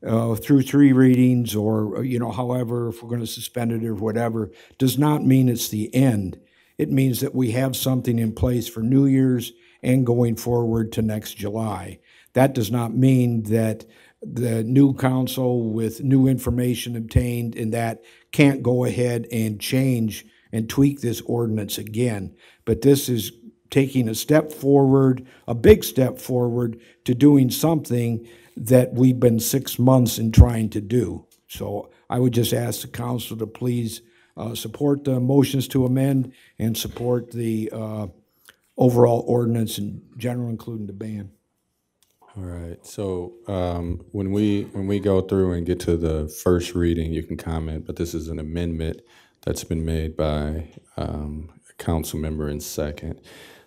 through 3 readings or, you know, however, if we're going to suspend it or whatever, does not mean it's the end. It means that we have something in place for New Year's and going forward to next July. That does not mean that the new council with new information obtained and that can't go ahead and change and tweak this ordinance again. But this is taking a step forward, a big step forward to doing something that we've been 6 months in trying to do. So I would just ask the council to please support the motions to amend and support the overall ordinance in general, including the ban. All right, so when we go through and get to the first reading, you can comment, but this is an amendment that's been made by a council member in second.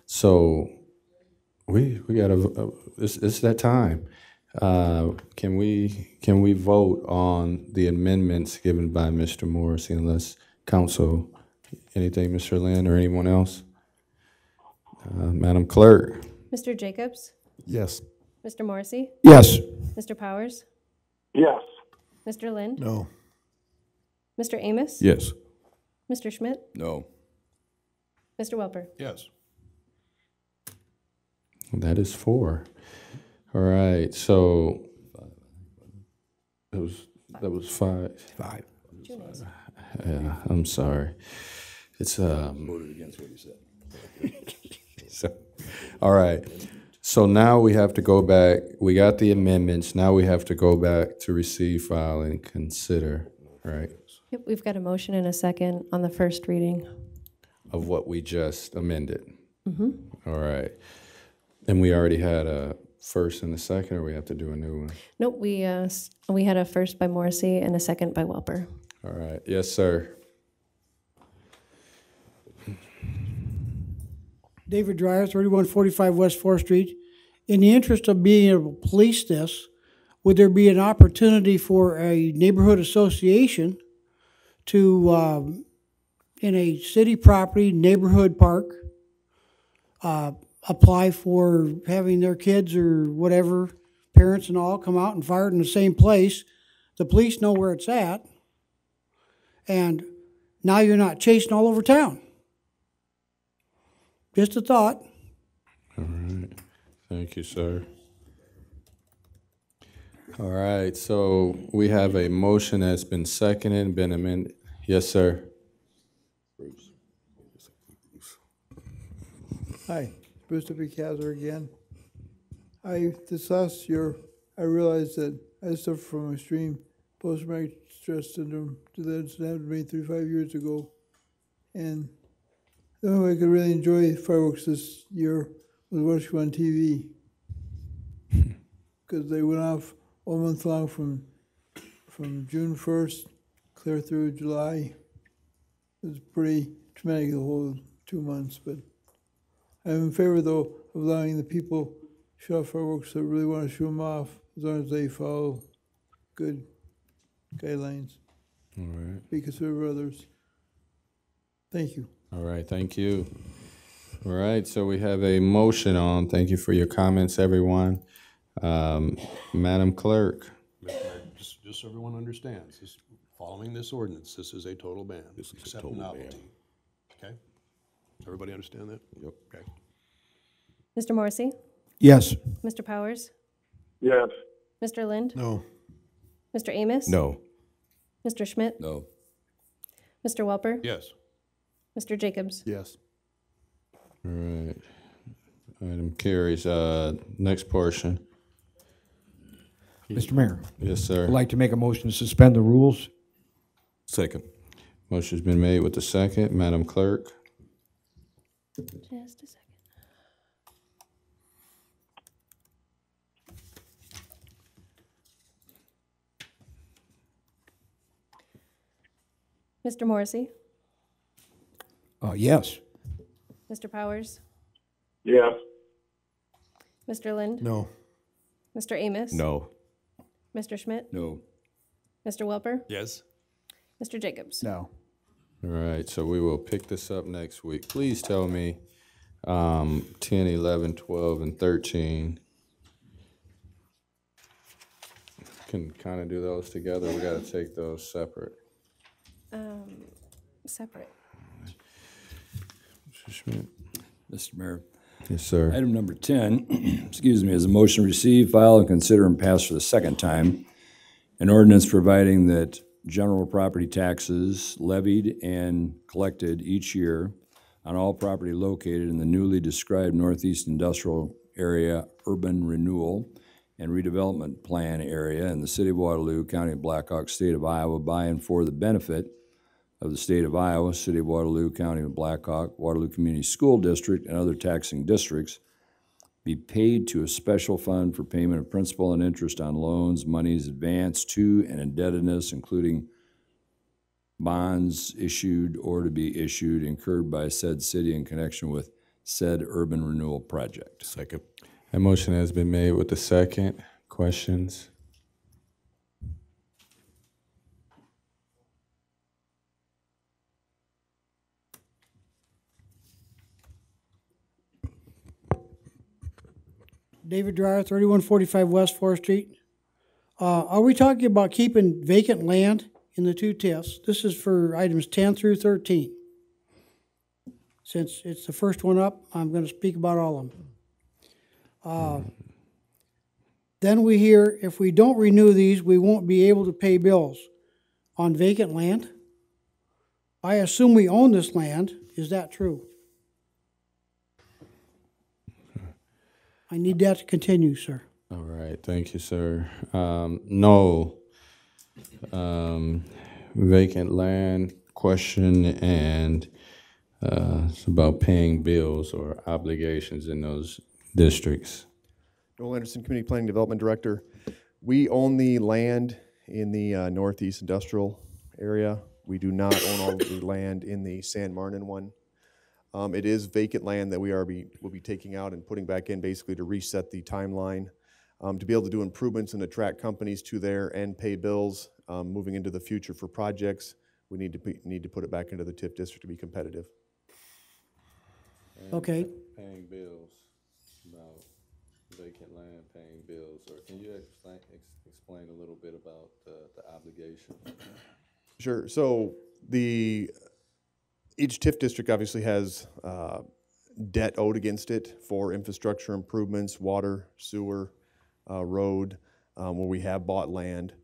So we got to, it's that time. Can we vote on the amendments given by Mr. Morrissey, unless council, anything, Mr. Lynn or anyone else? Madam Clerk. Mr. Jacobs? Yes. Mr. Morrissey? Yes. Mr. Powers? Yes. Mr. Lind? No. Mr. Amos? Yes. Mr. Schmidt? No. Mr. Welper? Yes. That is 4. All right, so that was 5. 5. Yeah, I'm sorry. It's Voted against what he said. so, all right. So now we have to go back. We got the amendments. Now we have to go back to receive, file, and consider, right? Yep, we've got a motion and a second on the first reading. Of what we just amended. Mm-hmm. All right. And we already had a first and a second, or we have to do a new one? Nope, we had a first by Morrissey and a second by Welper. All right. Yes, sir. David Dreyer, 3145 West 4th Street. In the interest of being able to police this, would there be an opportunity for a neighborhood association to, in a city property neighborhood park, apply for having their kids or whatever, parents and all, come out and fire it in the same place? The police know where it's at, and now you're not chasing all over town. Just a thought. All right. Thank you, sir. All right. So we have a motion that's been seconded, been amended. Yes, sir. Bruce. Hi, Bruce Picasso again. This last year, I realized that I suffer from extreme post-traumatic stress syndrome. That happened to me 35 years ago. And the only way I could really enjoy fireworks this year was watching on TV, because they went off all month long from June 1st clear through July. It was pretty traumatic the whole 2 months, but I'm in favor, though, of allowing the people shoot off fireworks that really want to shoot them off, as long as they follow good guidelines. All right. Be considerate of others. Thank you. All right, thank you. All right, so we have a motion on. Thank you for your comments, everyone. Madam Clerk. Just so everyone understands, following this ordinance, this is a total ban. This is a total ban. Okay? Does everybody understand that? Yep. Okay. Mr. Morrissey? Yes. Mr. Powers? Yes. Mr. Lind? No. Mr. Amos? No. Mr. Schmidt? No. Mr. Welper? Yes. Mr. Jacobs? Yes. All right. Item carries. Next portion. Mr. Mayor. Yes, sir. I'd like to make a motion to suspend the rules. Second. Motion's been made with the second. Madam Clerk? Just a second. Mr. Morrissey? Yes. Mr. Powers? Yes. Mr. Lind? No. Mr. Amos? No. Mr. Schmidt? No. Mr. Welper? Yes. Mr. Jacobs? No. All right, so we will pick this up next week. Please tell me 10, 11, 12, and 13. Can kind of do those together. We got to take those separate. Separate. Mr. Schmidt? Mr. Mayor. Yes, sir. Item number 10, excuse me, is a motion to receive, file, and consider and pass for the second time an ordinance providing that general property taxes levied and collected each year on all property located in the newly described Northeast Industrial Area Urban Renewal and Redevelopment Plan area in the city of Waterloo, County of Blackhawk, state of Iowa, by and for the benefit of the state of Iowa, city of Waterloo, County of Blackhawk, Waterloo Community School District, and other taxing districts, be paid to a special fund for payment of principal and interest on loans, monies advanced to, and indebtedness, including bonds issued or to be issued incurred by said city in connection with said urban renewal project. Second. That motion has been made with the second. Questions? David Dryer, 3145 West 4th Street. Are we talking about keeping vacant land in the two TIFs? This is for items 10 through 13. Since it's the first one up, I'm going to speak about all of them. Then we hear if we don't renew these, we won't be able to pay bills on vacant land. I assume we own this land. Is that true? I need that to continue, sir. All right, thank you, sir. No. Vacant land question, and it's about paying bills or obligations in those districts. Noel Anderson, Community Planning Development Director. We own the land in the Northeast Industrial area. We do not own all of the land in the San Martin one. It is vacant land that will be taking out and putting back in, basically to reset the timeline, to be able to do improvements and attract companies to there and pay bills moving into the future for projects. We need to put it back into the TIF district to be competitive. Okay. Paying bills, about vacant land, paying bills, or can you explain a little bit about the obligation? Sure. So each TIF district obviously has debt owed against it for infrastructure improvements, water, sewer, road, where we have bought land.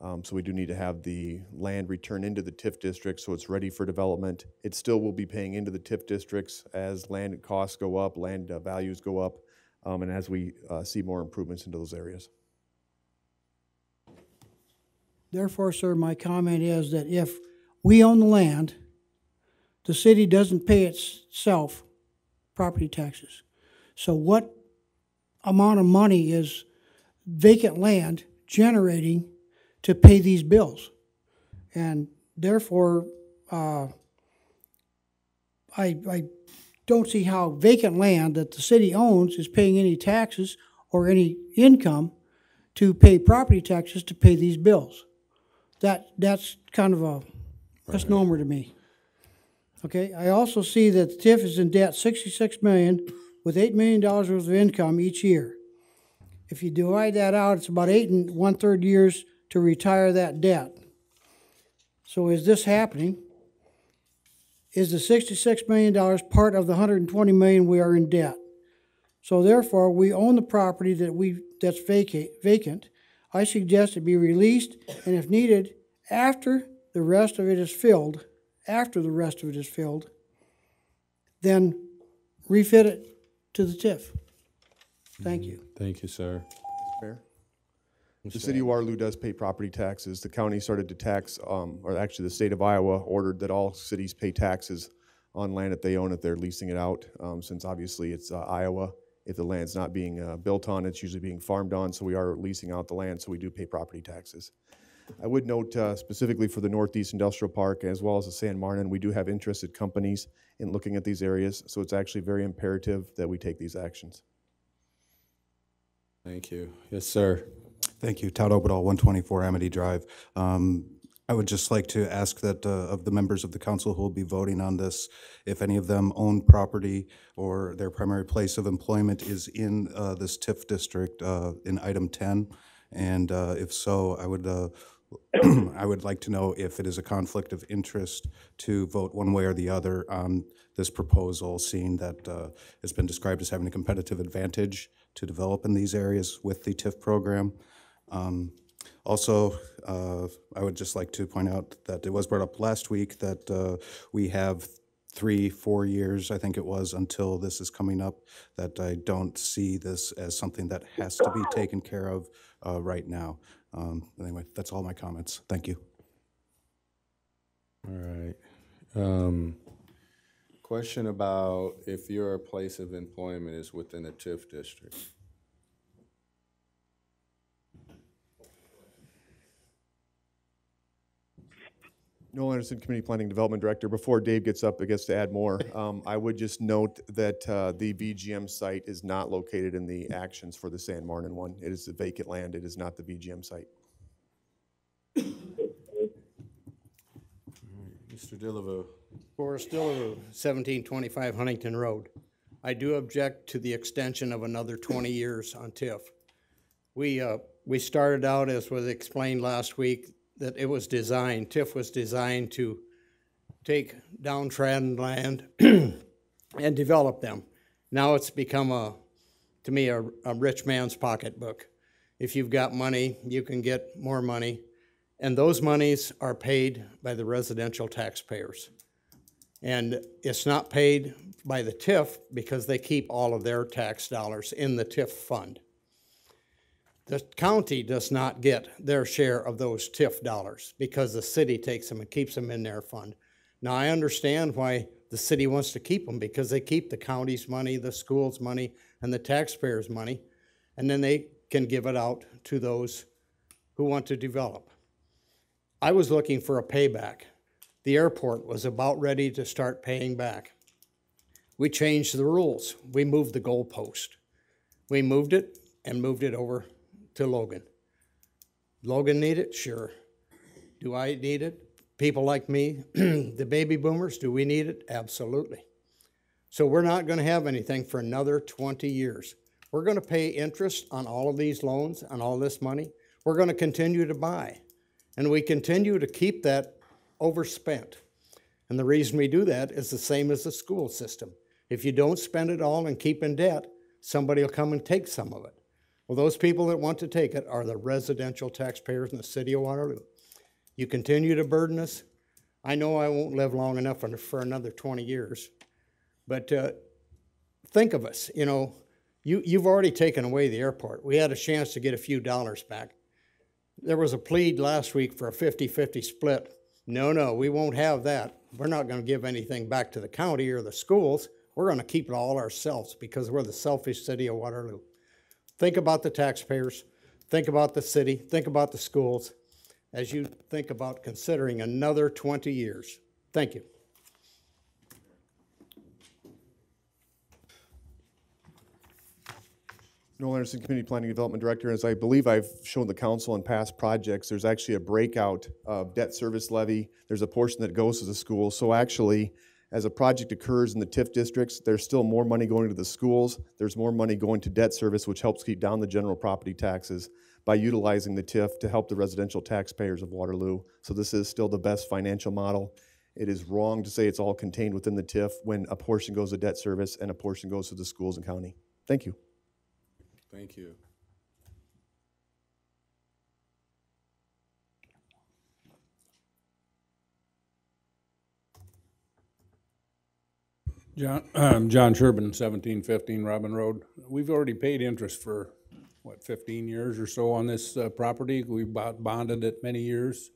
So we do need to have the land returned into the TIF district so it's ready for development. It still will be paying into the TIF districts as land costs go up, land values go up, and as we see more improvements into those areas. Therefore, sir, my comment is that if we own the land, the city doesn't pay itself property taxes. So what amount of money is vacant land generating to pay these bills? And therefore, I don't see how vacant land that the city owns is paying any taxes or any income to pay property taxes to pay these bills. That's kind of a misnomer to me. Okay, I also see that the TIF is in debt $66 million with $8 million worth of income each year. If you divide that out, it's about 8 1/3 years to retire that debt. So is this happening? Is the $66 million part of the $120 million we are in debt? So therefore, we own the property that's vacant. I suggest it be released, and if needed, after the rest of it is filled, then refit it to the TIF. Thank you. Thank you, sir. Mayor? The city of Waterloo does pay property taxes. The county started to tax, or actually the state of Iowa ordered that all cities pay taxes on land that they own if they're leasing it out, since obviously it's Iowa. If the land's not being built on, it's usually being farmed on, so we are leasing out the land, so we do pay property taxes. I would note specifically for the Northeast Industrial Park as well as the San Martin, we do have interested companies in looking at these areas, so it's actually very imperative that we take these actions. Thank you. Yes, sir. Thank you. Todd Obadal, 124 Amity Drive. I would just like to ask that of the members of the council who will be voting on this, if any of them own property or their primary place of employment is in this TIF district in item 10. And if so, I would I would like to know if it is a conflict of interest to vote one way or the other on this proposal, seeing that it's been described as having a competitive advantage to develop in these areas with the TIF program. Also, I would just like to point out that it was brought up last week that we have 3-4 years, I think it was, until this is coming up, that I don't see this as something that has to be taken care of right now. Anyway, that's all my comments. Thank you. All right. Question about if your place of employment is within a TIF district. Noel Anderson, Community Planning Development Director. Before Dave gets up, I guess to add more, I would just note that the VGM site is not located in the actions for the San Martin one. It is the vacant land. It is not the VGM site. Mr. Dillavo. Forrest Dillavo, 1725 Huntington Road. I do object to the extension of another 20 years on TIF. We started out, as was explained last week, that it was designed, TIF was designed to take downtrodden land and develop them. Now it's become, to me, a rich man's pocketbook. If you've got money, you can get more money, and those monies are paid by the residential taxpayers. And it's not paid by the TIF because they keep all of their tax dollars in the TIF fund. The county does not get their share of those TIF dollars because the city takes them and keeps them in their fund. Now, I understand why the city wants to keep them, because they keep the county's money, the school's money, and the taxpayers' money, and then they can give it out to those who want to develop. I was looking for a payback. The airport was about ready to start paying back. We changed the rules. We moved the goalpost. We moved it and moved it over to Logan. Logan need it? Sure. Do I need it? People like me, the baby boomers, do we need it? Absolutely. So we're not going to have anything for another 20 years. We're going to pay interest on all of these loans, on all this money. We're going to continue to buy. And we continue to keep that overspent. And the reason we do that is the same as the school system. If you don't spend it all and keep in debt, somebody will come and take some of it. Well, those people that want to take it are the residential taxpayers in the city of Waterloo. You continue to burden us. I know I won't live long enough for another 20 years, but think of us. You know, you've already taken away the airport. We had a chance to get a few dollars back. There was a plea last week for a 50-50 split. No, we won't have that. We're not going to give anything back to the county or the schools. We're going to keep it all ourselves because we're the selfish city of Waterloo. Think about the taxpayers, think about the city, think about the schools as you think about considering another 20 years. Thank you. Noel Anderson, Community Planning Development Director. As I believe I've shown the council in past projects, there's actually a breakout of debt service levy. There's a portion that goes to the schools. So actually, as a project occurs in the TIF districts, there's still more money going to the schools. There's more money going to debt service, which helps keep down the general property taxes by utilizing the TIF to help the residential taxpayers of Waterloo. So this is still the best financial model. It is wrong to say it's all contained within the TIF when a portion goes to debt service and a portion goes to the schools and county. Thank you. Thank you. John Sherbin, 1715 Robin Road. We've already paid interest for 15 years or so on this property. We bonded it many years.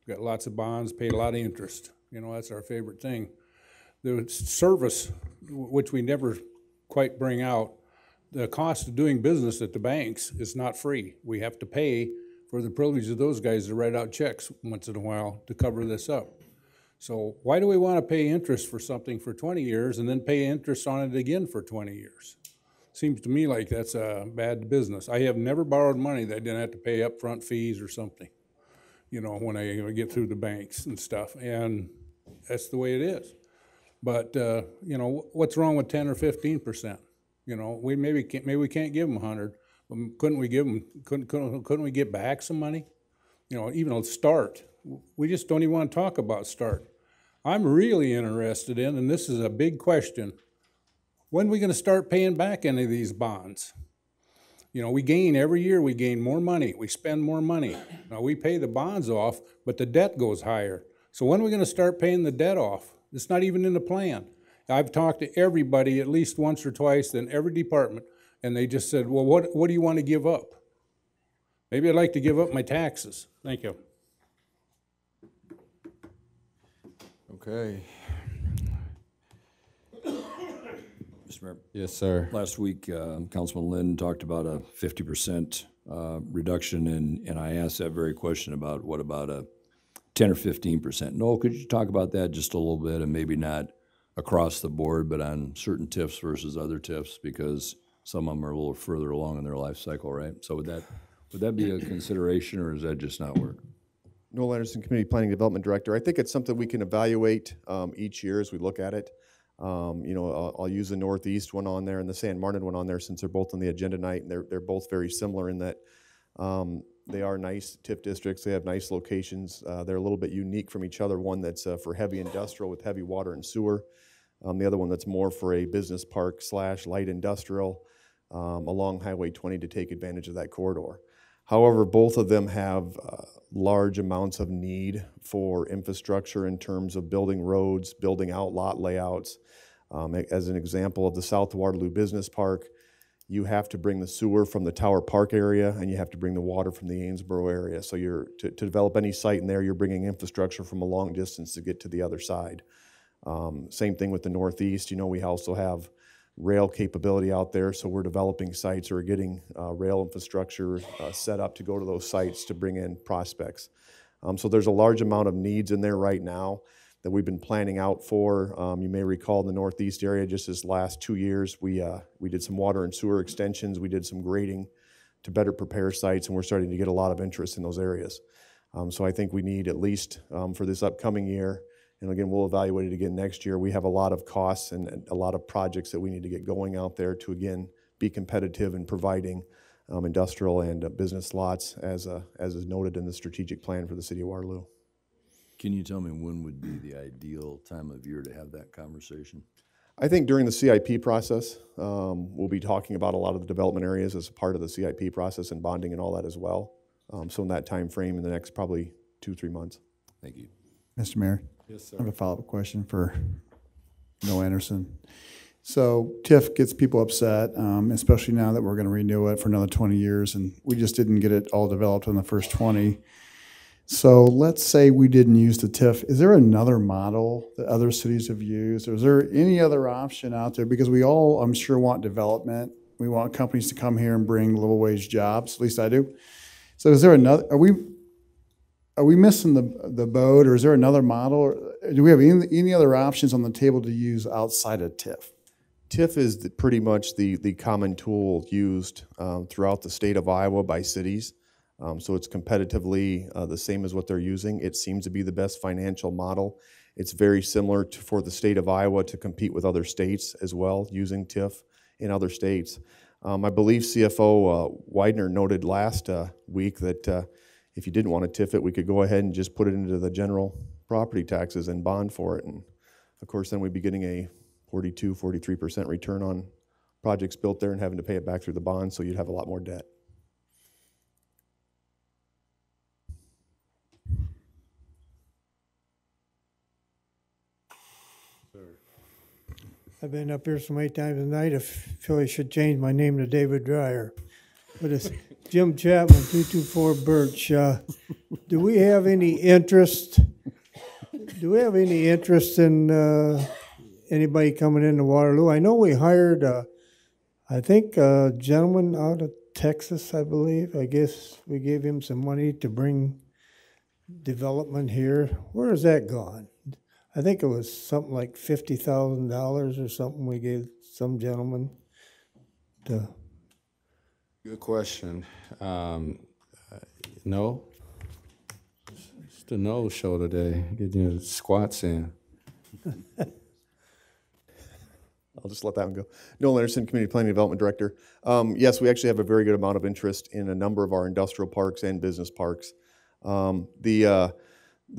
We've got lots of bonds, paid a lot of interest. You know, that's our favorite thing. The service, which we never quite bring out, the cost of doing business at the banks is not free. We have to pay for the privilege of those guys to write out checks once in a while to cover this up. So why do we want to pay interest for something for 20 years and then pay interest on it again for 20 years? Seems to me like that's a bad business. I have never borrowed money that I didn't have to pay upfront fees or something, you know, when I get through the banks and stuff. And that's the way it is. But, you know, what's wrong with 10 or 15%? You know, maybe we can't give them 100. But couldn't we give them, couldn't we get back some money? You know, even a start. We just don't even want to talk about start. I'm really interested in, and this is a big question, when are we going to start paying back any of these bonds? You know, we gain every year, we gain more money, we spend more money. Now we pay the bonds off, but the debt goes higher. So when are we going to start paying the debt off? It's not even in the plan. I've talked to everybody at least once or twice in every department, and they just said, well, what do you want to give up? Maybe I'd like to give up my taxes. Thank you. Okay. Mr. Mayor? Yes, sir. Last week, Councilman Lynn talked about a 50% reduction, and I asked that very question about what about a 10 or 15%. Noel, could you talk about that just a little bit, and maybe not across the board, but on certain TIFs versus other TIFs, because some of them are a little further along in their life cycle, right? So would that be a consideration, or does that just not work? Noel Anderson, Community Planning Development Director. I think it's something we can evaluate each year as we look at it. You know, I'll use the Northeast one on there and the San Martin one on there since they're both on the agenda tonight, and they're both very similar in that they are nice TIF districts. They have nice locations. They're a little bit unique from each other. One that's for heavy industrial with heavy water and sewer. The other one that's more for a business park / light industrial along Highway 20 to take advantage of that corridor. However, both of them have large amounts of need for infrastructure in terms of building roads, building out lot layouts. As an example of the South Waterloo Business Park, you have to bring the sewer from the Tower Park area, and you have to bring the water from the Amesboro area. So to develop any site in there, you're bringing infrastructure from a long distance to get to the other side. Same thing with the Northeast. You know, we also have rail capability out there, so we're developing sites or getting rail infrastructure set up to go to those sites to bring in prospects. So there's a large amount of needs in there right now that we've been planning out for. You may recall in the Northeast area, just this last 2 years, we did some water and sewer extensions, we did some grading to better prepare sites, and we're starting to get a lot of interest in those areas. So I think we need at least for this upcoming year, and again, we'll evaluate it again next year. We have a lot of costs and a lot of projects that we need to get going out there to, again, be competitive in providing industrial and business lots as is noted in the strategic plan for the city of Waterloo. Can you tell me when would be the ideal time of year to have that conversation? I think during the CIP process, we'll be talking about a lot of the development areas as a part of the CIP process and bonding and all that as well. So in that time frame in the next probably 2-3 months. Thank you. Mr. Mayor? Yes, sir. I have a follow-up question for Noel Anderson. So TIF gets people upset, especially now that we're going to renew it for another 20 years, and we just didn't get it all developed in the first 20. So let's say we didn't use the TIF. Is there another model that other cities have used, or is there any other option out there? Because we all, I'm sure, want development. We want companies to come here and bring livable wage jobs. At least I do. So is there another? Are we missing the boat, or is there another model? Or do we have any other options on the table to use outside of TIF? TIF is pretty much the common tool used throughout the state of Iowa by cities. So it's competitively the same as what they're using. It seems to be the best financial model. It's very similar for the state of Iowa to compete with other states as well, using TIF in other states. I believe CFO Widener noted last week that if you didn't want to TIF it, we could go ahead and just put it into the general property taxes and bond for it. And of course, then we'd be getting a 43% return on projects built there and having to pay it back through the bond, so you'd have a lot more debt. I've been up here so many times tonight, I feel I should change my name to David Dreyer. But it's Jim Chapman, 224 Birch. Do we have any interest? Do we have any interest in anybody coming into Waterloo? I know we hired, I think, a gentleman out of Texas, I believe. I guess we gave him some money to bring development here. Where has that gone? I think it was something like $50,000 or something we gave some gentleman to. Good question. No? It's the no show today. Get your squats in. I'll just let that one go. Noel Anderson, Community Planning Development Director. Yes, we actually have a very good amount of interest in a number of our industrial parks and business parks. The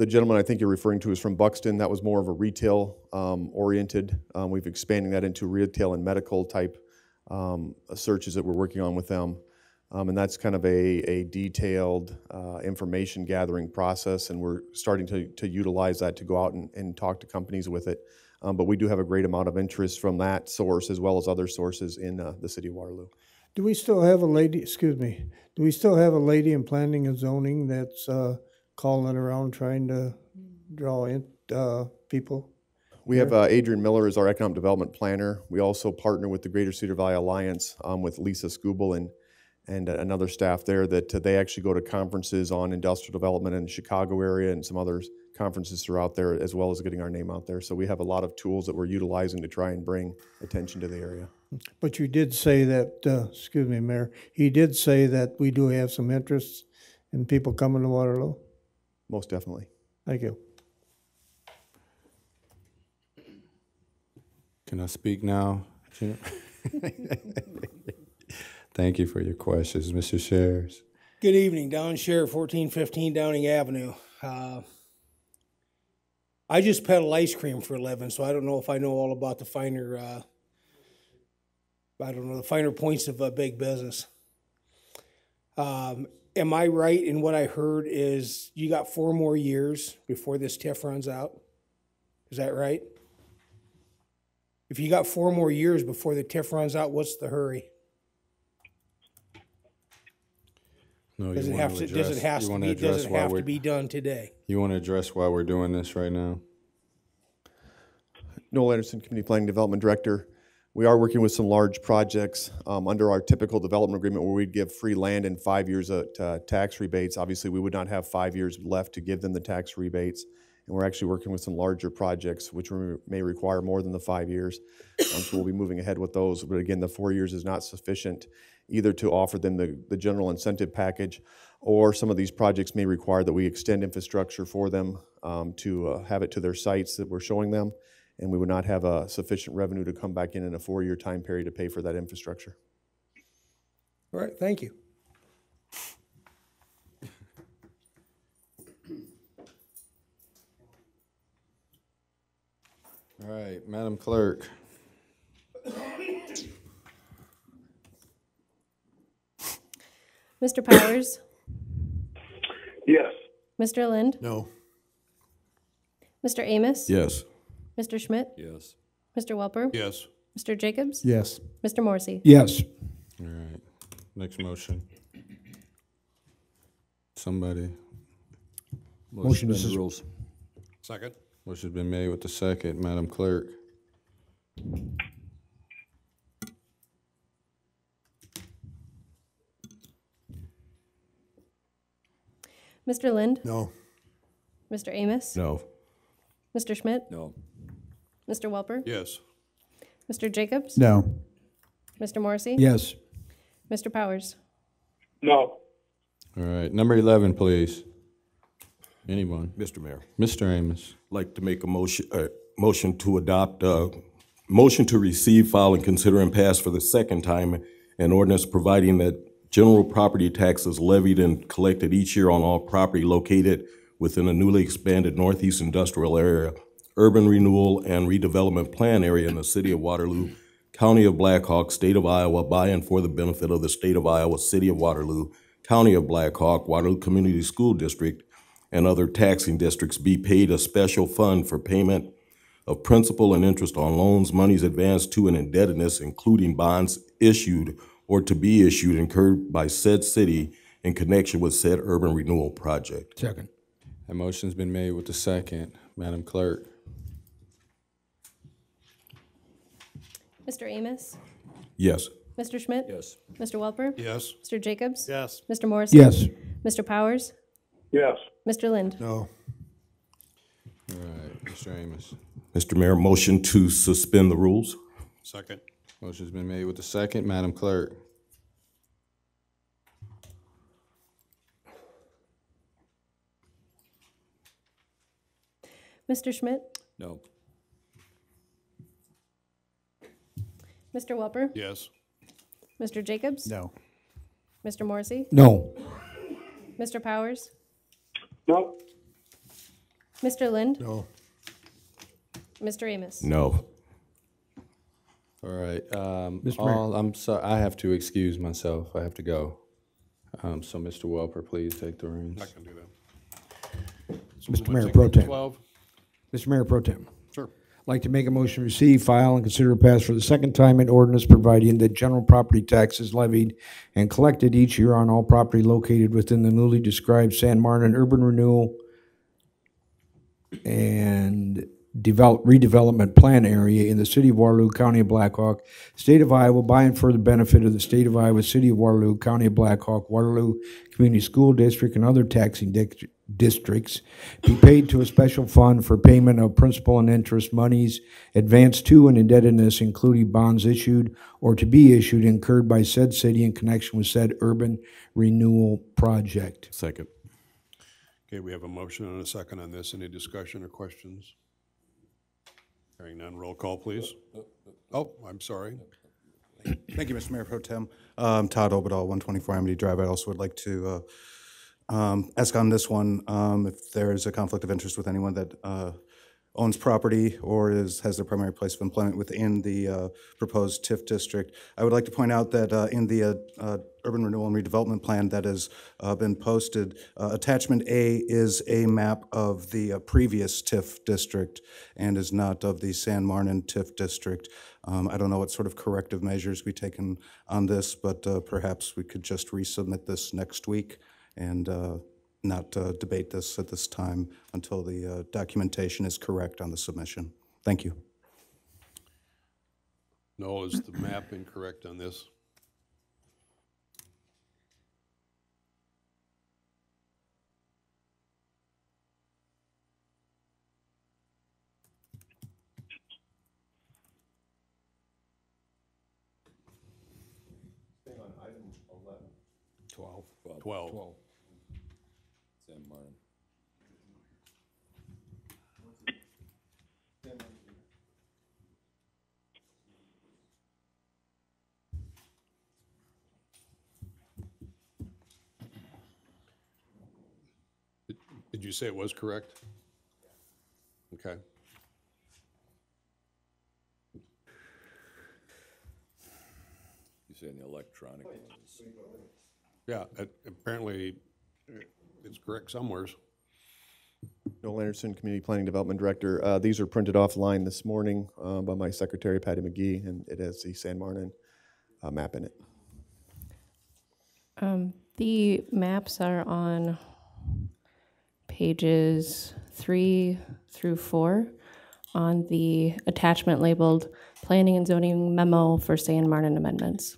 gentleman I think you're referring to is from Buxton. That was more of a retail oriented. We've expanding that into retail and medical type searches that we're working on with them. And that's kind of a detailed information gathering process, and we're starting to utilize that to go out and talk to companies with it. But we do have a great amount of interest from that source as well as other sources in the city of Waterloo. Do we still have a lady, excuse me, do we still have a lady in planning and zoning that's calling around trying to draw in people? We have Adrian Miller as our economic development planner. We also partner with the Greater Cedar Valley Alliance with Lisa Skubel and another staff there that they actually go to conferences on industrial development in the Chicago area and some other conferences throughout there, as well as getting our name out there. So we have a lot of tools that we're utilizing to try and bring attention to the area. But you did say that, excuse me, Mayor, he did say that we do have some interest in people coming to Waterloo? Most definitely. Thank you. Can I speak now, Jim? Thank you for your questions, Mr. Shares. Good evening, Don Sheriff, 1415 Downing Avenue. I just peddle ice cream for a living, so I don't know if I know all about the finer, the finer points of big business. Am I right in what I heard is you got 4 more years before this TIF runs out? Is that right? If you got 4 more years before the TIF runs out, what's the hurry? No, Does it have to be done today? You want to address why we're doing this right now? Noel Anderson, Community Planning Development Director. We are working with some large projects under our typical development agreement where we'd give free land and 5 years of tax rebates. Obviously, we would not have 5 years left to give them the tax rebates. And we're actually working with some larger projects which may require more than the 5 years. So we'll be moving ahead with those. But again, the 4 years is not sufficient either to offer them the general incentive package, or some of these projects may require that we extend infrastructure for them to have it to their sites that we're showing them. And we would not have sufficient revenue to come back in a 4-year time period to pay for that infrastructure. All right, thank you. All right, Madam Clerk. Mr. Powers? Yes. Mr. Lind? No. Mr. Amos? Yes. Mr. Schmidt? Yes. Mr. Welper? Yes. Mr. Jacobs? Yes. Mr. Morrissey? Yes. All right, next motion. Somebody. Motion to suspend rules. Second. Motion's been made with the second. Madam Clerk. Mr. Lind? No. Mr. Amos? No. Mr. Schmidt? No. Mr. Welper? Yes. Mr. Jacobs? No. Mr. Morrissey? Yes. Mr. Powers? No. All right, number 11, please. Anyone? Mr. Mayor. Mr. Amos. Like to make a motion to adopt, motion to receive, file, and consider and pass for the second time an ordinance providing that general property taxes levied and collected each year on all property located within a newly expanded Northeast Industrial Area, Urban Renewal and Redevelopment Plan area in the City of Waterloo, County of Black Hawk, State of Iowa, by and for the benefit of the State of Iowa, City of Waterloo, County of Black Hawk, Waterloo Community School District, and other taxing districts be paid a special fund for payment of principal and interest on loans, monies advanced to, and indebtedness, including bonds issued or to be issued incurred by said city in connection with said urban renewal project. Second. A motion's been made with the second. Madam Clerk? Mr. Amos? Yes. Mr. Schmidt? Yes. Mr. Welper? Yes. Mr. Jacobs? Yes. Mr. Morrissey? Yes. Mr. Powers? Yes. Mr. Lind? No. All right, Mr. Amos. Mr. Mayor, motion to suspend the rules. Second. Motion's been made with the second. Madam Clerk? Mr. Schmidt? No. Mr. Welper? Yes. Mr. Jacobs? No. Mr. Morrissey? No. Mr. Powers? No. Mr. Lind? No. Mr. Amos? No. All right. Mr. Mayor. I'm sorry, I have to excuse myself. I have to go. So Mr. Welper, please take the reins. Not going to do that. So Mr. we'll Mayor take Pro number Tem. 12. Mr. Mayor Pro Tem. Sure. I'd like to make a motion to receive, file, and consider pass for the second time an ordinance providing that general property tax is levied and collected each year on all property located within the newly described San Martin urban renewal and redevelopment plan area in the city of Waterloo, county of Blackhawk, state of Iowa, by and for the benefit of the state of Iowa, city of Waterloo, county of Blackhawk, Waterloo Community School District, and other taxing districts, be paid to a special fund for payment of principal and interest monies advanced to and indebtedness, including bonds issued or to be issued incurred by said city in connection with said urban renewal project. Second. Okay, we have a motion and a second on this. Any discussion or questions? Hearing none, roll call, please. Oh, I'm sorry. Thank you, Mr. Mayor Pro Tem. Todd Obadal, 124 Amity Drive. I also would like to ask on this one if there is a conflict of interest with anyone that owns property or has their primary place of employment within the proposed TIF district. I would like to point out that in the Urban Renewal and Redevelopment Plan that has been posted, Attachment A is a map of the previous TIF district and is not of the San Martin TIF district. I don't know what sort of corrective measures we've taken on this, but perhaps we could just resubmit this next week and not debate this at this time until the documentation is correct on the submission. Thank you. No, is the map incorrect on this? On item 11. 12. 12. San Martin. Did you say it was correct? Okay. You saying the electronic ones? Yeah, apparently it's correct somewheres. Noel Anderson, Community Planning Development Director. These are printed offline this morning by my secretary, Patty McGee, and it has the San Martin map in it. The maps are on pages 3 through 4 on the attachment labeled Planning and Zoning Memo for San Martin Amendments.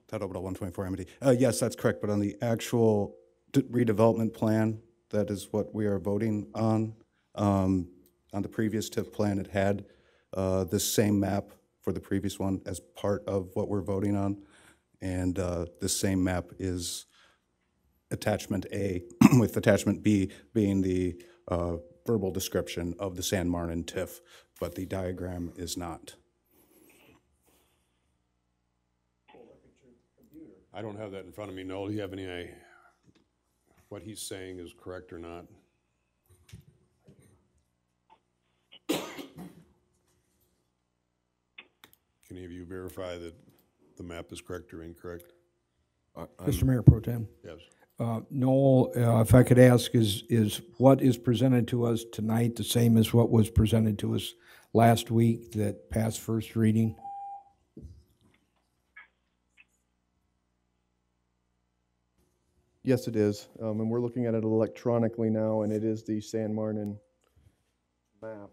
Todd Obadal, 124 Amity. Yes, that's correct, but on the actual redevelopment plan, that is what we are voting on. On the previous TIF plan, it had this same map for the previous one as part of what we're voting on. And this same map is attachment A, with attachment B being the verbal description of the San Martin TIF, but the diagram is not. I don't have that in front of me. Noel, do you have any idea what he's saying is correct or not? Can any of you verify that the map is correct or incorrect? Mr. Mayor Pro Tem. Yes. Noel, if I could ask, is what is presented to us tonight the same as what was presented to us last week that passed first reading? Yes, it is, and we're looking at it electronically now, and it is the San Martin map.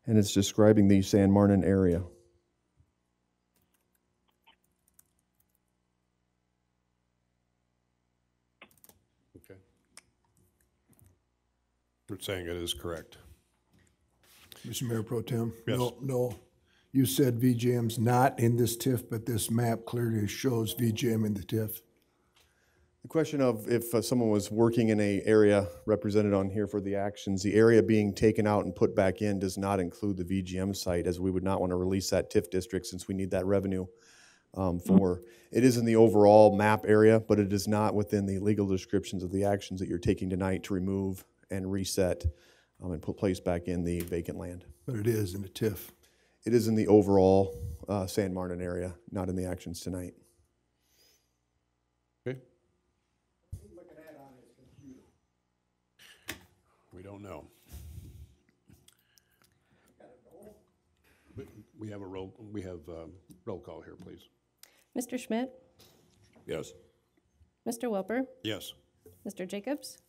And it's describing the San Martin area. Okay. We're saying it is correct. Mr. Mayor Pro Tem? Yes. No, you said VJM's not in this TIF, but this map clearly shows VJM in the TIF. The question of if someone was working in an area represented on here for the actions, the area being taken out and put back in does not include the VGM site, as we would not want to release that TIF district since we need that revenue for. It is in the overall map area, but it is not within the legal descriptions of the actions that you're taking tonight to remove and reset and place back in the vacant land. But it is in the TIF. It is in the overall San Martin area, not in the actions tonight. Okay. We don't know. We have a roll call here, please. Mr. Schmidt? Yes. Mr. Welper? Yes. Mr. Jacobs?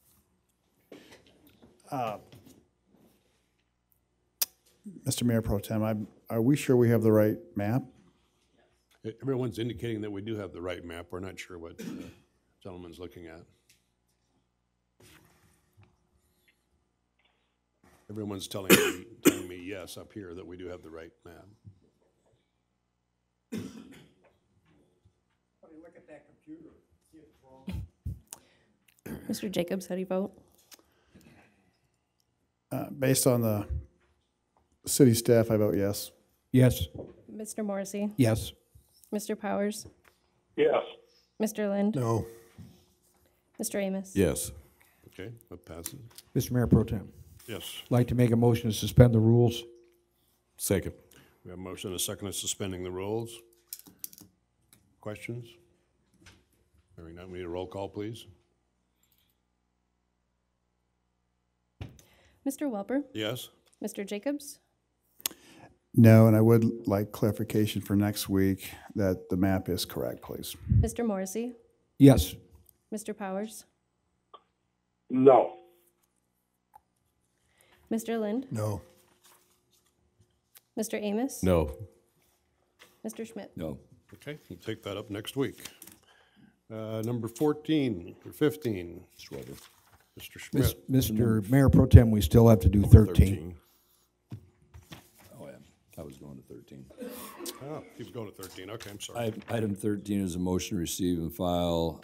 Mr. Mayor Pro Tem, are we sure we have the right map? Everyone's indicating that we do have the right map. We're not sure what the gentleman's looking at. Everyone's telling me yes up here that we do have the right map. Look at that computer. See if it's wrong. Mr. Jacobs, how do you vote? Based on the city staff, I vote yes. Yes. Mr. Morrissey? Yes. Mr. Powers? Yes. Mr. Lind? No. Mr. Amos? Yes. Okay, that passes. Mr. Mayor Pro Tem, Yes. I'd like to make a motion to suspend the rules. Second. We have a motion and a second of suspending the rules. Questions? Hearing none, we need a roll call, please. Mr. Welper? Yes. Mr. Jacobs? No, and I would like clarification for next week that the map is correct, please. Mr. Morrissey? Yes. Mr. Powers? No. Mr. Lind? No. Mr. Amos? No. Mr. Schmidt? No. Okay, we'll take that up next week. Number 14 or 15. Mr. Schmidt. Mr. Mayor Pro Tem, we still have to do 13. Oh, yeah, I was going to 13. Oh, keep going to 13. Okay, I'm sorry. Item 13 is a motion to receive and file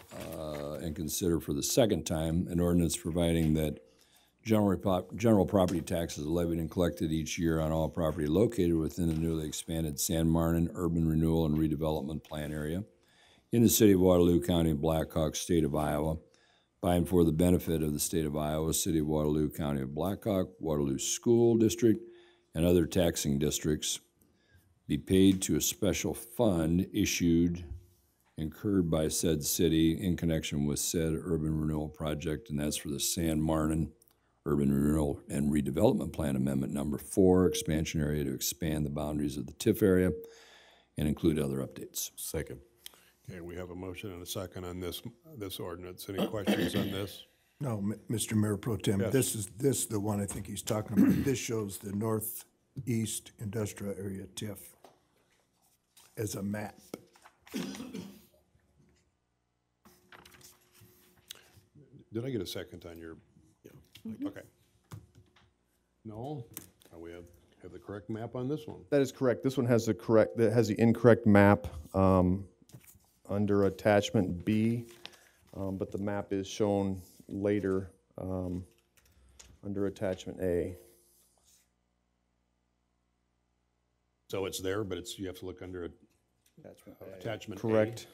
and consider for the second time an ordinance providing that general property taxes levied and collected each year on all property located within the newly expanded San Martin Urban Renewal and Redevelopment Plan area in the city of Waterloo, County of Black Hawk, state of Iowa, by and for the benefit of the state of Iowa, city of Waterloo, County of Black Hawk, Waterloo School District, and other taxing districts, be paid to a special fund incurred by said city in connection with said urban renewal project, and that's for the San Martin Urban Renewal and Redevelopment Plan Amendment Number 4, expansion area to expand the boundaries of the TIF area and include other updates. Second. Okay, we have a motion and a second on this ordinance. Any questions on this? No, Mr. Mayor Pro Tem, Yes. this is the one I think he's talking about. This shows the northeast industrial area TIF as a map. Did I get a second on your? Yeah. Okay. No? We have the correct map on this one. That is correct. This one has the incorrect map under attachment B, but the map is shown later under attachment A. So it's there, but you have to look under attachment A. Correct.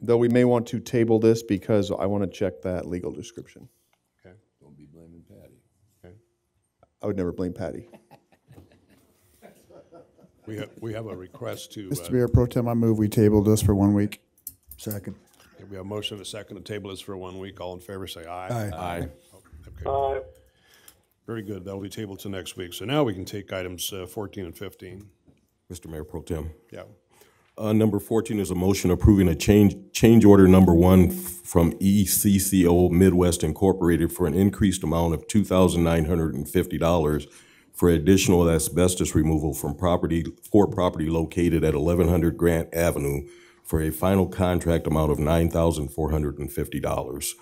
Though we may want to table this because I want to check that legal description. Okay. Don't be blaming Patty. Okay. I would never blame Patty. We have a request to. Mr. Mayor Pro Tem, I move we table this for 1 week. Second. Okay, we have a motion and a second. The table is for 1 week. All in favor, say aye. Aye. Okay. Very good. That'll be tabled to next week. So now we can take items 14 and 15. Mr. Mayor Pro Tem. Yeah. Number 14 is a motion approving a change order number 1 from ECCO Midwest Incorporated for an increased amount of $2,950 for additional asbestos removal from property located at 1100 Grant Avenue for a final contract amount of $9,450.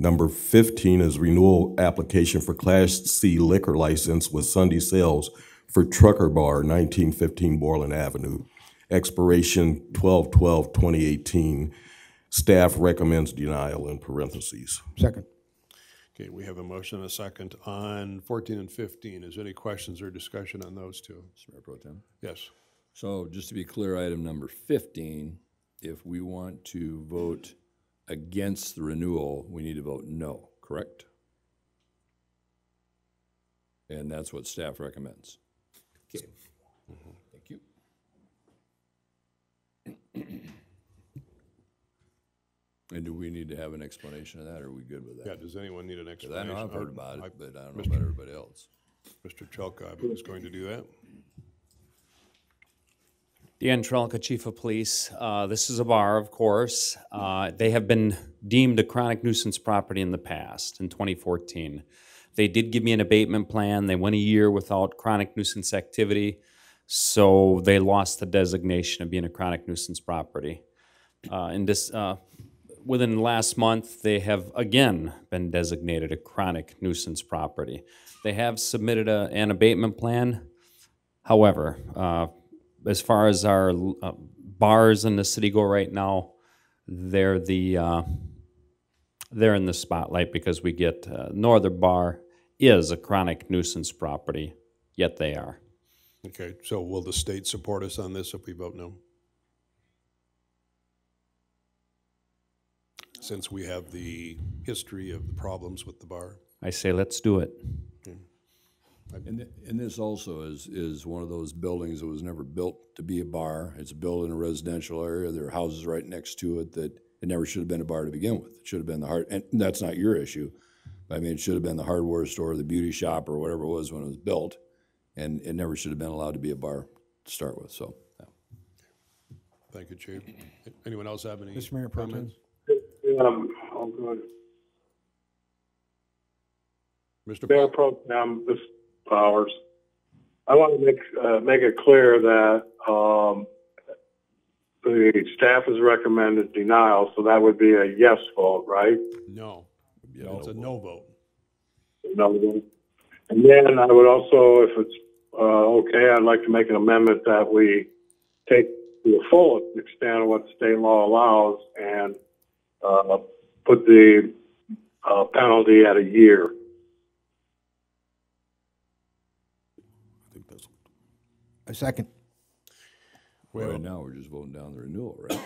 Number 15 is renewal application for Class C liquor license with Sunday Sales for Trucker Bar, 1915 Borland Avenue. Expiration 12/12/2018. Staff recommends denial in parentheses. Second. Okay, we have a motion and a second on 14 and 15. Is there any questions or discussion on those two? Mr. Mayor Pro Tem. Yes. So just to be clear, item number 15, if we want to vote against the renewal, we need to vote no, correct? And that's what staff recommends. Okay. Thank you. And do we need to have an explanation of that, or are we good with that? Yeah, does anyone need an 'Cause explanation? I know I've heard about it, but I don't know Mr. about everybody else. Mr. Chelka is going to do that. Dan Trelka, Chief of Police. This is a bar, of course. They have been deemed a chronic nuisance property in the past, in 2014. They did give me an abatement plan. They went a year without chronic nuisance activity, so they lost the designation of being a chronic nuisance property. Within the last month, they have again been designated a chronic nuisance property. They have submitted an abatement plan. However, as far as our bars in the city go right now, they're in the spotlight because we get Northern Bar is a chronic nuisance property, yet they are. Okay, so will the state support us on this if we vote no? Since we have the history of the problems with the bar. I say let's do it. And this also is one of those buildings that was never built to be a bar. It's built in a residential area. There are houses right next to it that it never should have been a bar to begin with. It should have been and that's not your issue. I mean, it should have been the hardware store, the beauty shop, or whatever it was when it was built, and it never should have been allowed to be a bar to start with, so. Yeah. Thank you, Chief. Anyone else have any Mr. Mayor Pro Tem. comments? I'm good. Mr. Mayor Pro Tem, this Powers. I want to make it clear that the staff has recommended denial, so that would be a yes vote, right? No. Yeah, it's a no vote. No vote. And then I would also, if it's okay, I'd like to make an amendment that we take to the fullest extent of what state law allows and put the penalty at a year. A second. Well, right now, we're just voting down the renewal, right?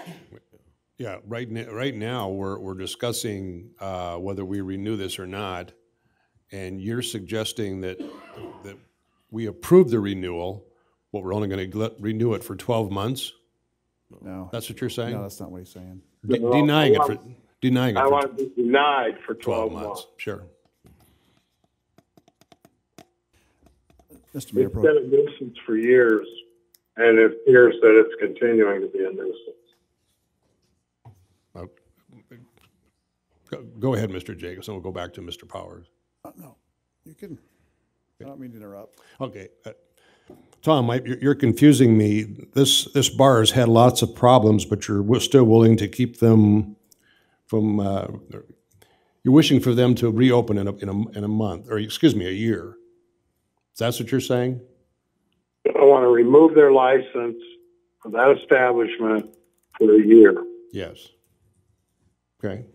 Yeah, right now, we're discussing whether we renew this or not, and you're suggesting that we approve the renewal, but we're only going to renew it for 12 months? No. That's what you're saying? No, that's not what he's saying. Denying it for I want to be denied for 12 months. Sure. Mr. Mayor It's Pro. been a nuisance for years, and it appears that it's continuing to be a nuisance. Go ahead, Mr. Jacobs, and we'll go back to Mr. Powers. No, you can. I don't mean to interrupt. Okay. Tom, you're confusing me. This bar has had lots of problems, but you're still willing to keep them from, you're wishing for them to reopen in a month, or excuse me, a year. That's what you're saying? I want to remove their license from that establishment for a year. Yes. Okay.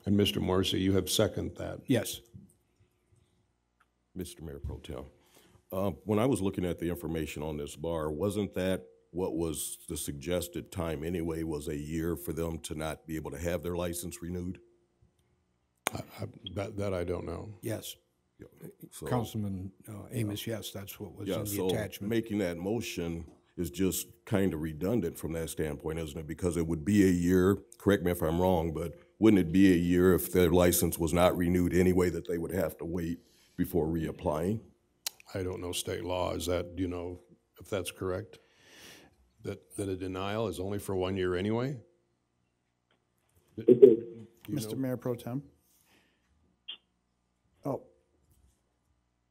And Mr. Morrissey, you have seconded that? Yes. Mr. Mayor Pro Tem. When I was looking at the information on this bar, wasn't that what was the suggested time anyway, was a year for them to not be able to have their license renewed? That I don't know. Yes. So, Councilman Amos, yes, that's what was in the so attachment. making that motion, is just kind of redundant from that standpoint, isn't it? Because it would be a year, correct me if I'm wrong, but wouldn't it be a year if their license was not renewed anyway, that they would have to wait before reapplying? I don't know state law. Is that, do you know if that's correct? That a denial is only for 1 year anyway? Mr. Mayor Pro Tem? Oh,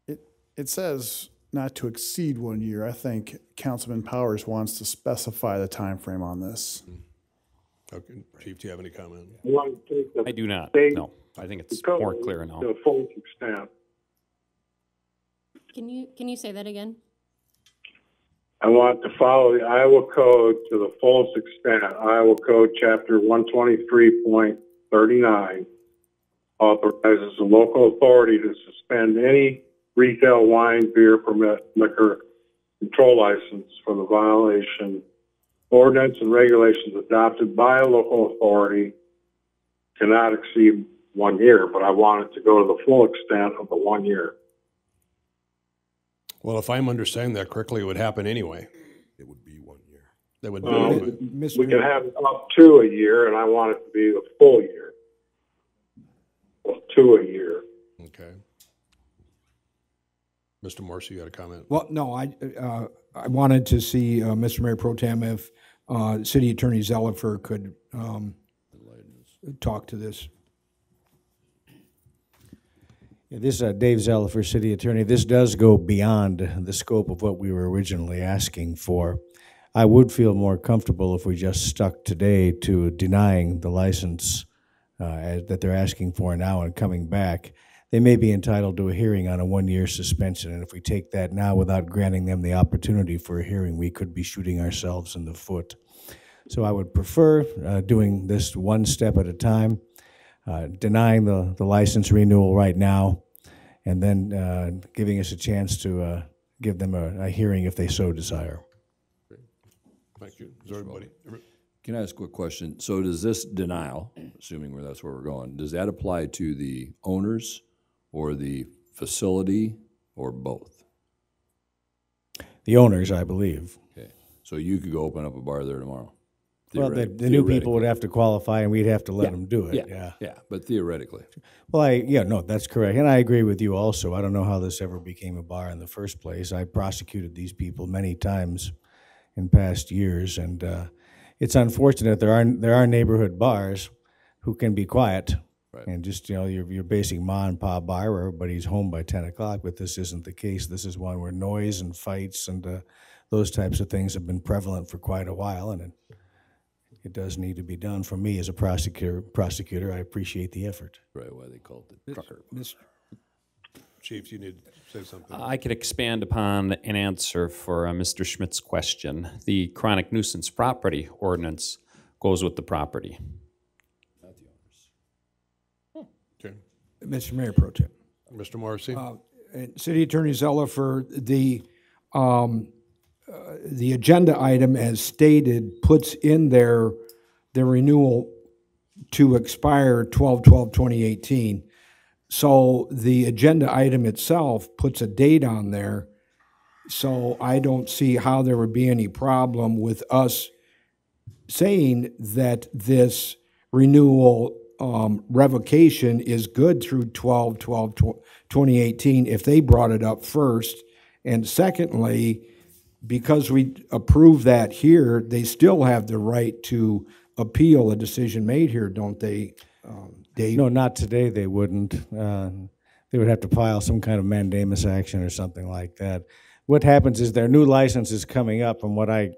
it says not to exceed 1 year. I think Councilman Powers wants to specify the time frame on this. Okay, Chief, do you have any comment? I do not, no. I think it's more clear now. To the fullest extent. Can you say that again? I want to follow the Iowa Code to the fullest extent. Iowa Code Chapter 123.39 authorizes the local authority to suspend any retail wine, beer, permit, liquor, control license for the violation ordinance and regulations adopted by a local authority cannot exceed 1 year, but I want it to go to the full extent of the 1 year. Well, if I'm understanding that correctly, it would happen anyway. It would be 1 year. That would be. We can have up to a year, and I want it to be the full year. Up to a year. Okay. Mr. Morse, you got a comment? Well, no, I wanted to see, Mr. Mayor Pro Tem, if City Attorney Zellifer could talk to this. Yeah, this is Dave Zellifer, City Attorney. This does go beyond the scope of what we were originally asking for. I would feel more comfortable if we just stuck today to denying the license that they're asking for now and coming back. They may be entitled to a hearing on a 1 year suspension, and if we take that now without granting them the opportunity for a hearing, we could be shooting ourselves in the foot. So I would prefer doing this one step at a time, denying the license renewal right now, and then giving us a chance to give them a hearing if they so desire. Thank you. Is everybody? Can I ask a quick question? So does this denial, assuming that's where we're going, does that apply to the owners or the facility or both? The owners, I believe. Okay. So you could go open up a bar there tomorrow? Well, the new people would have to qualify, and we'd have to let them do it. Yeah, but theoretically. Well, no, that's correct, and I agree with you also. I don't know how this ever became a bar in the first place. I prosecuted these people many times in past years, and it's unfortunate there are neighborhood bars who can be quiet, right, and just your basic ma and pa bar where everybody's home by 10 o'clock. But this isn't the case. This is one where noise and fights and those types of things have been prevalent for quite a while, and it does need to be done. For me as a prosecutor, I appreciate the effort. Right, why they called it trucker. Chief, you need to say something. I could expand upon an answer for Mr. Schmidt's question. The chronic nuisance property ordinance goes with the property. Not the owners. Okay. Mr. Mayor Pro Tem. Mr. Morrissey? City Attorney Zellifer, the agenda item as stated puts in there the renewal to expire 12/12/2018. So the agenda item itself puts a date on there. So I don't see how there would be any problem with us saying that this renewal revocation is good through 12/12/2018 if they brought it up first. And secondly, because we approve that here, they still have the right to appeal a decision made here, don't they, Dave? No, not today they wouldn't. They would have to file some kind of mandamus action or something like that. What happens is their new license is coming up, and what I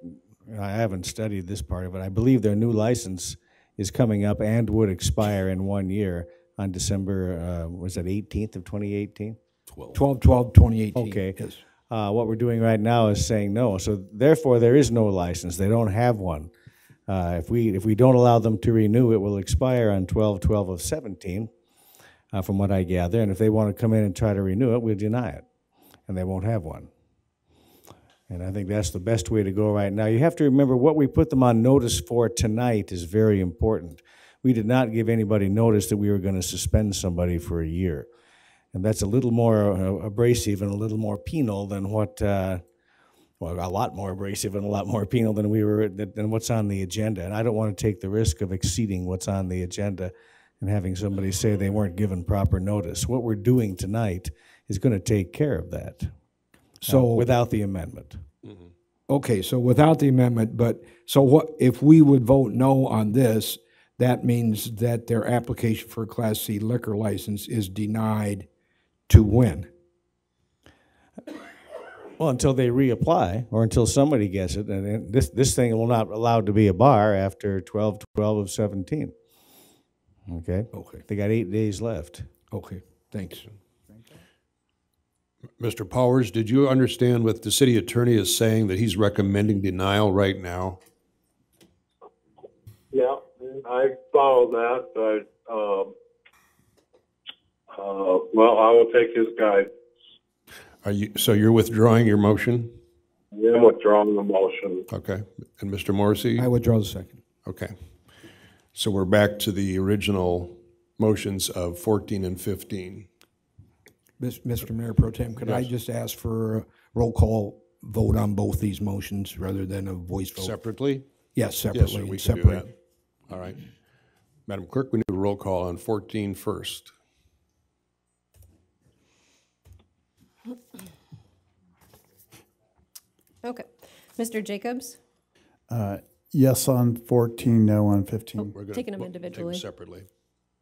haven't studied this part of it. I believe their new license is coming up and would expire in 1 year on December, was that 18th of 2018? 12/12/2018. Okay. Yes. What we're doing right now is saying no. So therefore, there is no license. They don't have one. If we don't allow them to renew, it will expire on 12/12/17, from what I gather. And if they want to come in and try to renew it, we'll deny it, and they won't have one. And I think that's the best way to go right now. You have to remember what we put them on notice for tonight is very important. We did not give anybody notice that we were going to suspend somebody for a year. And that's a little more abrasive and a little more penal than what well, a lot more abrasive and a lot more penal than what's on the agenda. And I don't want to take the risk of exceeding what's on the agenda and having somebody say they weren't given proper notice. What we're doing tonight is going to take care of that. So without the amendment. Okay, so without the amendment, but, so what, if we would vote no on this, that means that their application for a Class C liquor license is denied to when? Well, until they reapply, or until somebody gets it, and then this thing will not allowed to be a bar after 12/12 of 17. Okay? Okay. They got 8 days left. Okay, thanks. Mr. Powers, did you understand what the city attorney is saying, that he's recommending denial right now? Yeah, I follow that, well, I will take his guide. So you're withdrawing your motion? I'm withdrawing the motion. Okay. And Mr. Morrissey? I withdraw the second. Okay. So we're back to the original motions of 14 and 15. Mr. Mayor Pro Tem, could I Yes. just ask for a roll call vote on both these motions rather than a voice vote? Separately? Yes, separately. Yes, sir, we and can do separate. that. All right. Madam Clerk, we need a roll call on 14 first. Okay. Mr. Jacobs? Yes on 14, no on 15. We're gonna Taking them take individually. separately.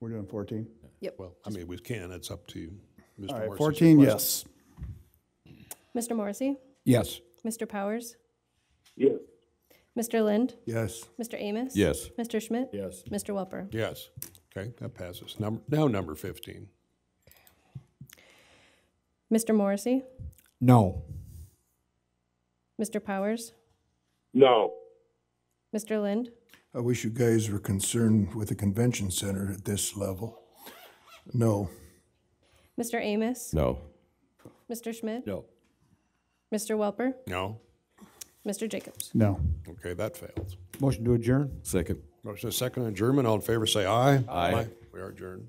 We're doing 14? Yep. Well, I mean, we can, it's up to you. Mr. All right, Morrissey's 14, request. yes. Mr. Morrissey? Yes. Mr. Powers? Yes. Mr. Lind? Yes. Mr. Amos? Yes. Mr. Schmidt? Yes. Mr. Welper? Yes. Okay, that passes. Now number 15. Mr. Morrissey? No. Mr. Powers? No. Mr. Lind? I wish you guys were concerned with the convention center at this level. No. Mr. Amos? No. Mr. Schmidt? No. Mr. Welper? No? Mr. Jacobs? No. Okay, that fails. Motion to adjourn? Second. Motion is second on adjournment. All in favor, say aye. Aye. We are adjourned.